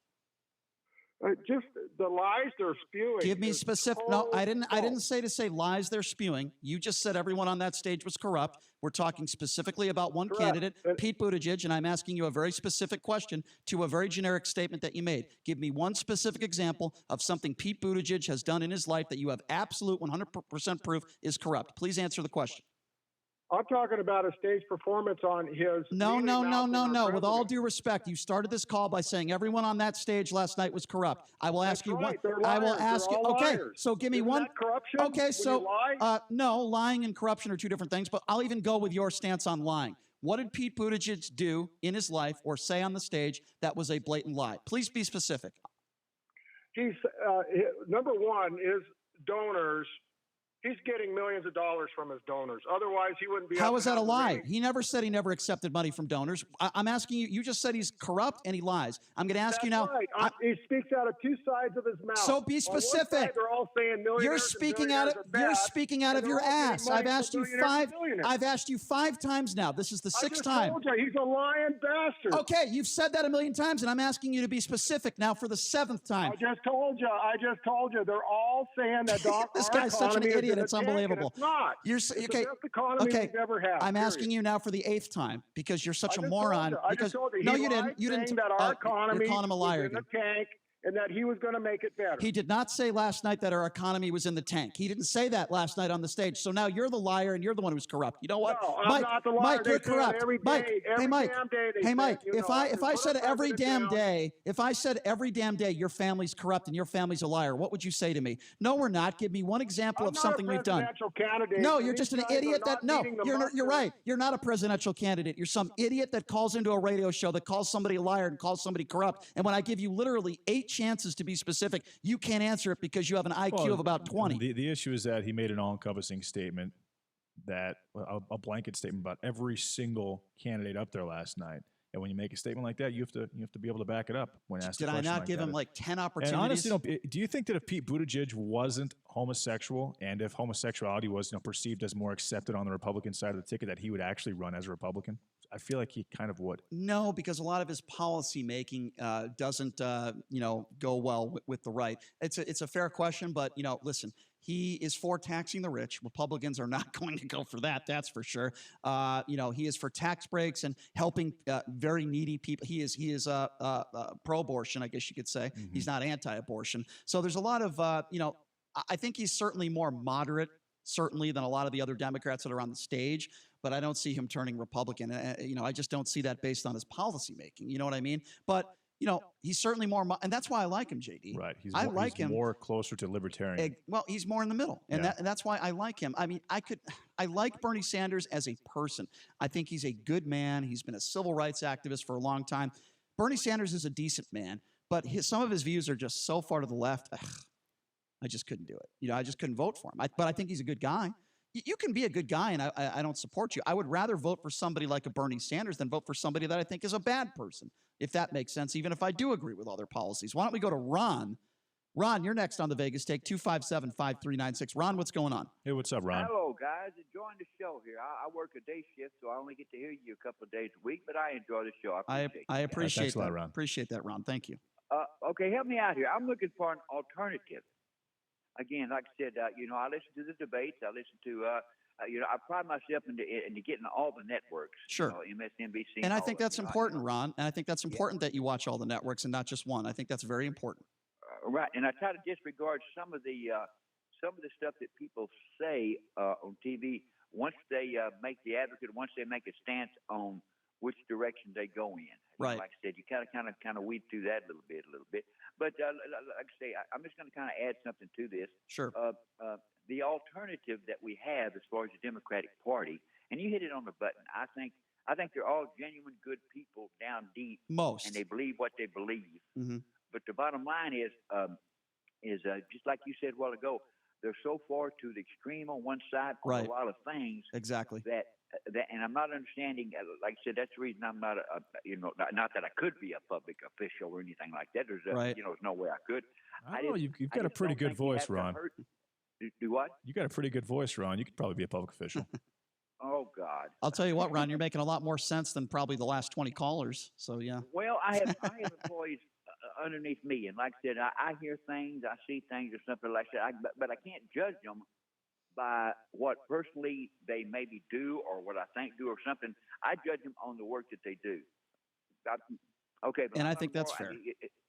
Just the lies they're spewing. Give me specific. No, I didn't say lies they're spewing. You just said everyone on that stage was corrupt. We're talking specifically about one candidate, Pete Buttigieg, and I'm asking you a very specific question to a very generic statement that you made. Give me one specific example of something Pete Buttigieg has done in his life that you have absolute 100% proof is corrupt. Please answer the question. I'm talking about a stage performance on his. No. With all due respect, you started this call by saying everyone on that stage last night was corrupt. I will ask you one. I will ask you. Okay, so give me one. Corruption? Okay, so no, lying and corruption are two different things. But I'll even go with your stance on lying. What did Pete Buttigieg do in his life or say on the stage that was a blatant lie? Please be specific. He's number one is donors. He's getting millions of dollars from his donors. Otherwise, he wouldn't be. How is that a lie? He never said he never accepted money from donors. I'm asking you. You just said he's corrupt and he lies. I'm going to ask you now. Right. He speaks out of two sides of his mouth. So be specific. On one side, they're all saying you're speaking out of your ass. I've asked you five times now. This is the sixth time. I just told you, he's a lying bastard. Okay, you've said that a million times, and I'm asking you to be specific now for the seventh time. I just told you. They're all saying that this guy's such an idiot. It's unbelievable. It's not. It's the best economy we've ever had. I'm asking you now for the eighth time because you're such a moron. No, you didn't. You didn't. That our economy you're calling him a liar. Was in the tank, and that he was going to make it better. He did not say last night that our economy was in the tank. He didn't say that last night on the stage. So now you're the liar and you're the one who's corrupt. You know what? No, Mike, I'm not the liar. Mike, you're corrupt. Hey, Mike, if I said every damn day, your family's corrupt and your family's a liar, what would you say to me? No, we're not. Give me one example of something we've done. No, you're just an idiot you're right. You're not a presidential candidate. You're some idiot that calls into a radio show that calls somebody a liar and calls somebody corrupt. And when I give you literally 8 chances to be specific, you can't answer it because you have an IQ of about 20. The issue is that he made an all-encompassing statement, a blanket statement about every single candidate up there last night. And when you make a statement like that, you have to be able to back it up when asked. Did I not give him like 10 opportunities? And honestly, do you think that if Pete Buttigieg wasn't homosexual and if homosexuality was perceived as more accepted on the Republican side of the ticket, that he would actually run as a Republican? I feel like he kind of would. No, because a lot of his policy making doesn't go well with the right. It's a fair question, but listen, He is for taxing the rich. Republicans are not going to go for that. That's for sure. He is for tax breaks and helping very needy people. He is pro-abortion, I guess you could say. Mm-hmm. He's not anti-abortion. So there's a lot of, I think he's certainly more moderate, certainly, than a lot of the other Democrats that are on the stage. But I don't see him turning Republican. I just don't see that based on his policy making. You know what I mean? But he's certainly more, and that's why I like him, JD. Right. He's him more closer to libertarian. Well, he's more in the middle, and that's why I like him. I mean, I like Bernie Sanders as a person. I think he's a good man. He's been a civil rights activist for a long time. Bernie Sanders is a decent man, but some of his views are just so far to the left. I just couldn't do it. I just couldn't vote for him. But I think he's a good guy. You can be a good guy, and I don't support you. I would rather vote for somebody like a Bernie Sanders than vote for somebody that I think is a bad person, if that makes sense, even if I do agree with all their policies. Why don't we go to Ron? Ron, you're next on the Vegas Take, 257-5396. Ron, what's going on? Hey, what's up, Ron? Hello, guys. Enjoying the show here. I work a day shift, so I only get to hear you a couple of days a week, but I enjoy the show. I appreciate Thanks a lot, that. Ron. Appreciate that, Ron. Thank you. Okay, help me out here. I'm looking for an alternative. Again, like I said, I listen to the debates. I listen to, I pride myself into getting all the networks. Sure. MSNBC. And I think that's important, Ron. And I think that's important that you watch all the networks and not just one. I think that's very important. Right. And I try to disregard some of the stuff that people say on TV once they make the advocate, once they make a stance on which direction they go in. Right. Like I said, you kind of weed through that a little bit. But like I say, I'm just going to kind of add something to this. Sure. The alternative that we have as far as the Democratic Party, and you hit it on the button. I think they're all genuine good people down deep. Most. And they believe what they believe. Mm-hmm. But the bottom line is just like you said a while ago, they're so far to the extreme on one side on Right. a lot of things. Exactly. That and I'm not understanding. Like I said, that's the reason I'm not not that I could be a public official or anything like that. There's Right. there's no way I could. I don't know. You've got a pretty good voice, Ron. Do what? You got a pretty good voice, Ron. You could probably be a public official. Oh God. I'll tell you what, Ron, you're making a lot more sense than probably the last 20 callers. So, yeah. Well, I have employees underneath me, and like I said, I hear things, I see things, or something like that. But I can't judge them by what personally they maybe do or what I think do or something. I judge them on the work that they do. Okay, but And I think that's fair.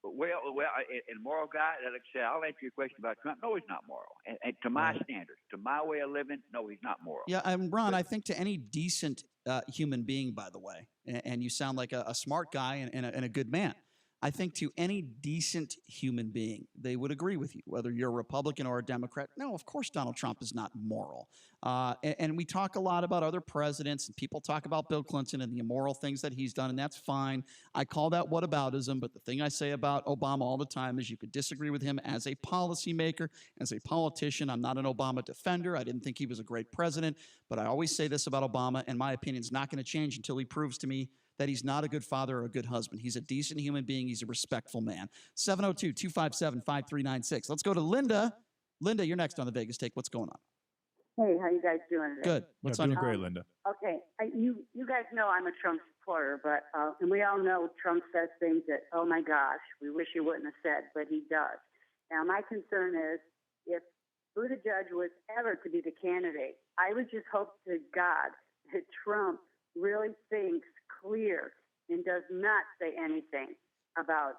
Well, and moral guy, like I said, I'll answer your question about Trump. No, he's not moral. And to my standards, to my way of living, no, he's not moral. Yeah, Ron, I think to any decent human being, by the way, and you sound like a smart guy and a good man, I think to any decent human being, they would agree with you, whether you're a Republican or a Democrat. No, of course, Donald Trump is not moral. And we talk a lot about other presidents, and people talk about Bill Clinton and the immoral things that he's done, and that's fine. I call that whataboutism, but the thing I say about Obama all the time is you could disagree with him as a policymaker, as a politician. I'm not an Obama defender. I didn't think he was a great president, but I always say this about Obama, and my opinion is not going to change until he proves to me that he's not a good father or a good husband. He's a decent human being. He's a respectful man. 702-257-5396. Let's go to Linda. Linda, you're next on the Vegas Take. What's going on? Hey, how you guys doing today? Good. What's on your great, Linda. Okay, you guys know I'm a Trump supporter, but and we all know Trump says things that, oh my gosh, we wish he wouldn't have said, but he does. Now, my concern is if Buttigieg was ever to be the candidate, I would just hope to God that Trump really thinks clear and does not say anything about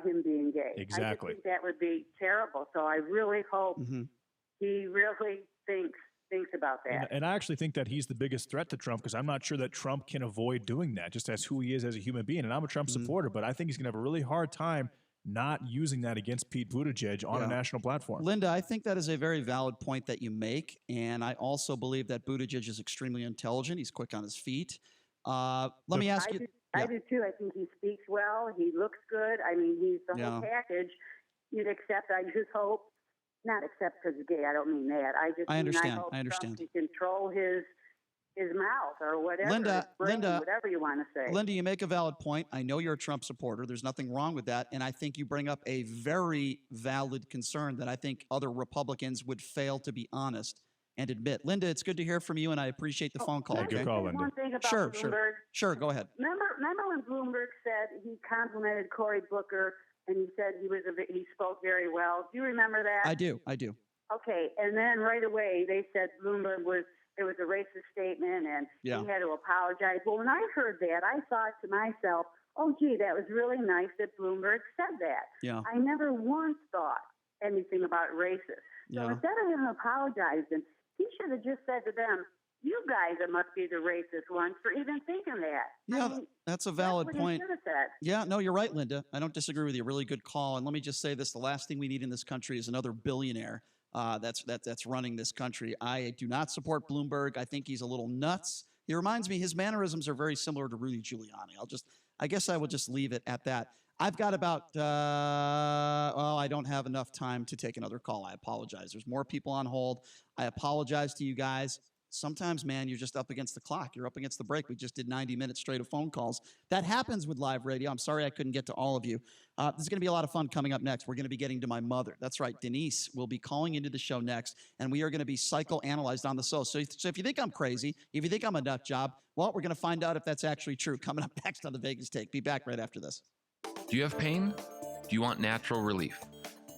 him being gay. Exactly. I just think that would be terrible. So I really hope he really thinks about that. And I actually think that he's the biggest threat to Trump because I'm not sure that Trump can avoid doing that, just as who he is as a human being. And I'm a Trump supporter, but I think he's going to have a really hard time not using that against Pete Buttigieg on a national platform. Linda, I think that is a very valid point that you make. And I also believe that Buttigieg is extremely intelligent. He's quick on his feet. Let me ask you. I do too. I think he speaks well. He looks good. I mean, he's the whole package. You'd accept. I just hope, not accept because he's gay. I don't mean that. I understand. I understand. Trump can control his mouth or whatever. Linda, whatever you want to say. Linda, you make a valid point. I know you're a Trump supporter. There's nothing wrong with that. And I think you bring up a very valid concern that I think other Republicans would fail to be honest and admit. Linda, it's good to hear from you, and I appreciate the phone call. Good call, Linda. One thing about Sure, Bloomberg. Sure, go ahead. Remember when Bloomberg said he complimented Cory Booker and he said he spoke very well? Do you remember that? I do. Okay, and then right away they said Bloomberg it was a racist statement and he had to apologize. Well, when I heard that, I thought to myself, oh, gee, that was really nice that Bloomberg said that. Yeah. I never once thought anything about racist. So instead of him apologizing, he should have just said to them, you guys must be the racist ones for even thinking that. Yeah, I mean, that's a valid that's what point. he should have said. Yeah, no, you're right, Linda. I don't disagree with you. Really good call. And let me just say this: the last thing we need in this country is another billionaire that's running this country. I do not support Bloomberg. I think he's a little nuts. He reminds me, his mannerisms are very similar to Rudy Giuliani. I guess I will just leave it at that. I've got about, I don't have enough time to take another call. I apologize. There's more people on hold. I apologize to you guys. Sometimes, man, you're just up against the clock. You're up against the break. We just did 90 minutes straight of phone calls. That happens with live radio. I'm sorry I couldn't get to all of you. This is going to be a lot of fun coming up next. We're going to be getting to my mother. That's right. Denise will be calling into the show next, and we are going to be psychoanalyzed on the show. So if you think I'm crazy, if you think I'm a nut job, well, we're going to find out if that's actually true. Coming up next on the Vegas Take. Be back right after this. Do you have pain? Do you want natural relief?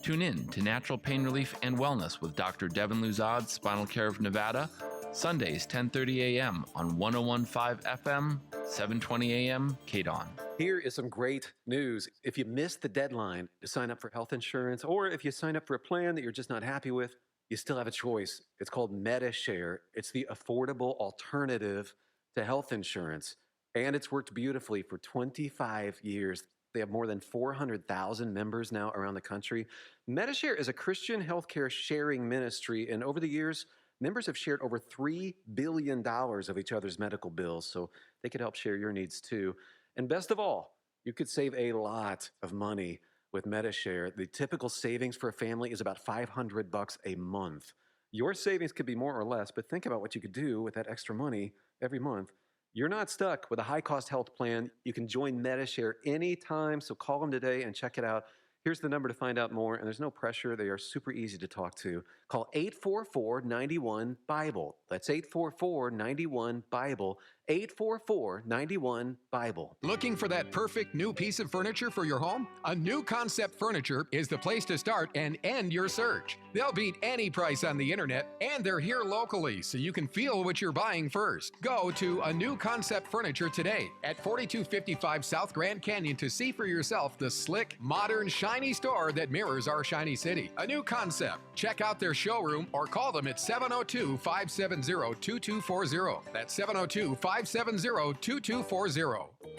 Tune in to Natural Pain Relief and Wellness with Dr. Devin Luzad, Spinal Care of Nevada, Sundays, 10:30 a.m. on 101.5 FM, 7:20 a.m. KDON. Here is some great news. If you missed the deadline to sign up for health insurance, or if you sign up for a plan that you're just not happy with, you still have a choice. It's called MediShare. It's the affordable alternative to health insurance, and it's worked beautifully for 25 years. They have more than 400,000 members now around the country. MediShare is a Christian healthcare sharing ministry, and over the years, members have shared over $3 billion of each other's medical bills, so they could help share your needs too. And best of all, you could save a lot of money with MediShare. The typical savings for a family is about $500 a month. Your savings could be more or less, but think about what you could do with that extra money every month. You're not stuck with a high-cost health plan. You can join MediShare anytime, so call them today and check it out. Here's the number to find out more, and there's no pressure. They are super easy to talk to. Call 844-91-BIBLE. That's 844-91-BIBLE. 844-91-BIBLE. Looking for that perfect new piece of furniture for your home? A New Concept Furniture is the place to start and end your search. They'll beat any price on the internet, and they're here locally, so you can feel what you're buying first. Go to A New Concept Furniture today at 4255 South Grand Canyon to see for yourself the slick, modern, shiny store that mirrors our shiny city. A New Concept. Check out their showroom or call them at 702-570-2240. That's 702-570-2240.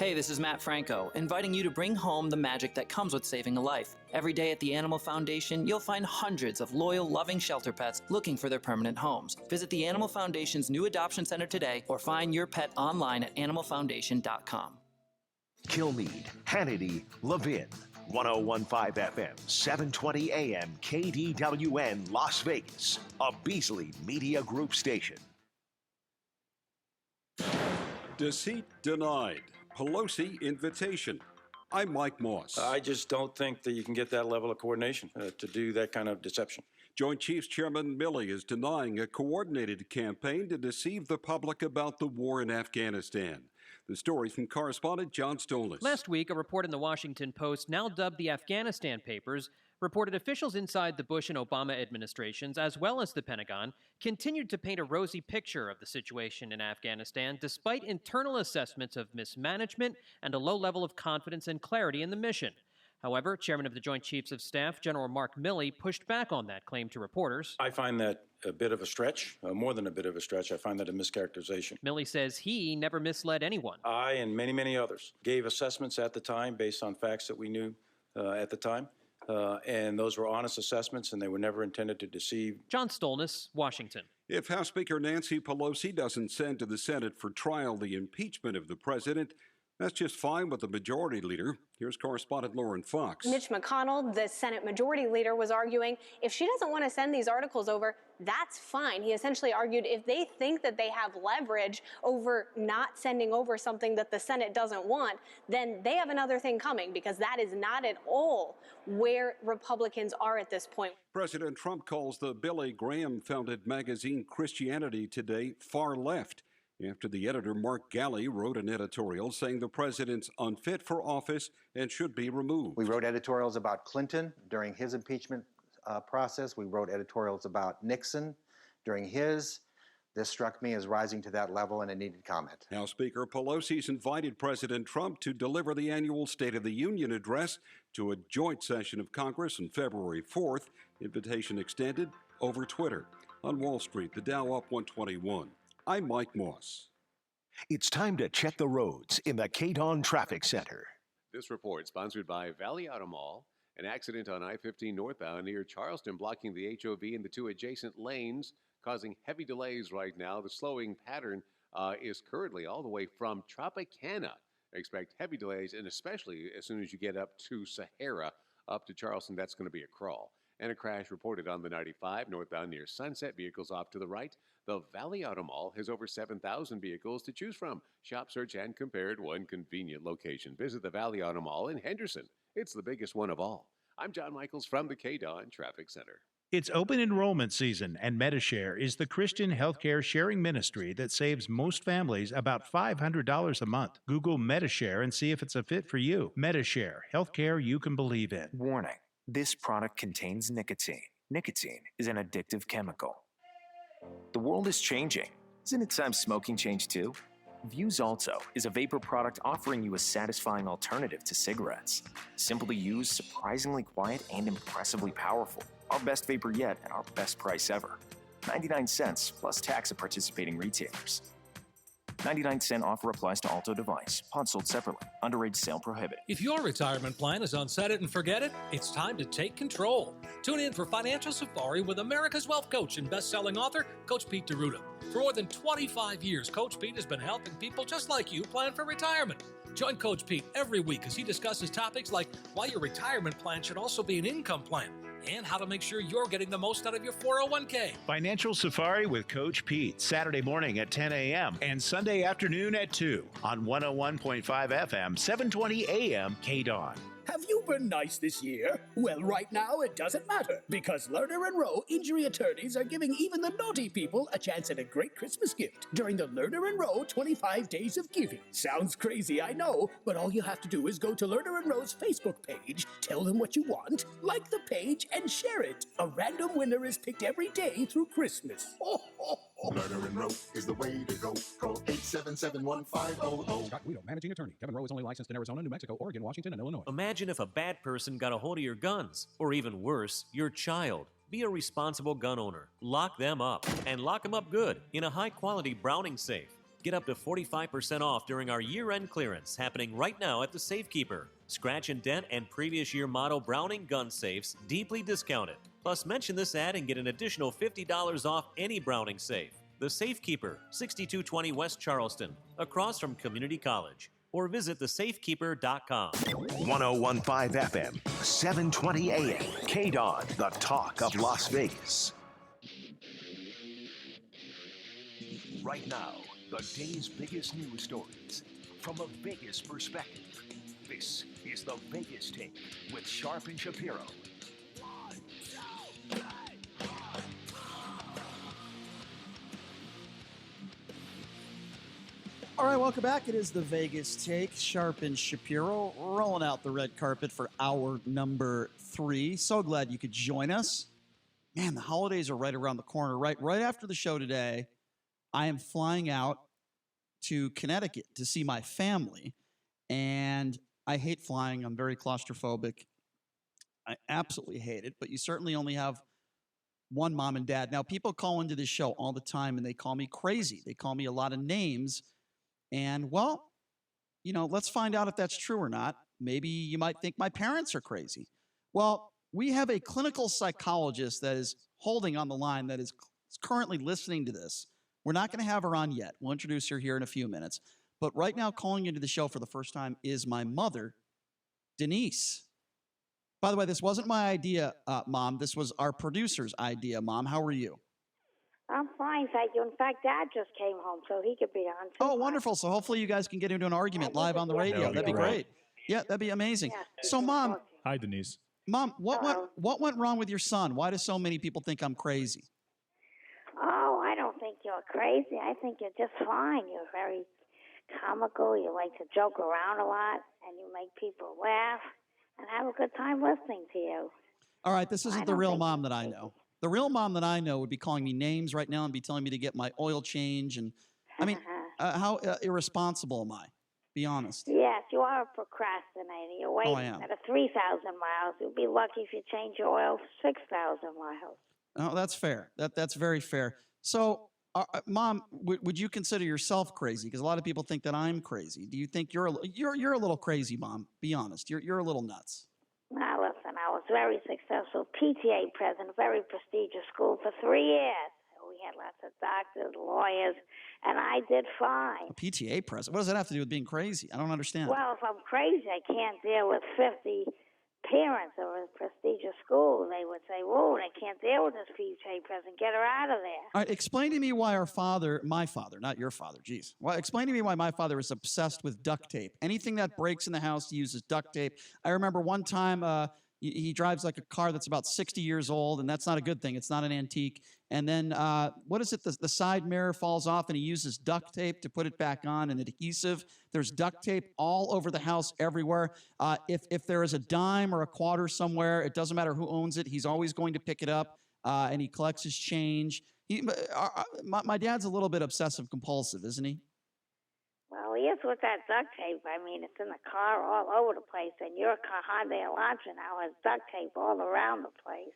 Hey, this is Matt Franco, inviting you to bring home the magic that comes with saving a life. Every day at the Animal Foundation, you'll find hundreds of loyal, loving shelter pets looking for their permanent homes. Visit the Animal Foundation's new adoption center today or find your pet online at animalfoundation.com. Kilmeade, Hannity, Levin. 101.5 FM, 720 AM, KDWN, Las Vegas, a Beasley Media Group station. Deceit denied. Pelosi invitation. I'm Mike Moss. I just don't think that you can get that level of coordination to do that kind of deception. Joint Chiefs Chairman Milley is denying a coordinated campaign to deceive the public about the war in Afghanistan. The story from correspondent John Stolas. Last week, a report in the Washington Post, now dubbed the Afghanistan Papers, reported officials inside the Bush and Obama administrations, as well as the Pentagon, continued to paint a rosy picture of the situation in Afghanistan, despite internal assessments of mismanagement and a low level of confidence and clarity in the mission. However, Chairman of the Joint Chiefs of Staff, General Mark Milley, pushed back on that claim to reporters. I find that a bit of a stretch, more than a bit of a stretch. I find that a mischaracterization. Milley says he never misled anyone. I and many, many others gave assessments at the time based on facts that we knew at the time. And those were honest assessments, and they were never intended to deceive. John Stolness, Washington. If House Speaker Nancy Pelosi doesn't send to the Senate for trial the impeachment of the president, that's just fine with the majority leader. Here's correspondent Lauren Fox. Mitch McConnell, the Senate majority leader, was arguing if she doesn't want to send these articles over, that's fine. He essentially argued if they think that they have leverage over not sending over something that the Senate doesn't want, then they have another thing coming, because that is not at all where Republicans are at this point. President Trump calls the Billy Graham-founded magazine Christianity Today far left, after the editor Mark Galley wrote an editorial saying the president's unfit for office and should be removed. We wrote editorials about Clinton during his impeachment process. We wrote editorials about Nixon during his. This struck me as rising to that level, and it needed comment. House Speaker Pelosi's invited President Trump to deliver the annual State of the Union address to a joint session of Congress on February 4th. Invitation extended over Twitter. On Wall Street, the Dow up 121. I'm Mike Moss. It's time to check the roads in the KDON Traffic Center. This report sponsored by Valley Auto Mall. An accident on I-15 northbound near Charleston blocking the HOV and the two adjacent lanes, causing heavy delays right now. The slowing pattern is currently all the way from Tropicana. Expect heavy delays, and especially as soon as you get up to Sahara, up to Charleston, that's going to be a crawl. And a crash reported on the 95 northbound near Sunset. Vehicles off to the right. The Valley Auto Mall has over 7,000 vehicles to choose from. Shop, search, and compare at one convenient location. Visit the Valley Auto Mall in Henderson. It's the biggest one of all. I'm John Michaels from the KDON Traffic Center. It's open enrollment season, and Medishare is the Christian healthcare sharing ministry that saves most families about $500 a month. Google Medishare and see if it's a fit for you. Medishare, healthcare you can believe in. Warning, this product contains nicotine. Nicotine is an addictive chemical. The world is changing. Isn't it time smoking changed too? Vuse Alto is a vapor product offering you a satisfying alternative to cigarettes. Simple to use, surprisingly quiet, and impressively powerful. Our best vapor yet at our best price ever. 99 cents plus tax at participating retailers. 99-cent offer applies to Alto device. Pod sold separately. Underage sale prohibited. If your retirement plan is on set it and forget it, it's time to take control. Tune in for Financial Safari with America's Wealth Coach and best-selling author, Coach Pete D'Arruda. For more than 25 years, Coach Pete has been helping people just like you plan for retirement. Join Coach Pete every week as he discusses topics like why your retirement plan should also be an income plan and how to make sure you're getting the most out of your 401k. Financial Safari with Coach Pete, Saturday morning at 10 a.m. and Sunday afternoon at 2 on 101.5 FM, 720 a.m. KDON. Have you been nice this year? Well, right now it doesn't matter because Lerner & Rowe injury attorneys are giving even the naughty people a chance at a great Christmas gift during the Lerner & Rowe 25 Days of Giving. Sounds crazy, I know, but all you have to do is go to Lerner & Rowe's Facebook page, tell them what you want, like the page, and share it. A random winner is picked every day through Christmas. Lerner & Rowe is the way to go. Call 877-1500. Scott Guido, managing attorney. Kevin Rowe is only licensed in Arizona, New Mexico, Oregon, Washington, and Illinois. Imagine if a bad person got a hold of your guns, or even worse, your child. Be a responsible gun owner. Lock them up, and lock them up good in a high-quality Browning safe. Get up to 45% off during our year-end clearance happening right now at the Safekeeper. Scratch and dent and previous year model Browning gun safes deeply discounted. Plus, mention this ad and get an additional $50 off any Browning safe. The Safekeeper, 6220 West Charleston, across from Community College. Or visit thesafekeeper.com. 101.5 FM, 720 AM. KDON, the talk of Las Vegas. Right now, the day's biggest news stories from a Vegas perspective. This is the Vegas Take with Sharp and Shapiro. All right, welcome back. It is the Vegas Take. Sharp and Shapiro rolling out the red carpet for hour number 3. So glad you could join us. Man, the holidays are right around the corner. Right after the show today, I am flying out to Connecticut to see my family. And I hate flying. I'm very claustrophobic. I absolutely hate it. But you certainly only have one mom and dad. Now, people call into this show all the time, and they call me crazy. They call me a lot of names. And, well, you know, let's find out if that's true or not. Maybe you might think my parents are crazy. Well, we have a clinical psychologist that is holding on the line that is currently listening to this. We're not going to have her on yet. We'll introduce her here in a few minutes. But right now, calling into the show for the first time is my mother, Denise. By the way, this wasn't my idea, Mom. This was our producer's idea, Mom. How are you? I'm fine, thank you. In fact, Dad just came home, so he could be on too. Oh, wonderful. So hopefully you guys can get into an argument live on the radio. That'd be great. Yeah, that'd be amazing. So, Mom. Hi, Denise. Mom, what went wrong with your son? Why do so many people think I'm crazy? Oh, I don't think you're crazy. I think you're just fine. You're very comical. You like to joke around a lot, and you make people laugh and have a good time listening to you. All right, this isn't the real mom that I know. The real mom that I know would be calling me names right now and be telling me to get my oil change. And I mean, how irresponsible am I? Be honest. Yes, you are a procrastinator. You're waiting I am. at a 3,000 miles. You'll be lucky if you change your oil 6,000 miles. Oh, that's fair. That's very fair. So, Mom, would you consider yourself crazy? Because a lot of people think that I'm crazy. Do you think you're a little crazy, Mom? Be honest. You're a little nuts. Now, listen, I was very successful PTA president, very prestigious school for 3 years. We had lots of doctors, lawyers, and I did fine. A PTA president? What does that have to do with being crazy? I don't understand. Well, if I'm crazy, I can't deal with 50 parents of a prestigious school. They would say, whoa, they can't deal with this PTA president. Get her out of there. All right, explain to me why my father, not your father, geez. Well, explain to me why my father is obsessed with duct tape. Anything that breaks in the house, he uses duct tape. I remember one time he drives like a car that's about 60 years old, and that's not a good thing. It's not an antique. And then, what is it? The side mirror falls off, and he uses duct tape to put it back on, and adhesive. There's duct tape all over the house, everywhere. If there is a dime or a quarter somewhere, it doesn't matter who owns it. He's always going to pick it up, and he collects his change. My dad's a little bit obsessive compulsive, isn't he? Well, he is with that duct tape. I mean, it's in the car all over the place, and your car, Hyundai Elantra, now has duct tape all around the place.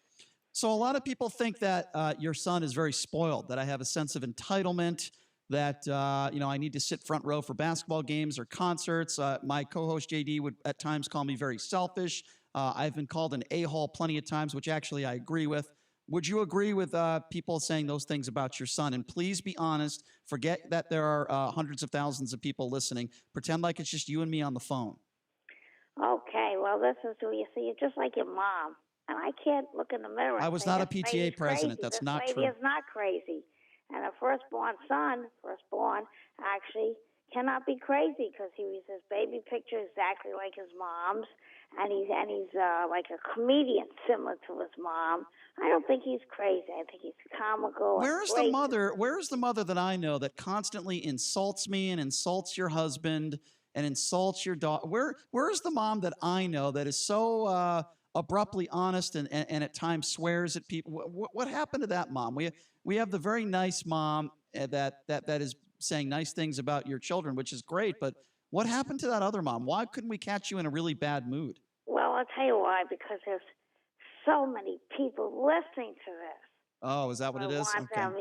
So a lot of people think that your son is very spoiled, that I have a sense of entitlement, that I need to sit front row for basketball games or concerts. My co-host JD would at times call me very selfish. I've been called an a-hole plenty of times, which actually I agree with. Would you agree with people saying those things about your son? And please be honest. Forget that there are hundreds of thousands of people listening. Pretend like it's just you and me on the phone. Okay, well, this is who you see. You're just like your mom. And I can't look in the mirror and I was say, not a "This PTA lady's president. crazy." That's This not lady true. is not crazy. And a firstborn actually cannot be crazy because he was his baby picture exactly like his mom's. And he's like a comedian similar to his mom. I don't think he's crazy. I think he's comical. Where is the mother? Where is the mother that I know that constantly insults me and insults your husband and insults your daughter? Where is the mom that I know that is so abruptly honest and at times swears at people? What happened to that mom? We have the very nice mom that is saying nice things about your children, which is great. But what happened to that other mom? Why couldn't we catch you in a really bad mood? Well, I'll tell you why. Because there's so many people listening to this. Oh, is that what it is? I want Okay. them,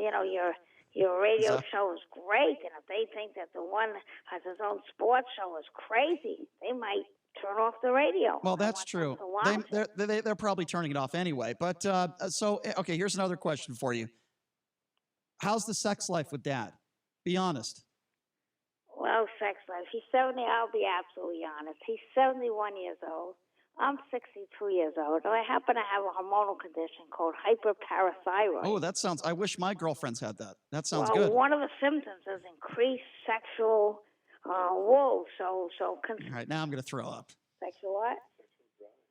your radio show is great, and if they think that the one has his own sports show is crazy, they might turn off the radio. Well, that's true. They're probably turning it off anyway. But okay, here's another question for you. How's the sex life with Dad? Be honest. Well, sex life. He's 70. I'll be absolutely honest. He's 71 years old. I'm 62 years old, and I happen to have a hormonal condition called hyperparathyroid. Oh, that sounds. I wish my girlfriends had that. That sounds well, good. One of the symptoms is increased sexual woe. So. All right, now I'm going to throw up. Sexual what?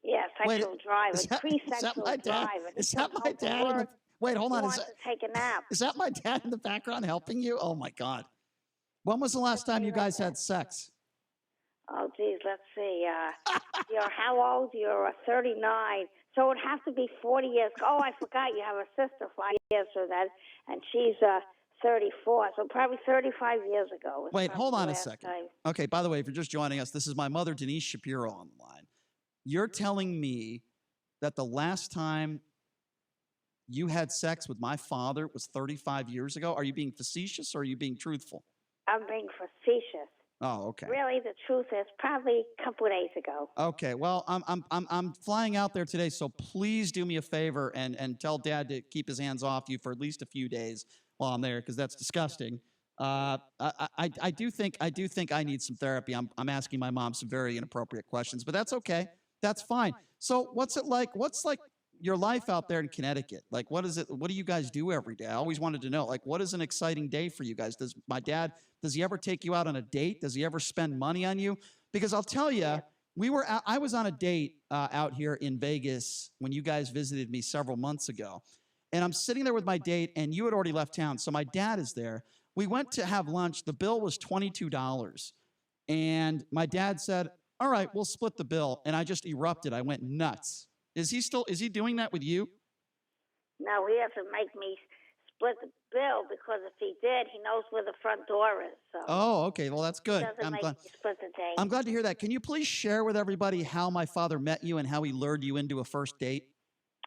Yeah, sexual drive. Increased sexual drive. Is that my dad? Wait, hold on. He wants to take a nap. Is that my dad in the background helping you? Oh my God. When was the last time you guys had sex? Oh, geez, let's see. You're how old? You're 39. So it would have to be 40 years. Oh, I forgot. You have a sister 5 years or that, and she's 34. So probably 35 years ago. Wait, hold on a second. Okay, by the way, if you're just joining us, this is my mother, Denise Shapiro, on the line. You're telling me that the last time you had sex with my father was 35 years ago? Are you being facetious or are you being truthful? I'm being facetious. Oh, okay. Really, the truth is probably a couple of days ago. Okay, well, I'm flying out there today, so please do me a favor and tell Dad to keep his hands off you for at least a few days while I'm there, because that's disgusting. I do think I need some therapy. I'm asking my mom some very inappropriate questions, but that's okay. That's fine. So what's it like? What's like your life out there in Connecticut? Like, what is it? What do you guys do every day? I always wanted to know, like, what is an exciting day for you guys? Does my dad, does he ever take you out on a date? Does he ever spend money on you? Because I'll tell you, I was on a date out here in Vegas when you guys visited me several months ago. And I'm sitting there with my date, and you had already left town. So my dad is there. We went to have lunch. The bill was $22. And my dad said, all right, we'll split the bill. And I just erupted. I went nuts. Is he doing that with you? No, he has to make me split the bill because if he did, he knows where the front door is. So Oh, okay. Well, that's good. He doesn't make me split the date. I'm glad to hear that. Can you please share with everybody how my father met you and how he lured you into a first date?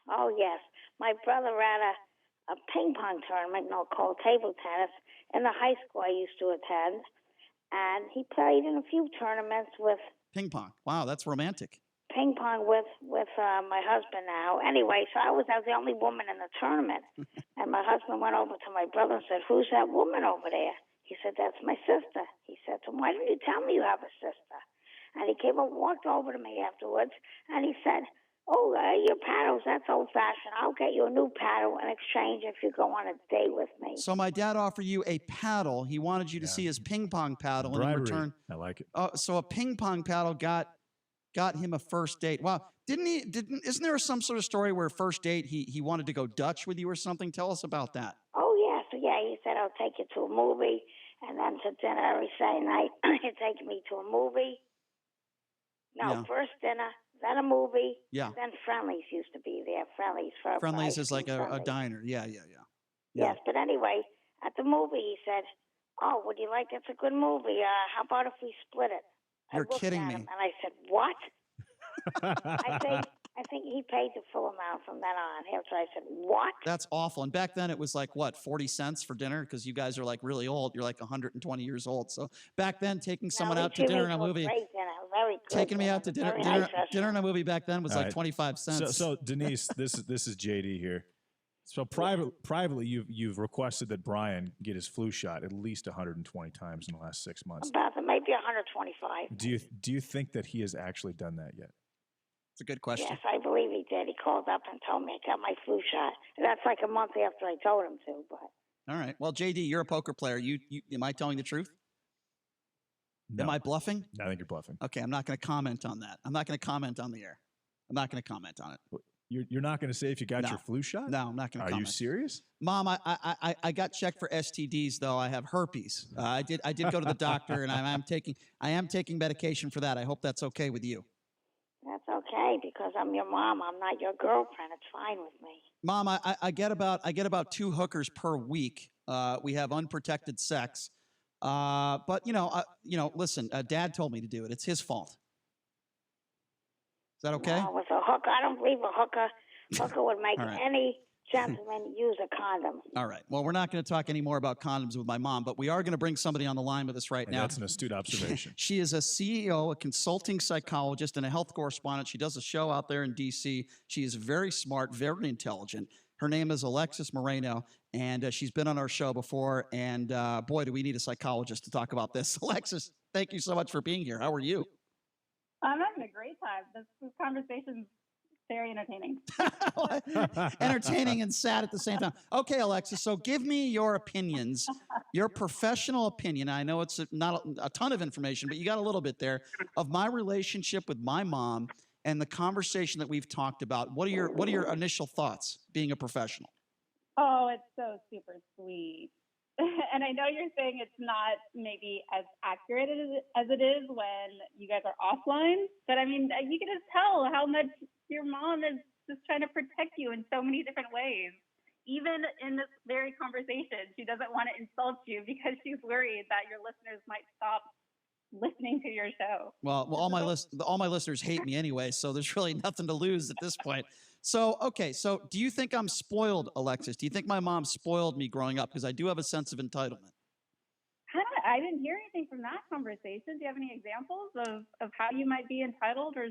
Oh, yes. My brother ran a ping pong tournament called table tennis in the high school I used to attend. And he played in a few tournaments with Ping pong. Wow, that's romantic. ping pong with my husband now. Anyway, so I was the only woman in the tournament. And my husband went over to my brother and said, "Who's that woman over there?" He said, "That's my sister." He said to him, "Why didn't you tell me you have a sister?" And he came and walked over to me afterwards, and he said, "Oh, your paddles, that's old-fashioned. I'll get you a new paddle in exchange if you go on a date with me." So my dad offered you a paddle. He wanted you to see his ping pong paddle, and in Bribery. return, I like it. so a ping pong paddle got him a first date. Wow, isn't there some sort of story where first date he wanted to go Dutch with you or something? Tell us about that. Oh, yeah. So, yeah, he said, "I'll take you to a movie, and then to dinner every Saturday night. He'd take me to a movie. No, Yeah. first dinner, then a movie. Yeah. Then Friendlies used to be there. Friendlies for a Friendlies price, is like a Friendlies. diner. Yeah. Yes, but anyway, at the movie, he said, "Oh, would you like? It's a good movie. How about if we split it?" You're I looked kidding at me. him and I said, "What?" I think he paid the full amount from then on. After I said, "What?" That's awful. And back then it was like, what, 40 cents for dinner? Because you guys are like really old. You're like 120 years old. So back then, taking someone out to dinner and a movie, Great dinner, very good. taking me out to dinner, Very dinner, nice restaurant. dinner and a movie back then was All like right. 25 cents. So Denise, this is JD here. So privately, you've requested that Brian get his flu shot at least 120 times in the last 6 months. About maybe 125. Do you think that he has actually done that yet? It's a good question. Yes, I believe he did. He called up and told me I got my flu shot. And that's like a month after I told him to. But All right. Well, JD, you're a poker player. You am I telling the truth? No. Am I bluffing? I think you're bluffing. Okay, I'm not going to comment on that. I'm not going to comment on the air. I'm not going to comment on it. You're not going to say if you got No. your flu shot? No, I'm not going to Are comment. you serious? Mom, I got checked for STDs though. I have herpes. I did go to the doctor, and I am taking medication for that. I hope that's okay with you. that's okay because I'm your mom. I'm not your girlfriend. It's fine with me. Mom, I get about 2 hookers per week. We have unprotected sex, but listen. Dad told me to do it. It's his fault. Is that okay? No, with a hooker, I don't believe a hooker would make All right. any gentleman use a condom. All right. Well, we're not going to talk any more about condoms with my mom, but we are going to bring somebody on the line with us right now. That's an astute observation. She is a CEO, a consulting psychologist, and a health correspondent. She does a show out there in D.C. She is very smart, very intelligent. Her name is Alexis Moreno, and she's been on our show before. And boy, do we need a psychologist to talk about this. Alexis, thank you so much for being here. How are you? I'm having a great time. This conversation's very entertaining. Entertaining and sad at the same time. Okay, Alexis, so give me your opinions, your professional opinion. I know it's not a ton of information, but you got a little bit there of my relationship with my mom and the conversation that we've talked about. What are your initial thoughts being a professional? Oh, it's so super sweet. And I know you're saying it's not maybe as accurate as it is when you guys are offline, but I mean, you can just tell how much your mom is just trying to protect you in so many different ways. Even in this very conversation, she doesn't want to insult you because she's worried that your listeners might stop listening to your show. Well, all my listeners hate me anyway, so there's really nothing to lose at this point. So, okay, so do you think I'm spoiled, Alexis? Do you think my mom spoiled me growing up? Because I do have a sense of entitlement. I didn't hear anything from that conversation. Do you have any examples of how you might be entitled or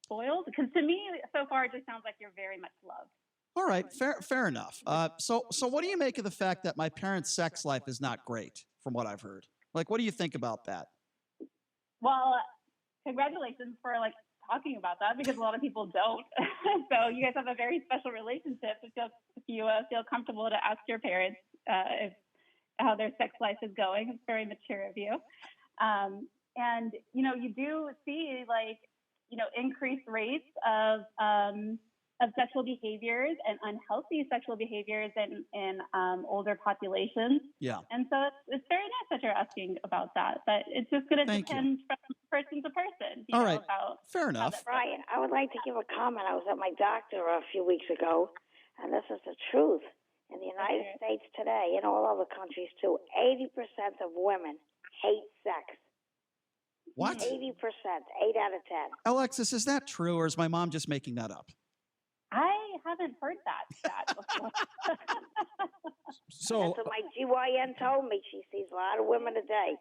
spoiled? Because to me, so far, it just sounds like you're very much loved. All right, fair enough. So what do you make of the fact that my parents' sex life is not great, from what I've heard? Like, what do you think about that? Well, congratulations for talking about that because a lot of people don't. So you guys have a very special relationship. If you feel comfortable to ask your parents how their sex life is going, it's very mature of you. And you do see increased rates of of sexual behaviors and unhealthy sexual behaviors in older populations. Yeah. And so it's very nice that you're asking about that, but it's just going to depend from person to person. All right. Fair how enough. that- Brian, I would like to give a comment. I was at my doctor a few weeks ago, and this is the truth. In the United States today, in all other countries too, 80% of women hate sex. What? 80%, 8 out of 10. Alexis, is that true, or is my mom just making that up? I haven't heard that stat before. So That's what my GYN told me. She sees a lot of women a day.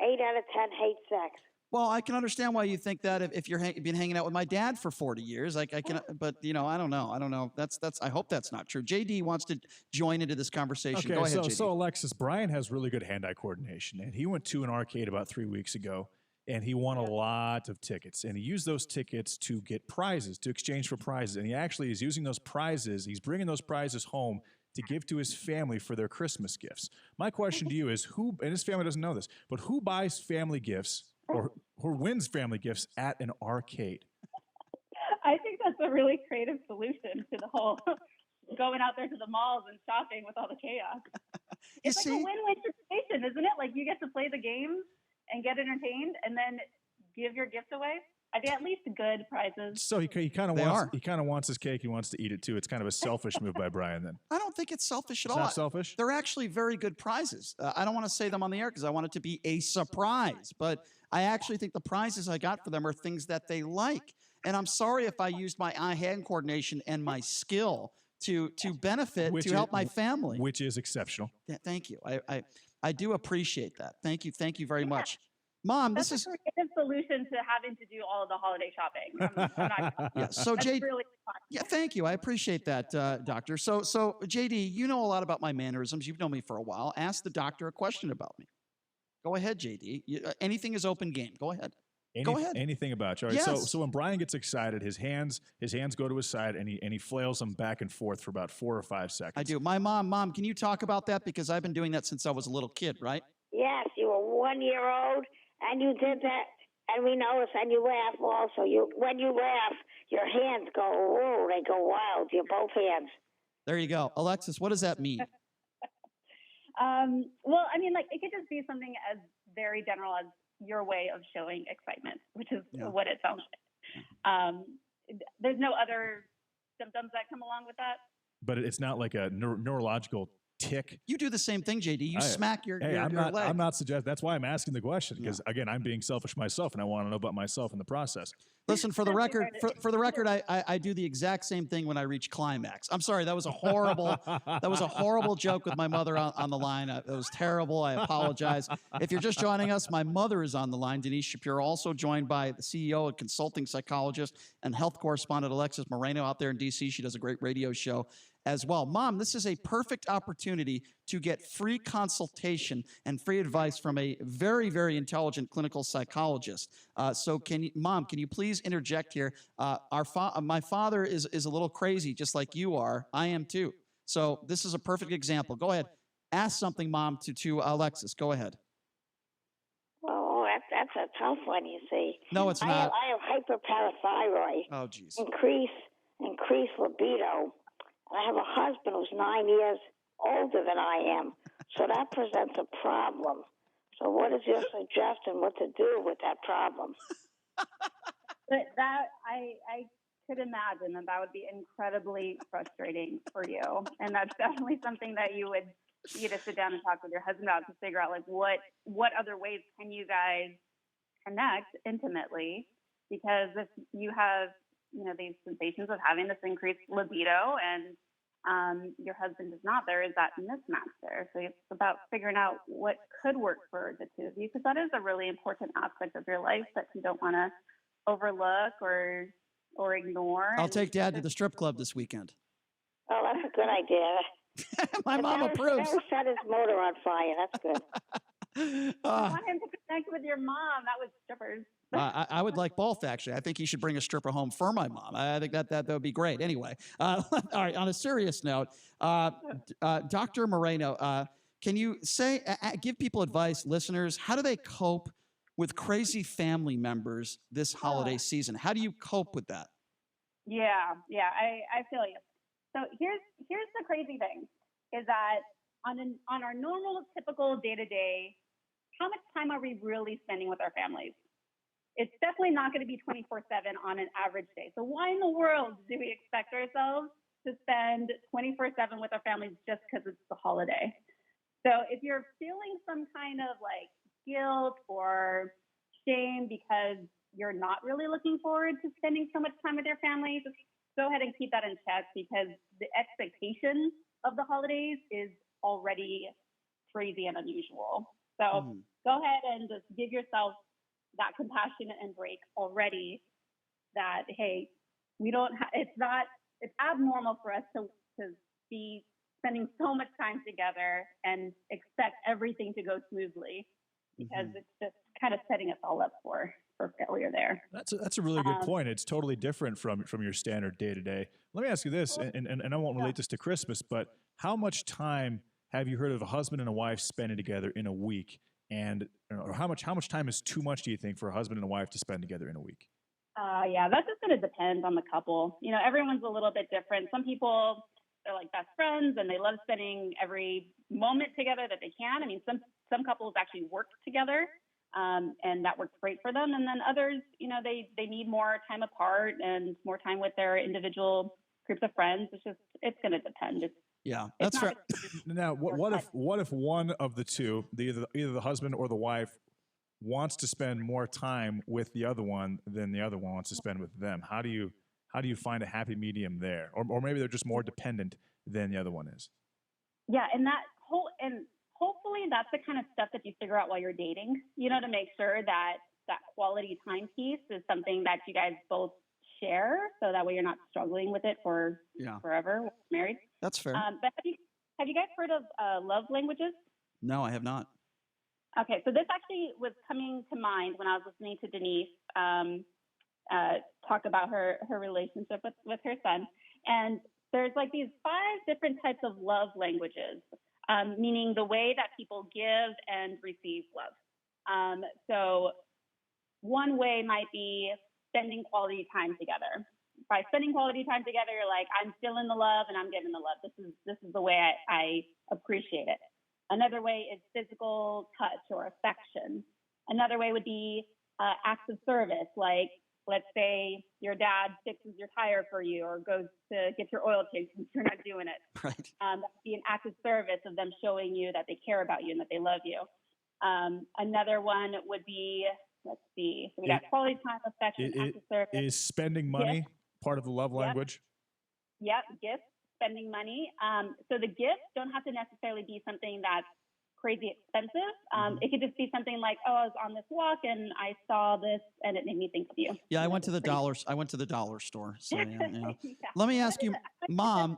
8 out of 10 hate sex. Well, I can understand why you think that if you're been hanging out with my dad for 40 years. I can, but I don't know. That's. I hope that's not true. JD wants to join into this conversation. Okay, Go ahead, JD. so Alexis, Brian has really good hand-eye coordination, and he went to an arcade about 3 weeks ago, and he won a lot of tickets, and he used those tickets to get prizes, to exchange for prizes, and he actually is using those prizes. He's bringing those prizes home to give to his family for their Christmas gifts. My question to you is who, and his family doesn't know this, but who buys family gifts or who wins family gifts at an arcade? I think that's a really creative solution to the whole going out there to the malls and shopping with all the chaos. It's like a win-win situation, isn't it? Like you get to play the games and get entertained and then give your gift away. I think at least good prizes. So he kind of wants his cake. He wants to eat it too. It's kind of a selfish move by Brian then. I don't think it's selfish at It's all. not selfish? They're actually very good prizes. I don't want to say them on the air because I want it to be a surprise, but I actually think the prizes I got for them are things that they like. And I'm sorry if I used my eye-hand coordination and my skill to benefit, to help my family. Which is exceptional. Yeah, thank you. I do appreciate that. Thank you. Thank you very much. Mom, That's this is a creative solution to having to do all of the holiday shopping. I'm not, yeah. So that's JD, really fun. yeah, thank you. I appreciate that, doctor. So JD, you know a lot about my mannerisms. You've known me for a while. Ask the doctor a question about me. Go ahead, JD. Anything is open game. Go ahead. Go ahead. Anything about you. All right, Yes. so when Brian gets excited, his hands go to his side and he flails them back and forth for about 4 or 5 seconds. I do. My mom, can you talk about that? Because I've been doing that since I was a little kid, right? Yes, you were 1 year old, and you did that, and we noticed, and you laugh also. When you laugh, your hands go, whoa, they go wild, your both hands. There you go. Alexis, what does that mean? Well, I mean, like it could just be something as very general as your way of showing excitement, which is what it sounds like. There's no other symptoms that come along with that. But it's not like a neurological tick. You do the same thing, JD. You smack your I'm leg. not suggesting. That's why I'm asking the question because again, I'm being selfish myself, and I want to know about myself in the process. Listen, for the record, for the record, I do the exact same thing when I reach climax. I'm sorry, that was a horrible joke with my mother on the line. It was terrible. I apologize. If you're just joining us, my mother is on the line, Denise Shapiro, also joined by the CEO and consulting psychologist and health correspondent Alexis Moreno out there in D.C. She does a great radio show as well. Mom, this is a perfect opportunity to get free consultation and free advice from a very, very intelligent clinical psychologist. So Mom, can you please interject here? My father is a little crazy, just like you are. I am too. So this is a perfect example. Go ahead. Ask something, Mom, to Alexis. Go ahead. Oh, that's a tough one, you see. No, it's not. I have hyperparathyroid. Oh, geez. Increased libido. I have a husband who's 9 years older than I am, so that presents a problem. So what is your suggestion what to do with that problem? But that I could imagine that would be incredibly frustrating for you, and that's definitely something that you need to sit down and talk with your husband about to figure out like what other ways can you guys connect intimately, because if you have these sensations of having this increased libido and your husband does not, there is that mismatch there. So it's about figuring out what could work for the two of you, because that is a really important aspect of your life that you don't want to overlook or ignore. I'll take Dad to the strip club this weekend. Oh, that's a good idea. My mom approves. Never set his motor on fire. That's good. I want him to connect with your mom, not with strippers. I would like both, actually. I think he should bring a stripper home for my mom. I think that would be great. Anyway, all right, on a serious note, Dr. Moreno, can you give people advice, listeners, how do they cope with crazy family members this holiday season? How do you cope with that? Yeah, yeah, I feel you. So here's the crazy thing is that on our normal typical day to day, how much time are we really spending with our families? It's definitely not going to be 24/7 on an average day. So why in the world do we expect ourselves to spend 24/7 with our families just because it's the holiday? So if you're feeling some kind of like guilt or shame because you're not really looking forward to spending so much time with your family, just go ahead and keep that in check because the expectation of the holidays is already crazy and unusual. So go ahead and just give yourself that compassion and break already that, hey, we don't it's abnormal for us to be spending so much time together and expect everything to go smoothly because it's just kind of setting us all up for failure there. That's a really good point. It's totally different from your standard day to day. Let me ask you this, and I won't relate this to Christmas, but how much time have you heard of a husband and a wife spending together in a week? And or how much time is too much, do you think, for a husband and a wife to spend together in a week? Yeah, that's just going to depend on the couple. You know, everyone's a little bit different. Some people are like best friends and they love spending every moment together that they can. I mean, some couples actually work together, and that works great for them. And then others, you know, they need more time apart and more time with their individual groups of friends. It's going to depend. Yeah, that's fair. Now, what if one of the two, either the husband or the wife, wants to spend more time with the other one than the other one wants to spend with them? How do you find a happy medium there, or maybe they're just more dependent than the other one is? Yeah, and hopefully that's the kind of stuff that you figure out while you're dating. You know, to make sure that quality time piece is something that you guys both share, so that way you're not struggling with it for forever when you're married. That's fair. But have you guys heard of love languages? No, I have not. Okay, so this actually was coming to mind when I was listening to Denise talk about her relationship with her son. And there's like these 5 different types of love languages, meaning the way that people give and receive love. So one way might be spending quality time together. By spending quality time together, you're like, I'm feeling the love and I'm giving the love. This is the way I appreciate it. Another way is physical touch or affection. Another way would be acts of service, like let's say your dad fixes your tire for you or goes to get your oil changed since you're not doing it. Right. That would be an act of service of them showing you that they care about you and that they love you. Another one would be, let's see, so we got quality time, affection, act of service. Is spending money part of the love language? Yep, gifts, spending money. So the gifts don't have to necessarily be something that's crazy expensive. It could just be something like, oh, I was on this walk and I saw this and it made me think of you. Yeah, I went to the dollar store. So yeah. Let me ask you, Mom,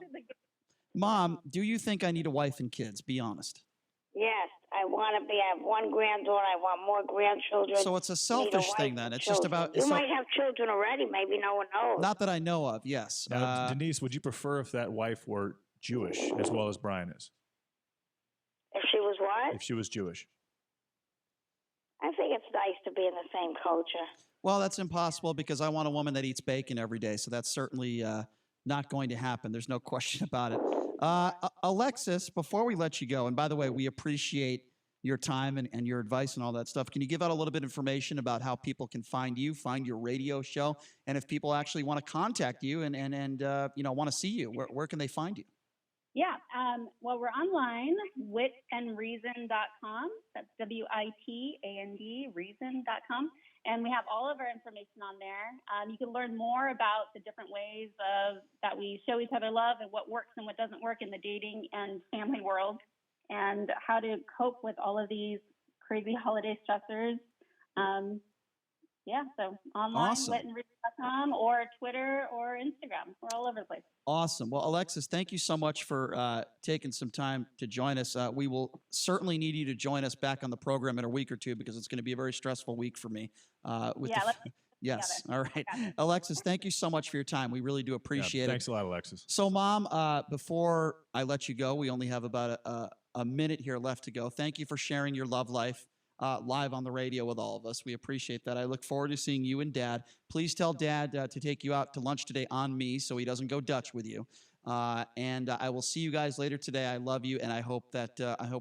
do you think I need a wife and kids? Be honest. Yes, I have one granddaughter. I want more grandchildren. So it's a selfish thing then. It's just about. You might have children already. Maybe no one knows. Not that I know of. Yes. Now, Denise, would you prefer if that wife were Jewish as well as Brian is? If she was what? If she was Jewish. I think it's nice to be in the same culture. Well, that's impossible because I want a woman that eats bacon every day. So that's certainly not going to happen. There's no question about it. Alexis, before we let you go, and by the way, we appreciate your time and your advice and all that stuff. Can you give out a little bit of information about how people can find you, find your radio show, and if people actually want to contact you and want to see you, where can they find you? Yeah, well, we're online, witandreason.com. That's WITAND, reason.com. And we have all of our information on there. You can learn more about the different ways that we show each other love and what works and what doesn't work in the dating and family world, and how to cope with all of these crazy holiday stressors. So online, awesome. witandreason.com, or Twitter or Instagram. We're all over the place. Awesome. Well, Alexis, thank you so much for taking some time to join us. We will certainly need you to join us back on the program in a week or two because it's going to be a very stressful week for me. Yes. All right. Alexis, thank you so much for your time. We really do appreciate it. Thanks a lot, Alexis. So, Mom, before I let you go, we only have about a minute here left to go. Thank you for sharing your love life. live on the radio with all of us. We appreciate that. I look forward to seeing you and Dad. Please tell Dad to take you out to lunch today on me so he doesn't go Dutch with you. And I will see you guys later today. I love you, and I hope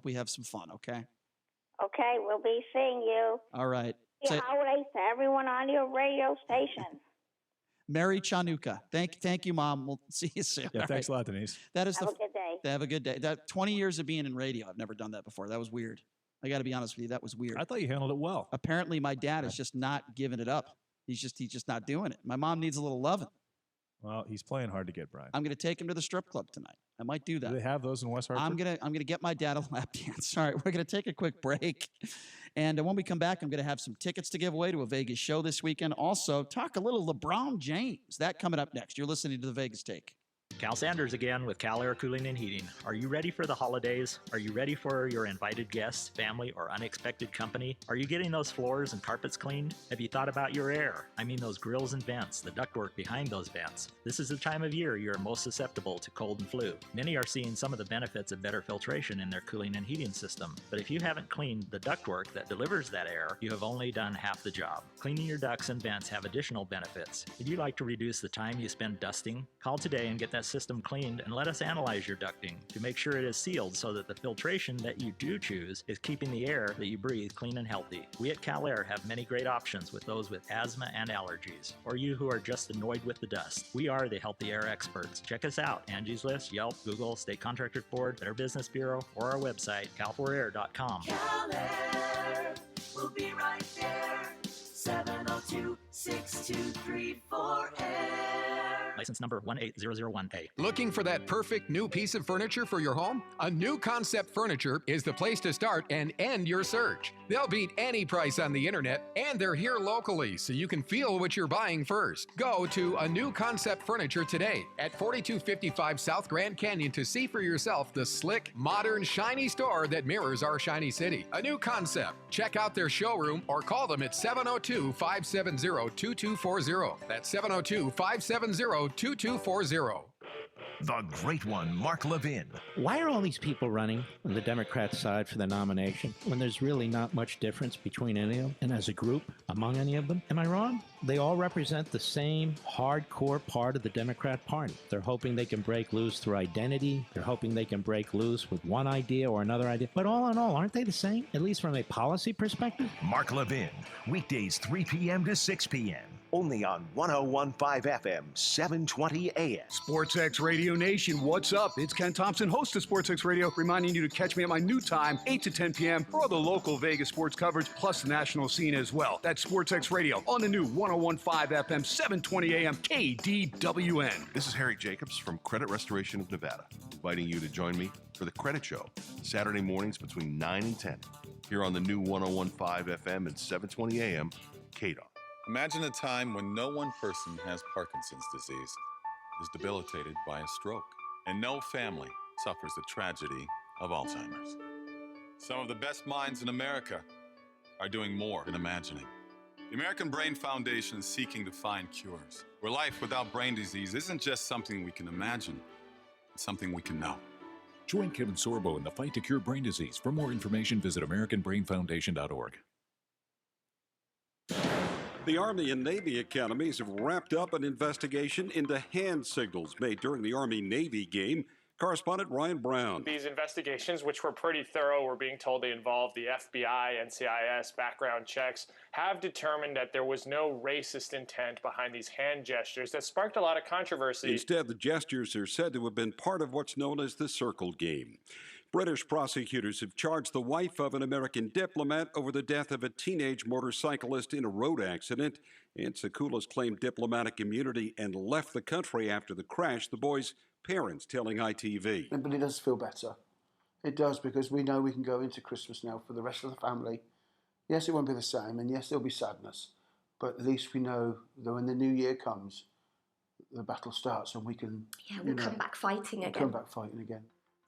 we have some fun, okay? Okay, we'll be seeing you. All right. Happy holidays to everyone on your radio station. Merry Chanukah. Thank you, Mom. We'll see you soon. Yeah, thanks a lot, Denise. Have a good day. Have a good day. That 20 years of being in radio, I've never done that before. That was weird. I got to be honest with you. That was weird. I thought you handled it well. Apparently, my dad is just not giving it up. He's just not doing it. My mom needs a little loving. Well, he's playing hard to get, Brian. I'm going to take him to the strip club tonight. I might do that. Do they have those in West Hartford? I'm gonna get my dad a lap dance. All right, we're going to take a quick break. And when we come back, I'm going to have some tickets to give away to a Vegas show this weekend. Also, talk a little LeBron James. That coming up next. You're listening to The Vegas Take. Cal Sanders again with Cal Air Cooling and Heating. Are you ready for the holidays? Are you ready for your invited guests, family, or unexpected company? Are you getting those floors and carpets cleaned? Have you thought about your air? I mean those grills and vents, the ductwork behind those vents. This is the time of year you're most susceptible to cold and flu. Many are seeing some of the benefits of better filtration in their cooling and heating system. But if you haven't cleaned the ductwork that delivers that air, you have only done half the job. Cleaning your ducts and vents have additional benefits. Would you like to reduce the time you spend dusting? Call today and get that system cleaned and let us analyze your ducting to make sure it is sealed so that the filtration that you do choose is keeping the air that you breathe clean and healthy. We at Cal Air have many great options with those with asthma and allergies, or you who are just annoyed with the dust. We are the Healthy Air experts. Check us out, Angie's List, Yelp, Google, State Contractors Board, Better Business Bureau, or our website, cal4air.com. Cal Air, we'll be right there. 702-6234-AIR. License number 18001A. Looking for that perfect new piece of furniture for your home? A New Concept Furniture is the place to start and end your search. They'll beat any price on the internet, and they're here locally, so you can feel what you're buying first. Go to A New Concept Furniture today at 4255 South Grand Canyon to see for yourself the slick, modern, shiny store that mirrors our shiny city. A New Concept. Check out their showroom or call them at 702-570-2240. That's 702-570-2240. The great one, Mark Levin. Why are all these people running on the Democrat side for the nomination when there's really not much difference between any of them and as a group among any of them? Am I wrong? They all represent the same hardcore part of the Democrat Party. They're hoping they can break loose through identity. They're hoping they can break loose with one idea or another idea. But all in all, aren't they the same, at least from a policy perspective? Mark Levin, weekdays 3 p.m. to 6 p.m. Only on 101.5 FM, 720 AM. SportsX Radio Nation, what's up? It's Ken Thompson, host of SportsX Radio, reminding you to catch me at my new time, 8 to 10 p.m. for all the local Vegas sports coverage, plus the national scene as well. That's SportsX Radio on the new 101.5 FM, 720 AM, KDWN. This is Harry Jacobs from Credit Restoration of Nevada, inviting you to join me for the Credit Show, Saturday mornings between 9 and 10, here on the new 101.5 FM and 720 AM, KDWN. Imagine a time when no one person has Parkinson's disease, is debilitated by a stroke, and no family suffers the tragedy of Alzheimer's. Some of the best minds in America are doing more than imagining. The American Brain Foundation is seeking to find cures, where life without brain disease isn't just something we can imagine, it's something we can know. Join Kevin Sorbo in the fight to cure brain disease. For more information, visit AmericanBrainFoundation.org. The Army and Navy Academies have wrapped up an investigation into hand signals made during the Army-Navy game. Correspondent Ryan Brown. These investigations, which were pretty thorough, we're being told they involved the FBI, NCIS, background checks, have determined that there was no racist intent behind these hand gestures that sparked a lot of controversy. Instead, the gestures are said to have been part of what's known as the circle game. British prosecutors have charged the wife of an American diplomat over the death of a teenage motorcyclist in a road accident. And Tsakoulas claimed diplomatic immunity and left the country after the crash, the boy's parents telling ITV. But it does feel better. It does, because we know we can go into Christmas now for the rest of the family. Yes, it won't be the same, and yes, there'll be sadness. But at least we know that when the new year comes, the battle starts and we can... Yeah, we'll come back fighting again. Come back fighting again.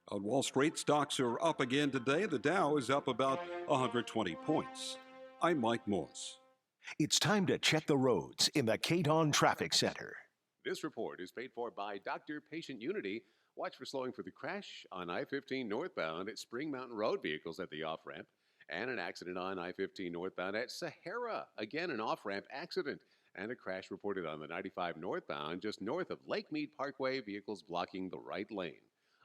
On Wall Street, stocks are up again today. The Dow is up about 120 points. I'm Mike Morse. It's time to check the roads in the KDWN Traffic Center. This report is paid for by Dr. Patient Unity. Watch for slowing for the crash on I-15 northbound at Spring Mountain Road, vehicles at the off-ramp. And an accident on I-15 northbound at Sahara. Again, an off-ramp accident. And a crash reported on the 95 northbound just north of Lake Mead Parkway, vehicles blocking the right lane.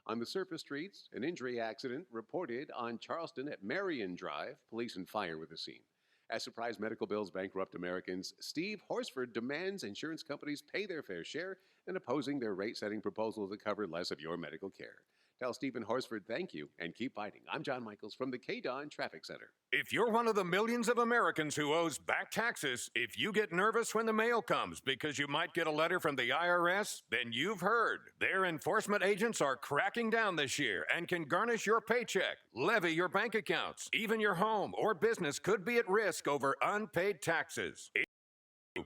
On the surface streets, an injury accident reported on Charleston at Marion Drive. Police and fire were the scene. As surprise medical bills bankrupt Americans, Steve Horsford demands insurance companies pay their fair share and opposing their rate-setting proposal to cover less of your medical care. Tell Stephen Horsford thank you and keep fighting. I'm John Michaels from the KDON Traffic Center. If you're one of the millions of Americans who owes back taxes, if you get nervous when the mail comes because you might get a letter from the IRS, then you've heard. Their enforcement agents are cracking down this year and can garnish your paycheck, levy your bank accounts. Even your home or business could be at risk over unpaid taxes.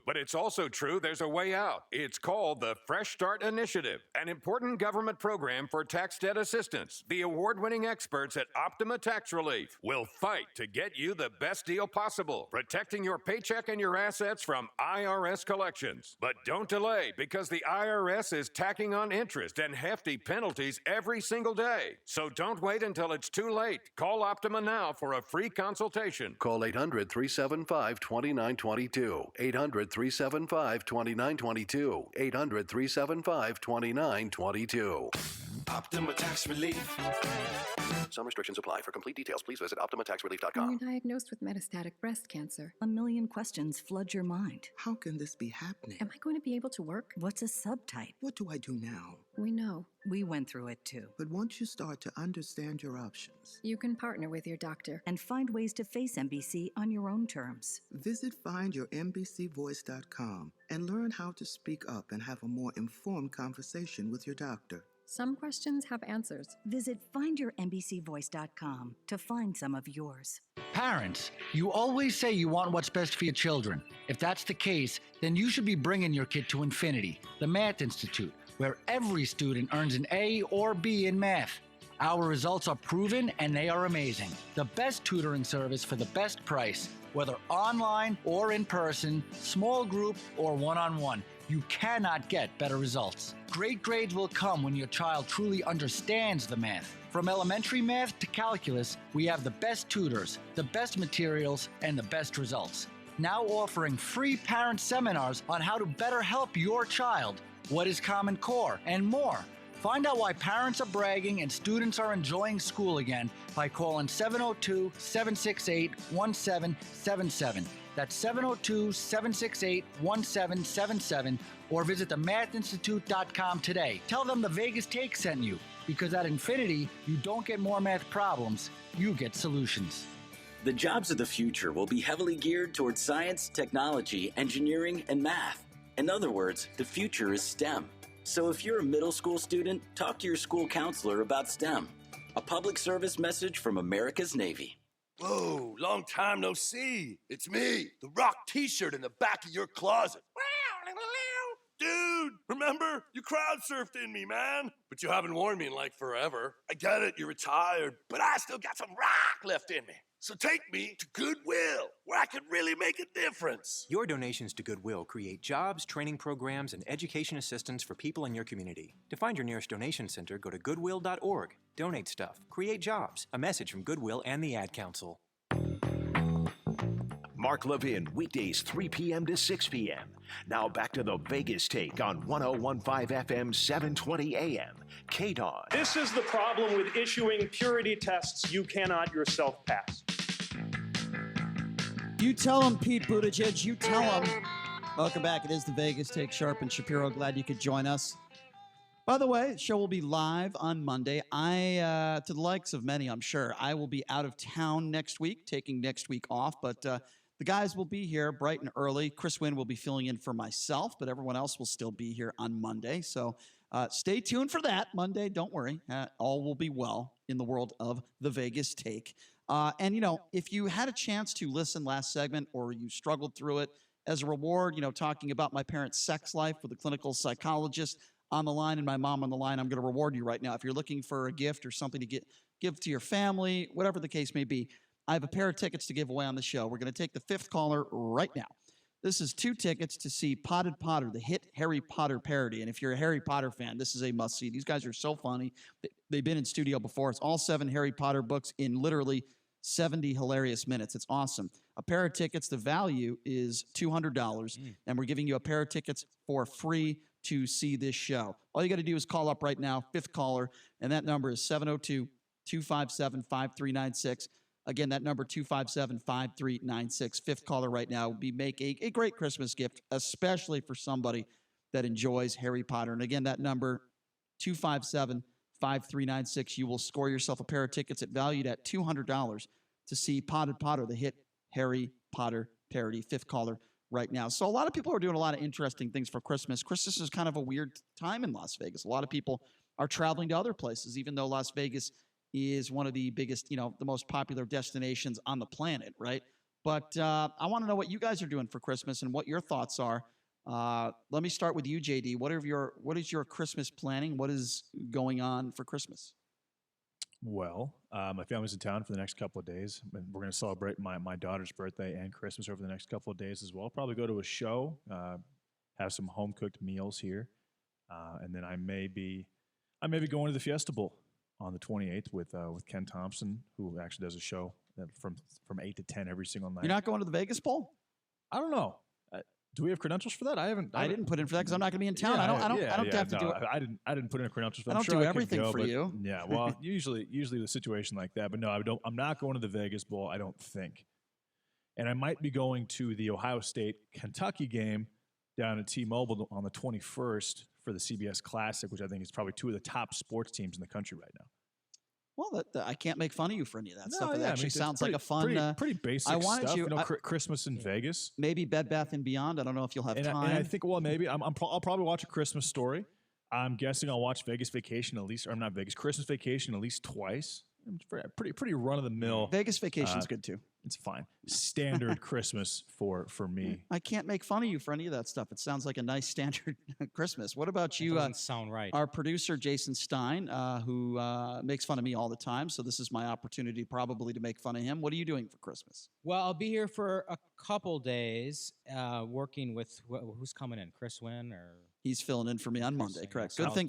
But it's also true there's a way out. It's called the Fresh Start Initiative, an important government program for tax debt assistance. The award-winning experts at Optima Tax Relief will fight to get you the best deal possible, protecting your paycheck and your assets from IRS collections. But don't delay, because the IRS is tacking on interest and hefty penalties every single day. So don't wait until it's too late. Call Optima now for a free consultation. Call 800-375-2922. 800-375-2922. 800-375-2922. Optima Tax Relief. Some restrictions apply. For complete details, please visit OptimaTaxRelief.com. When you're diagnosed with metastatic breast cancer, a million questions flood your mind. How can this be happening? Am I going to be able to work? What's a subtype? What do I do now? We know. We went through it too. But once you start to understand your options, You can partner with your doctor and find ways to face MBC on your own terms. visit findyourmbcvoice.com and learn how to speak up and have a more informed conversation with your doctor. Some questions have answers. Visit findyourmbcvoice.com to find some of yours. Parents, you always say you want what's best for your children. If that's the case, then you should be bringing your kid to Infinity, the Math Institute, where every student earns an A or B in math. Our results are proven and they are amazing. The best tutoring service for the best price, whether online or in person, small group or one-on-one. You cannot get better results. Great grades will come when your child truly understands the math. From elementary math to calculus, we have the best tutors, the best materials, and the best results. Now offering free parent seminars on how to better help your child, what is Common Core, and more. Find out why parents are bragging and students are enjoying school again by calling 702-768-1777. That's 702-768-1777, or visit themathinstitute.com today. Tell them the Vegas Take sent you, because at Infinity, you don't get more math problems, you get solutions. The jobs of the future will be heavily geared towards science, technology, engineering, and math. In other words, the future is STEM. So if you're a middle school student, talk to your school counselor about STEM. A public service message from America's Navy. Whoa, long time no see. It's me, the Rock t-shirt in the back of your closet. Dude, remember? You crowd surfed in me, man. But you haven't worn me in like forever. I get it, you're retired, but I still got some rock left in me. So take me to Goodwill, where I could really make a difference. Your donations to Goodwill create jobs, training programs, and education assistance for people in your community. To find your nearest donation center, go to goodwill.org. Donate stuff. Create jobs. A message from Goodwill and the Ad Council. Mark Levin, weekdays 3 p.m. to 6 p.m. Now back to the Vegas Take on 101.5 FM, 720 AM. KDON. This is the problem with issuing purity tests you cannot yourself pass. You tell him, Pete Buttigieg. You tell him. Welcome back. It is the Vegas Take. Sharp and Shapiro. Glad you could join us. By the way, the show will be live on Monday. To the likes of many, I'm sure, I will be out of town next week, taking next week off. But the guys will be here bright and early. Chris Wynn will be filling in for myself, but everyone else will still be here on Monday. So stay tuned for that Monday. Don't worry. All will be well in the world of the Vegas Take. And, you know, if you had a chance to listen last segment or you struggled through it, as a reward, you know, talking about my parents' sex life with a clinical psychologist on the line and my mom on the line, I'm going to reward you right now. If you're looking for a gift or something to give to your family, whatever the case may be, I have a pair of tickets to give away on the show. We're going to take the fifth caller right now. This is 2 tickets to see Potted Potter, the hit Harry Potter parody. And if you're a Harry Potter fan, this is a must-see. These guys are so funny. They've been in studio before. It's all 7 Harry Potter books in literally 70 hilarious minutes. It's awesome. A pair of tickets, the value is $200, and we're giving you a pair of tickets for free to see this show. All you got to do is call up right now, fifth caller, and that number is 702-257-5396. Again, that number, 257-5396. Fifth caller right now would be make a great Christmas gift, especially for somebody that enjoys Harry Potter. And again, that number, 257-5396. You will score yourself a pair of tickets valued at $200 to see Potted Potter, the hit Harry Potter parody. Fifth caller right now. So a lot of people are doing a lot of interesting things for Christmas. Christmas is kind of a weird time in Las Vegas. A lot of people are traveling to other places, even though Las Vegas is one of the biggest, the most popular destinations on the planet, right? But I want to know what you guys are doing for Christmas and what your thoughts are. Let me start with you, JD. What is your Christmas planning? What is going on for Christmas? Well, my family's in town for the next couple of days. And we're going to celebrate my daughter's birthday and Christmas over the next couple of days as well. Probably go to a show, have some home-cooked meals here. And then I may be going to the Fiesta Bowl on the 28th with Ken Thompson, who actually does a show from 8 to 10 every single night. You're not going to the Vegas Bowl? I don't know. Do we have credentials for that? I didn't put in for that because I'm not going to be in town. Yeah, I don't have to do it. I didn't put in credentials. I don't do everything for you. Yeah, well, usually the situation like that. But no, I'm not going to the Vegas Bowl. I don't think. And I might be going to the Ohio State Kentucky game down at T-Mobile on the 21st for the CBS Classic, which I think is probably two of the top sports teams in the country right now. Well, I can't make fun of you for any of that stuff. It Yeah, actually sounds like a fun, pretty basic I wanted stuff. you, Christmas in Vegas, maybe Bed Bath and Beyond. I don't know if you'll have time. And I think, well, maybe I'll probably watch A Christmas Story. I'm guessing I'll watch Vegas Vacation Christmas Vacation at least twice. Pretty run of the mill. Vegas Vacation's good too. It's fine. Standard Christmas for me. I can't make fun of you for any of that stuff. It sounds like a nice standard Christmas. What about you? Doesn't sound right. Our producer Jason Stein, who makes fun of me all the time. So this is my opportunity probably to make fun of him. What are you doing for Christmas? Well, I'll be here for a couple days, working with who's coming in. Chris Wynn or. He's filling in for me on Monday, correct? Good thing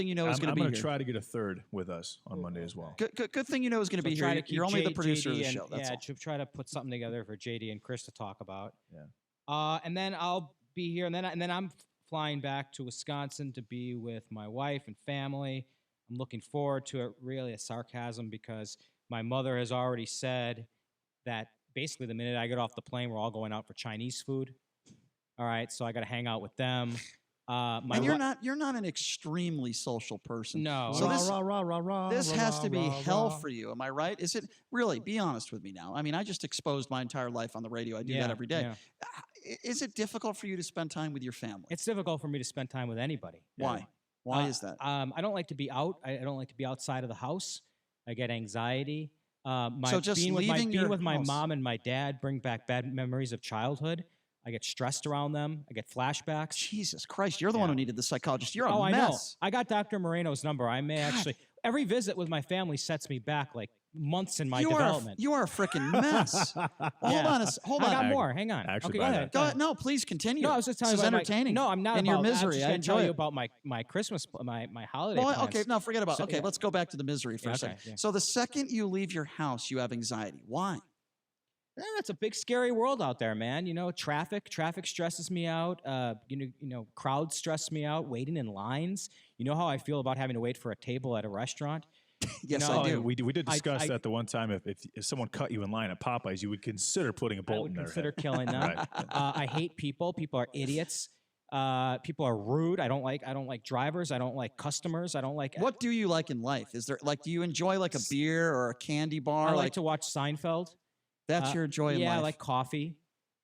you know I'm is going to be here. I'm going to try to get a third with us on Monday as well. Good thing you know is going to be here. You're only the producer of the show. That's all. Try to put something together for JD and Chris to talk about. Yeah. And then I'll be here, and then I'm flying back to Wisconsin to be with my wife and family. I'm looking forward to it. Really, a sarcasm because my mother has already said that basically the minute I get off the plane, we're all going out for Chinese food. All right, so I got to hang out with them. And you're not an extremely social person. No. So this has to be hell for you. Am I right? Is it really? Be honest with me now. I mean, I just exposed my entire life on the radio. I do that every day. Yeah. Is it difficult for you to spend time with your family? It's difficult for me to spend time with anybody. Why? Why is that? I don't like to be out. I don't like to be outside of the house. I get anxiety. So just being with my house. mom and my dad bring back bad memories of childhood. I get stressed around them. I get flashbacks. Jesus Christ, you're the one who needed the psychologist. You're a I mess. know. I got Dr. Moreno's number. I may actually. Every visit with my family sets me back like months in my development. You are a freaking mess. Hold on. I got more. Hang on. Actually, okay, go ahead. No, please continue. No, I was just telling you this is about entertaining. No, I'm not. In your misery, I I enjoy enjoy you it. about my Christmas, my holiday plans. Okay, no, forget about. Okay, let's go back to the misery for a second. Yeah. So the second you leave your house, you have anxiety. Why? It's a big, scary world out there, man. You know, traffic stresses me out. Crowds stress me out. Waiting in lines. You know how I feel about having to wait for a table at a restaurant. Yes, I do. We did discuss that the one time. If someone cut you in line at Popeyes, you would consider putting a bolt in their consider head. killing them. Right. I hate people. People are idiots. People are rude. I don't like drivers. I don't like customers. I don't like. What do you like in life? Is there do you enjoy like a beer or a candy bar? I like to watch Seinfeld. That's your joy in life. Yeah, I like coffee,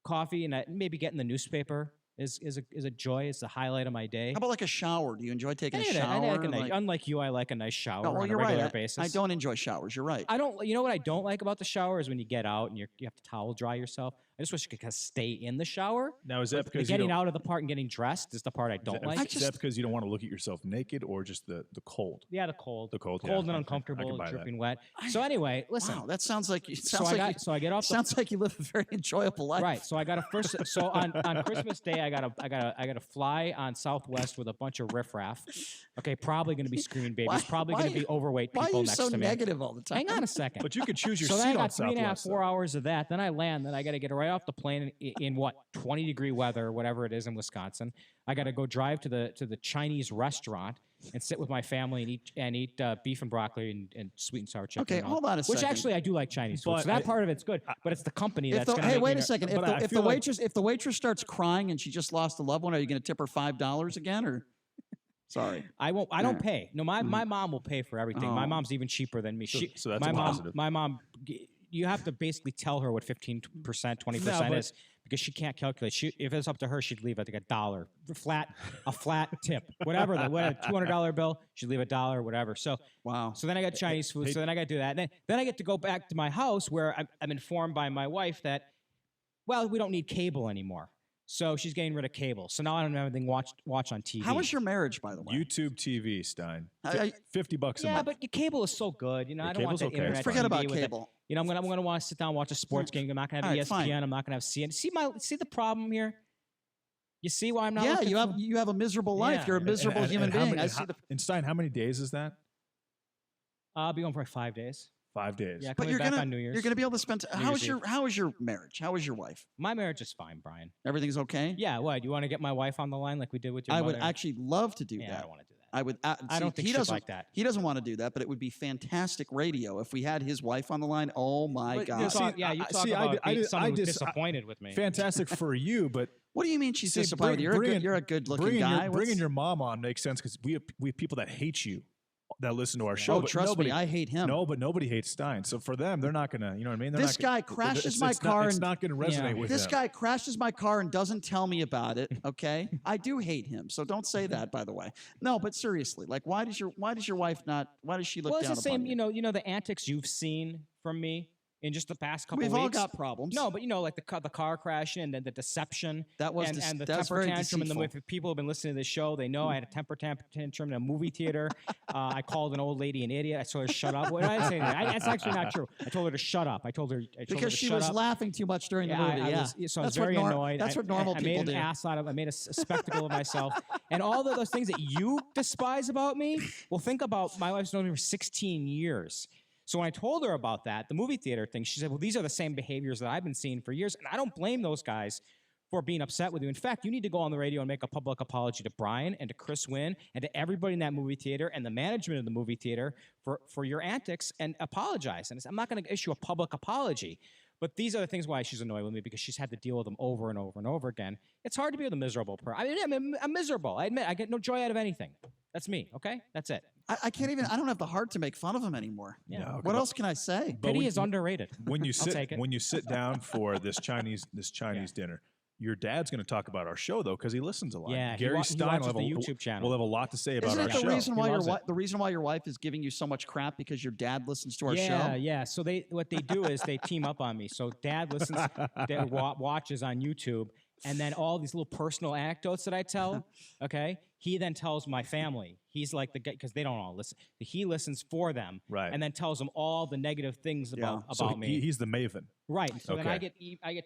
and maybe getting the newspaper is a joy. It's the highlight of my day. How about like a shower? Do you enjoy taking a shower? I like unlike you, I like a nice shower on a regular basis. I don't enjoy showers. You're right. You know what I don't like about the shower is when you get out and you have to towel dry yourself. I just wish I could stay in the shower. Now, is that because getting out of the part and getting dressed is the part I don't like? Is that because you don't want to look at yourself naked, or just the cold? Yeah, the cold. The cold. Cold yeah. and uncomfortable, I dripping wet. So anyway, listen. Wow, that sounds like I get off. Sounds like you live a very enjoyable life. Right. So I got on Christmas Day, I got to fly on Southwest with a bunch of riffraff. Okay, probably going to be screaming babies. Probably going to be overweight people next to me. Why are you so negative all the time? Hang on a second. But you could choose your so seat then I on got 3.5, Southwest. 4 hours of that. Then I land. Then I got to get right off the plane in what 20-degree weather, whatever it is in Wisconsin. I got to go drive to the Chinese restaurant and sit with my family and eat beef and broccoli and sweet and sour chicken. Okay, hold on a second. Which actually I do like Chinese food, so that part of it's good. But it's the company that's going to. Hey, wait a second. If the waitress starts crying and she just lost a loved one, are you going to tip her $5 again or? Sorry, I won't. I don't pay. No, my mom will pay for everything. My mom's even cheaper than me. So that's my a mom. positive. My mom. You have to basically tell her what 15%, 20% is because she can't calculate. If it's up to her, she'd leave like $1 a flat tip, whatever. A $200 bill, she'd leave $1, whatever. So wow. So then I got Chinese food. So then I got to do that. And then I get to go back to my house where I'm informed by my wife that, well, we don't need cable anymore. So she's getting rid of cable. So now I don't have anything watch on TV. How was your marriage, by the way? YouTube TV, Stein. $50 a month. Yeah, but your cable is so good. You know, I don't want that internet. Forget TV about with cable. You know, I'm gonna want to sit down and watch a sports game. I'm not gonna have ESPN. Fine. I'm not gonna have CNN. See the problem here? You see why I'm not? Yeah, you have a miserable life. You're a miserable human being. And Stein, how many days is that? I'll be going for like 5 days. 5 days. Yeah, but you're back on New Year's. You're gonna be able to spend. How is your marriage? How is your wife? My marriage is fine, Brian. Everything's okay. Yeah. What? You want to get my wife on the line like we did with your I mother? would actually love to do that. I don't want to do that. I would. I don't think he she'd doesn't like that. He doesn't want to do that, but it would be fantastic radio if we had his wife on the line. Oh my God! You talk about being someone who's disappointed with me. Fantastic for you, but what do you mean she's disappointed? You're a good-looking guy. Bringing your mom on makes sense because we have people that hate you that listen to our show. Oh, trust me, I hate him. No, but nobody hates Stein. So for them, they're not gonna. You know what I mean? This guy crashes my car. It's not going to resonate with them. This guy crashes my car and doesn't tell me about it. Okay, I do hate him. So don't say that. By the way, no. But seriously, like, why does your wife not? Why does she look down upon you? Well, it's the same. You? You know the antics you've seen from me in just the past couple We've weeks. all got problems. No, but like the car crashing and then the deception. That was and the that's temper very tantrum. deceitful. And if people have been listening to this show, they know I had a temper tantrum in a movie theater. I called an old lady an idiot. I told her to shut up. What did I say? That's actually not true. I told her to shut up. I told her because she was laughing too much during the movie. So I was very annoyed. That's what normal people do. I made an ass out of. I made a spectacle of myself. And all of those things that you despise about me. Well, think about my wife's known me for 16 years. So when I told her about that, the movie theater thing, she said, well, these are the same behaviors that I've been seeing for years. And I don't blame those guys for being upset with you. In fact, you need to go on the radio and make a public apology to Brian and to Chris Wynn and to everybody in that movie theater and the management of the movie theater for your antics and apologize. And I'm not going to issue a public apology. But these are the things why she's annoyed with me, because she's had to deal with them over and over and over again. It's hard to be with a miserable person. I mean, I'm miserable. I admit, I get no joy out of anything. That's me, okay? That's it. I can't even. I don't have the heart to make fun of him anymore. Yeah. No, what else can I say? Pity is underrated. When you sit down for this Chinese dinner, your dad's going to talk about our show though, because he listens a lot. Yeah, Gary Stein will have the YouTube channel. Will have a lot to say about Isn't our it the show. reason why your wife is giving you so much crap because your dad listens to our show? Yeah. So what they do is they team up on me. So dad listens, watches on YouTube. And then all these little personal anecdotes that I tell, okay, he then tells my family. He's like the guy, because they don't all listen. He listens for them, right? And then tells them all the negative things about me. He's the maven, right? So then I get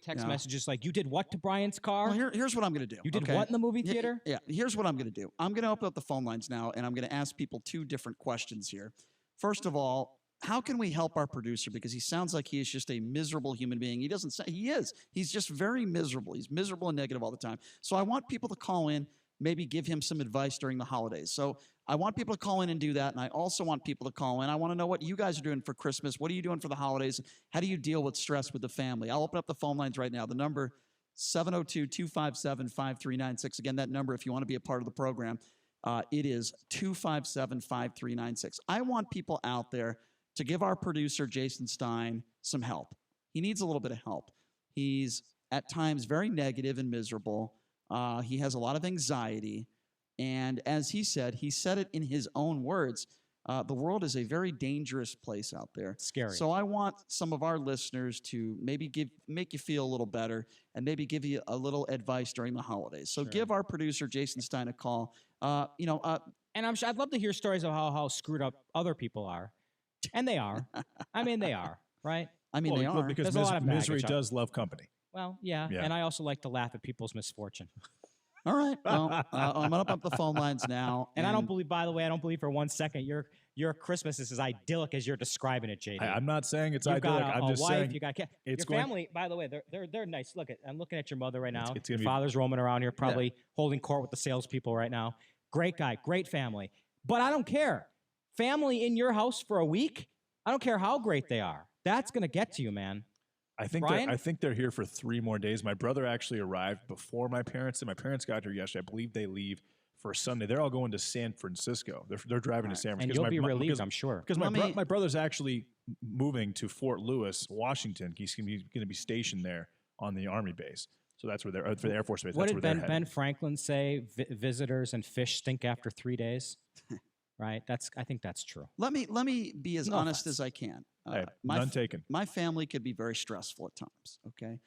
text messages like, "You did what to Brian's car?" Well, here's what I'm going to do. You did what in the movie theater? Yeah. Here's what I'm going to do. I'm going to open up the phone lines now, and I'm going to ask people two different questions here. First of all, how can we help our producer? Because he sounds like he is just a miserable human being. He doesn't say he is. He's just very miserable. He's miserable and negative all the time. So I want people to call in, maybe give him some advice during the holidays. So I want people to call in and do that. And I also want people to call in. I want to know what you guys are doing for Christmas. What are you doing for the holidays? How do you deal with stress with the family? I'll open up the phone lines right now. The number 702-257-5396. Again, that number, if you want to be a part of the program, it is 257-5396. I want people out there to give our producer, Jason Stein, some help. He needs a little bit of help. He's at times very negative and miserable. He has a lot of anxiety. And as he said it in his own words, The world is a very dangerous place out there. Scary. So I want some of our listeners to maybe make you feel a little better and maybe give you a little advice during the holidays. So give our producer Jason Stein a call. And I'd love to hear stories of how screwed up other people are, and they are. I mean, they are, right? I mean, they are. Because There's a lot of misery baggage. does love company. Well, yeah, Yeah. and I also like to laugh at people's misfortune. All right. Well, I'm going to up the phone lines now. And I don't believe, by the way, I don't believe for one second your Christmas is as idyllic as you're describing it, JD. I'm not saying it's You've idyllic. got I'm a just wife, saying you got your it's family. By the way, they're nice. Look, I'm looking at your mother right now. It's Your gonna be- father's roaming around here, probably holding court with the salespeople right now. Great guy, great family. But I don't care. Family in your house for a week. I don't care how great they are. That's gonna get to you, man. I think they're here for 3 more days. My brother actually arrived before my parents, and my parents got here yesterday. I believe they leave for Sunday. They're all going to San Francisco. They're driving to San Francisco. And you'll be relieved, I'm sure. Because my brother's actually moving to Fort Lewis, Washington. He's going to be stationed there on the Army base. So that's where they're for the Air Force Base. What That's did where they're Ben Franklin say? Visitors and fish stink after 3 days. Right. I think that's true. Let me be as honest as I can. Hey, none taken. My family could be very stressful at times. Okay.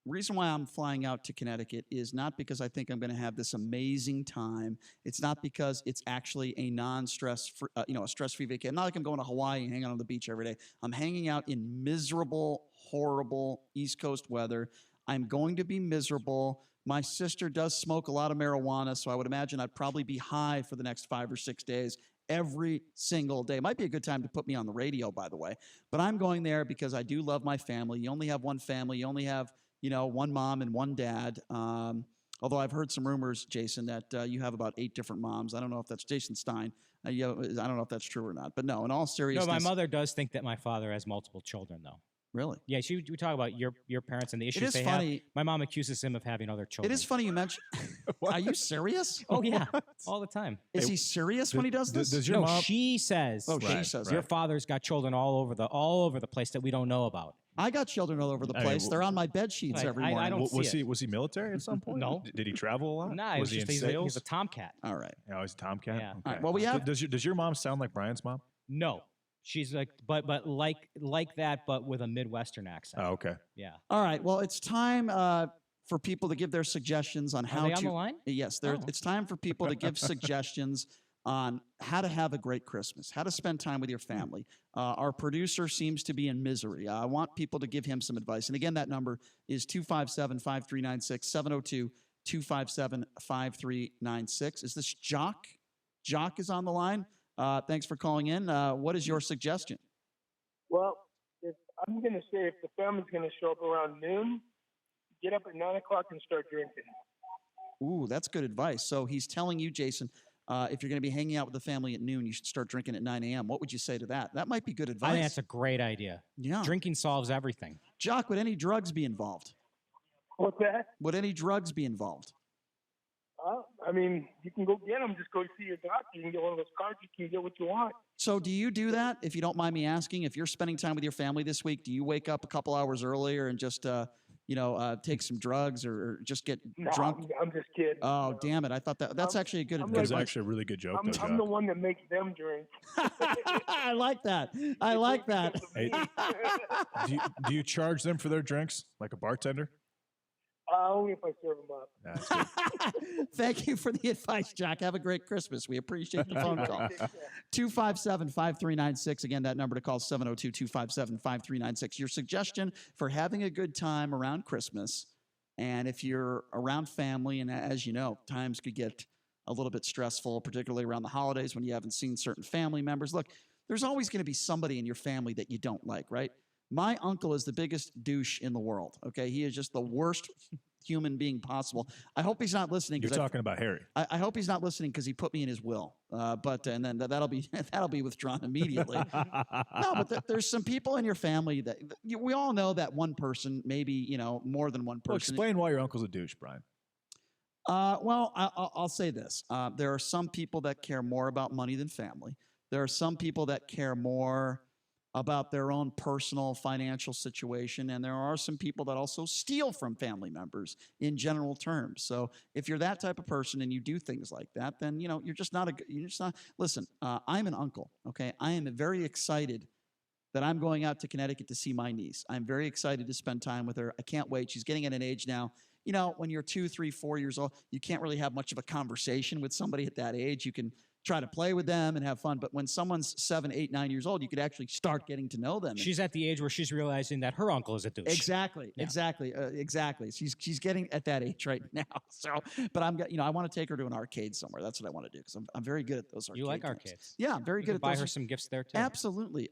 Reason why I'm flying out to Connecticut is not because I think I'm going to have this amazing time. It's not because it's actually a non-stress, a stress-free vacation. Not like I'm going to Hawaii and hanging out on the beach every day. I'm hanging out in miserable, horrible East Coast weather. I'm going to be miserable. My sister does smoke a lot of marijuana, so I would imagine I'd probably be high for the next 5 or 6 days. Every single day. Might be a good time to put me on the radio, by the way. But I'm going there because I do love my family. You only have one family. You only have, one mom and one dad. Although I've heard some rumors, Jason, that you have about 8 different moms. I don't know if that's Jason Stein. I don't know if that's true or not. But no, in all seriousness. No, my mother does think that my father has multiple children, though. Really? Yeah, we talk about your parents and the issues is they funny. have. My mom accuses him of having other children. It is funny you mentioned. Are you serious? Oh, yeah. All the time. Is he serious when he does this? Does your mom? She says. Oh, she says. Your father's got children all over the place that we don't know about. I got children all over the place. They're on my bed sheets every morning. I don't see it. Was he military at some point? No. Did he travel a lot? No, was he in sales? He's a tomcat. All right. Oh, he's a tomcat. Yeah. Okay. All right, well, we have. Does your mom sound like Brian's mom? No. She's like, but like that, but with a Midwestern accent. Oh, okay. Yeah. All right. Well, it's time for people to give their suggestions on how Are they to. on the line? Yes, Oh. it's time for people to give suggestions on how to have a great Christmas, how to spend time with your family. Our producer seems to be in misery. I want people to give him some advice. And again, that number is 257-5396, 702-257-5396. Is this Jock? Jock is on the line. Thanks for calling in. What is your suggestion? Well, I'm going to say if the family's going to show up around noon, get up at 9 o'clock and start drinking. Ooh, that's good advice. So he's telling you, Jason, if you're going to be hanging out with the family at noon, you should start drinking at 9 a.m. What would you say to that? That might be good advice. I think that's a great idea. Yeah. Drinking solves everything. Jock, would any drugs be involved? What's that? Would any drugs be involved? I mean, you can go get them. Just go see your doctor. You can get one of those cards. You can get what you want. So do you do that, if you don't mind me asking? If you're spending time with your family this week, do you wake up a couple hours earlier and just, take some drugs or just get drunk? I'm just kidding. Oh, damn it. I thought that's actually a good advice. That was actually a really good joke, though, I'm the one that makes them drink. I like that. I like that. Hey, do you charge them for their drinks like a bartender? Only if I serve them up. That's good. Thank you for the advice, Jack. Have a great Christmas. We appreciate the phone call. 257-5396. Again, that number to call 702-257-5396. Your suggestion for having a good time around Christmas. And if you're around family, and as you know, times could get a little bit stressful, particularly around the holidays when you haven't seen certain family members. Look, there's always going to be somebody in your family that you don't like, right? My uncle is the biggest douche in the world, okay? He is just the worst human being possible. I hope he's not listening. You're talking about Harry. I hope he's not listening because he put me in his will. And then that'll be withdrawn immediately. No, but there's some people in your family that we all know that one person, maybe more than one person. Well, explain why your uncle's a douche, Brian. Well, I'll say this: there are some people that care more about money than family. There are some people that care more about their own personal financial situation, and there are some people that also steal from family members in general terms. So if you're that type of person and you do things like that, then you're just not. Listen, I'm an uncle. Okay, I am very excited that I'm going out to Connecticut to see my niece. I'm very excited to spend time with her. I can't wait. She's getting at an age now. When you're 2, 3, 4 years old, you can't really have much of a conversation with somebody at that age. You can try to play with them and have fun. But when someone's 7, 8, 9 years old, you could actually start getting to know them. She's at the age where she's realizing that her uncle is a douche. Exactly. She's getting at that age right now. So, but I want to take her to an arcade somewhere. That's what I want to do because I'm very good at those arcades. You like arcades? Yeah, I'm very good at buy those. her some gifts there too. Absolutely.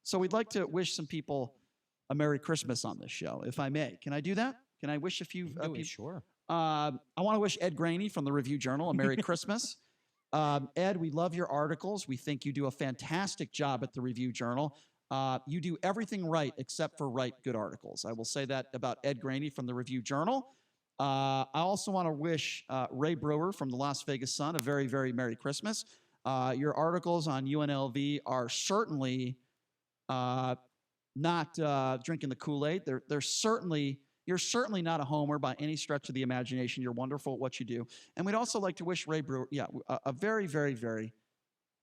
So we'd like to wish some people a Merry Christmas on this show, if I may. Can I do that? Can I wish a few people? Sure. I want to wish Ed Graney from the Review Journal a Merry Christmas. Ed, we love your articles. We think you do a fantastic job at the Review Journal. You do everything right except for write good articles. I will say that about Ed Graney from the Review Journal. I also want to wish Ray Brewer from the Las Vegas Sun a very, very Merry Christmas. Your articles on UNLV are certainly not drinking the Kool-Aid. You're certainly not a homer by any stretch of the imagination. You're wonderful at what you do. And we'd also like to wish Ray Brewer, a very, very, very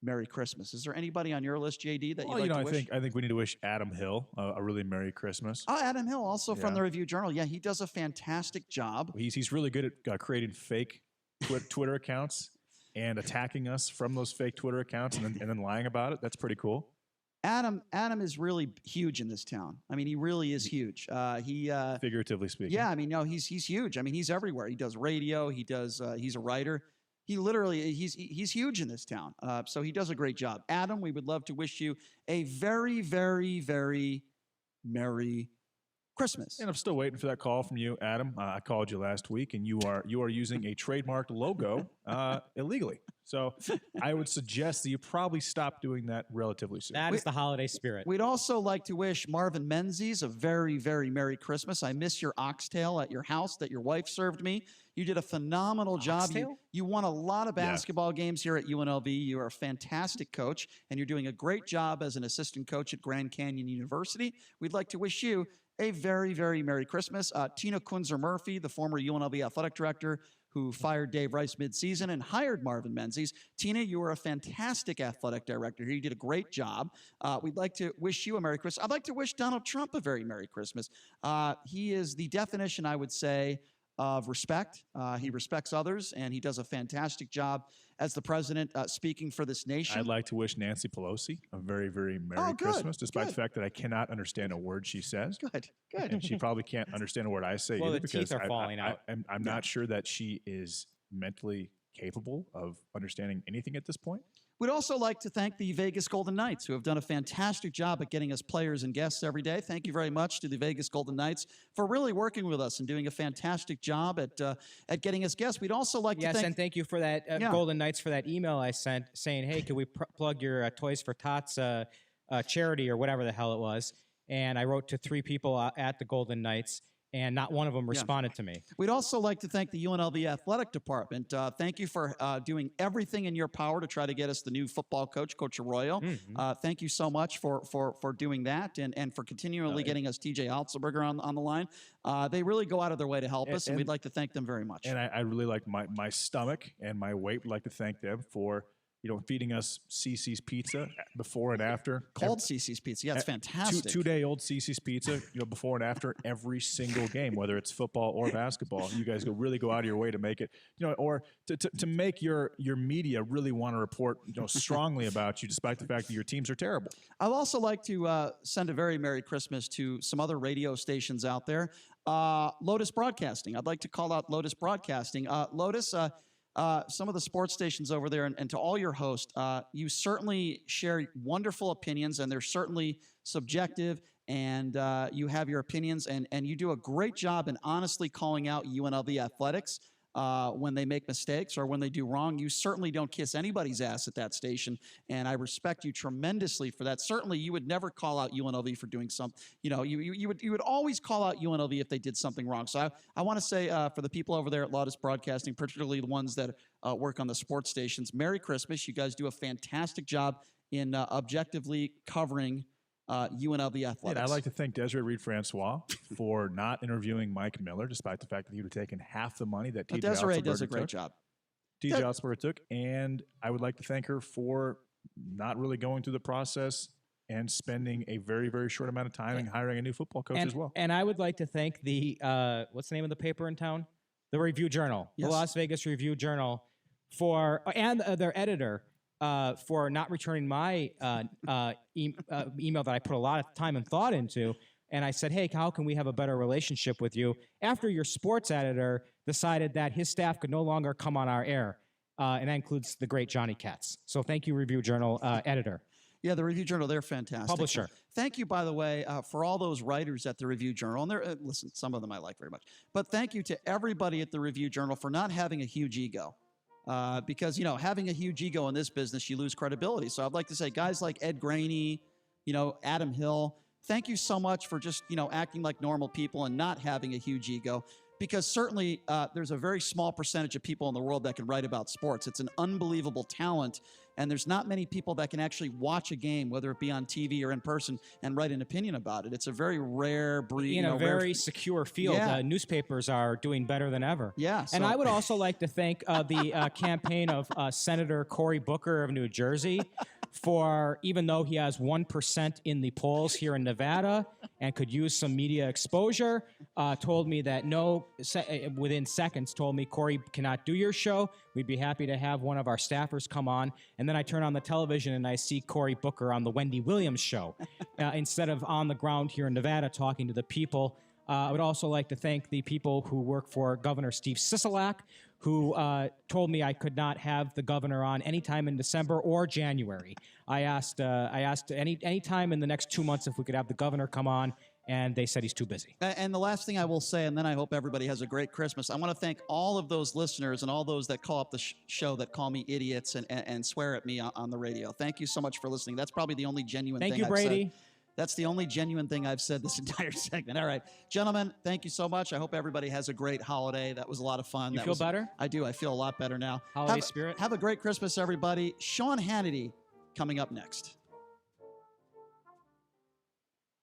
Merry Christmas. Is there anybody on your list, JD, that you'd like to wish? I think we need to wish Adam Hill a really Merry Christmas. Oh, Adam Hill, also from the Review Journal. Yeah, he does a fantastic job. He's really good at creating fake Twitter accounts and attacking us from those fake Twitter accounts and then lying about it. That's pretty cool. Adam is really huge in this town. I mean, he really is huge. Figuratively speaking. Yeah, I mean, no, he's huge. I mean, he's everywhere. He does radio. He does. He's a writer. He literally he's huge in this town. So he does a great job. Adam, we would love to wish you a very, very, very Merry Christmas. And I'm still waiting for that call from you, Adam. I called you last week, and you are using a trademarked logo illegally. So I would suggest that you probably stop doing that relatively soon. That is the holiday spirit. We'd also like to wish Marvin Menzies a very, very Merry Christmas. I miss your oxtail at your house that your wife served me. You did a phenomenal job. You won a lot of basketball games here at UNLV. You are a fantastic coach, and you're doing a great job as an assistant coach at Grand Canyon University. We'd like to wish you a very, very Merry Christmas. Tina Kunzer-Murphy, the former UNLV athletic director, who fired Dave Rice midseason and hired Marvin Menzies. Tina, you were a fantastic athletic director here. You did a great job. We'd like to wish you a Merry Christmas. I'd like to wish Donald Trump a very Merry Christmas. He is the definition, I would say, of respect. He respects others, and he does a fantastic job as the president speaking for this nation. I'd like to wish Nancy Pelosi a very, very Merry Christmas, despite the fact that I cannot understand a word she says. Good. And she probably can't understand a word I say well, either, the teeth are falling out. I'm not sure that she is mentally capable of understanding anything at this point. We'd also like to thank the Vegas Golden Knights, who have done a fantastic job at getting us players and guests every day. Thank you very much to the Vegas Golden Knights for really working with us and doing a fantastic job at getting us guests. We'd also like to and thank you for that, Golden Knights, for that email I sent saying, hey, can we plug your Toys for Tots charity or whatever the hell it was? And I wrote to 3 people at the Golden Knights, and not one of them responded to me. We'd also like to thank the UNLV Athletic Department. Thank you for doing everything in your power to try to get us the new football coach, Coach Arroyo. Thank you so much for doing that and for continually getting us TJ Altsberger on the line. They really go out of their way to help us, and we'd like to thank them very much. And I really like my stomach and my weight. Would like to thank them for feeding us CC's pizza before and after. Cold CC's pizza. Yeah, it's fantastic. Two-day-old CC's pizza, before and after every single game, whether it's football or basketball. You guys really go out of your way to make it, or to make your media really want to report, strongly about you, despite the fact that your teams are terrible. I'd also like to send a very Merry Christmas to some other radio stations out there. Lotus Broadcasting. I'd like to call out Lotus Broadcasting. Lotus, some of the sports stations over there, and to all your hosts, you certainly share wonderful opinions, and they're certainly subjective, and you have your opinions, and you do a great job in honestly calling out UNLV athletics when they make mistakes or when they do wrong. You certainly don't kiss anybody's ass at that station, and I respect you tremendously for that. Certainly, you would never call out UNLV for doing something. You would always call out UNLV if they did something wrong. So I want to say for the people over there at Lotus Broadcasting, particularly the ones that work on the sports stations, Merry Christmas. You guys do a fantastic job in objectively covering UNLV athletics. And I'd like to thank Desiree Reed-Francois for not interviewing Mike Miller, despite the fact that he would have taken half the money that TJ Desiree does a Otzelberger great took. job. TJ Otzelberger took, and I would like to thank her for not really going through the process and spending a very, very short amount of time and hiring a new football coach as well. And I would like to thank the, what's the name of the paper in town? The Review Journal, Yes. the Las Vegas Review Journal, and their editor for not returning my email that I put a lot of time and thought into. And I said, hey, how can we have a better relationship with you? After your sports editor decided that his staff could no longer come on our air. And that includes the great Johnny Katz. So thank you, Review Journal editor. Yeah, the Review Journal, they're fantastic. Publisher. Thank you, by the way, for all those writers at the Review Journal. And they're, listen, some of them I like very much. But thank you to everybody at the Review Journal for not having a huge ego. Because, having a huge ego in this business, you lose credibility. So I'd like to say guys like Ed Graney, Adam Hill, thank you so much for just, acting like normal people and not having a huge ego. Because certainly there's a very small percentage of people in the world that can write about sports. It's an unbelievable talent, and there's not many people that can actually watch a game, whether it be on TV or in person, and write an opinion about it. It's a very rare breed. In a very secure field. Yeah. Newspapers are doing better than ever. Yeah. And I would also like to thank the campaign of Senator Cory Booker of New Jersey for, even though he has 1% in the polls here in Nevada and could use some media exposure, told me that within seconds, told me, Cory cannot do your show. We'd be happy to have one of our staffers come on. And then I turn on the television and I see Cory Booker on the Wendy Williams show instead of on the ground here in Nevada talking to the people. I would also like to thank the people who work for Governor Steve Sisolak, who told me I could not have the governor on anytime in December or January. I asked any time in the next 2 months if we could have the governor come on, and they said he's too busy. And the last thing I will say, and then I hope everybody has a great Christmas, I want to thank all of those listeners and all those that call up the show that call me idiots and swear at me on the radio. Thank you so much for listening. That's probably the only genuine thing Thank you, I've Brady. said. That's the only genuine thing I've said this entire segment. All right. Gentlemen, thank you so much. I hope everybody has a great holiday. That was a lot of fun. You feel better? I do. I feel a lot better now. Holiday spirit? Have a great Christmas, everybody. Sean Hannity coming up next.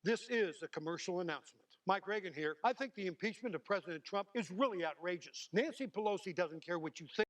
This is a commercial announcement. Mike Reagan here. I think the impeachment of President Trump is really outrageous. Nancy Pelosi doesn't care what you think.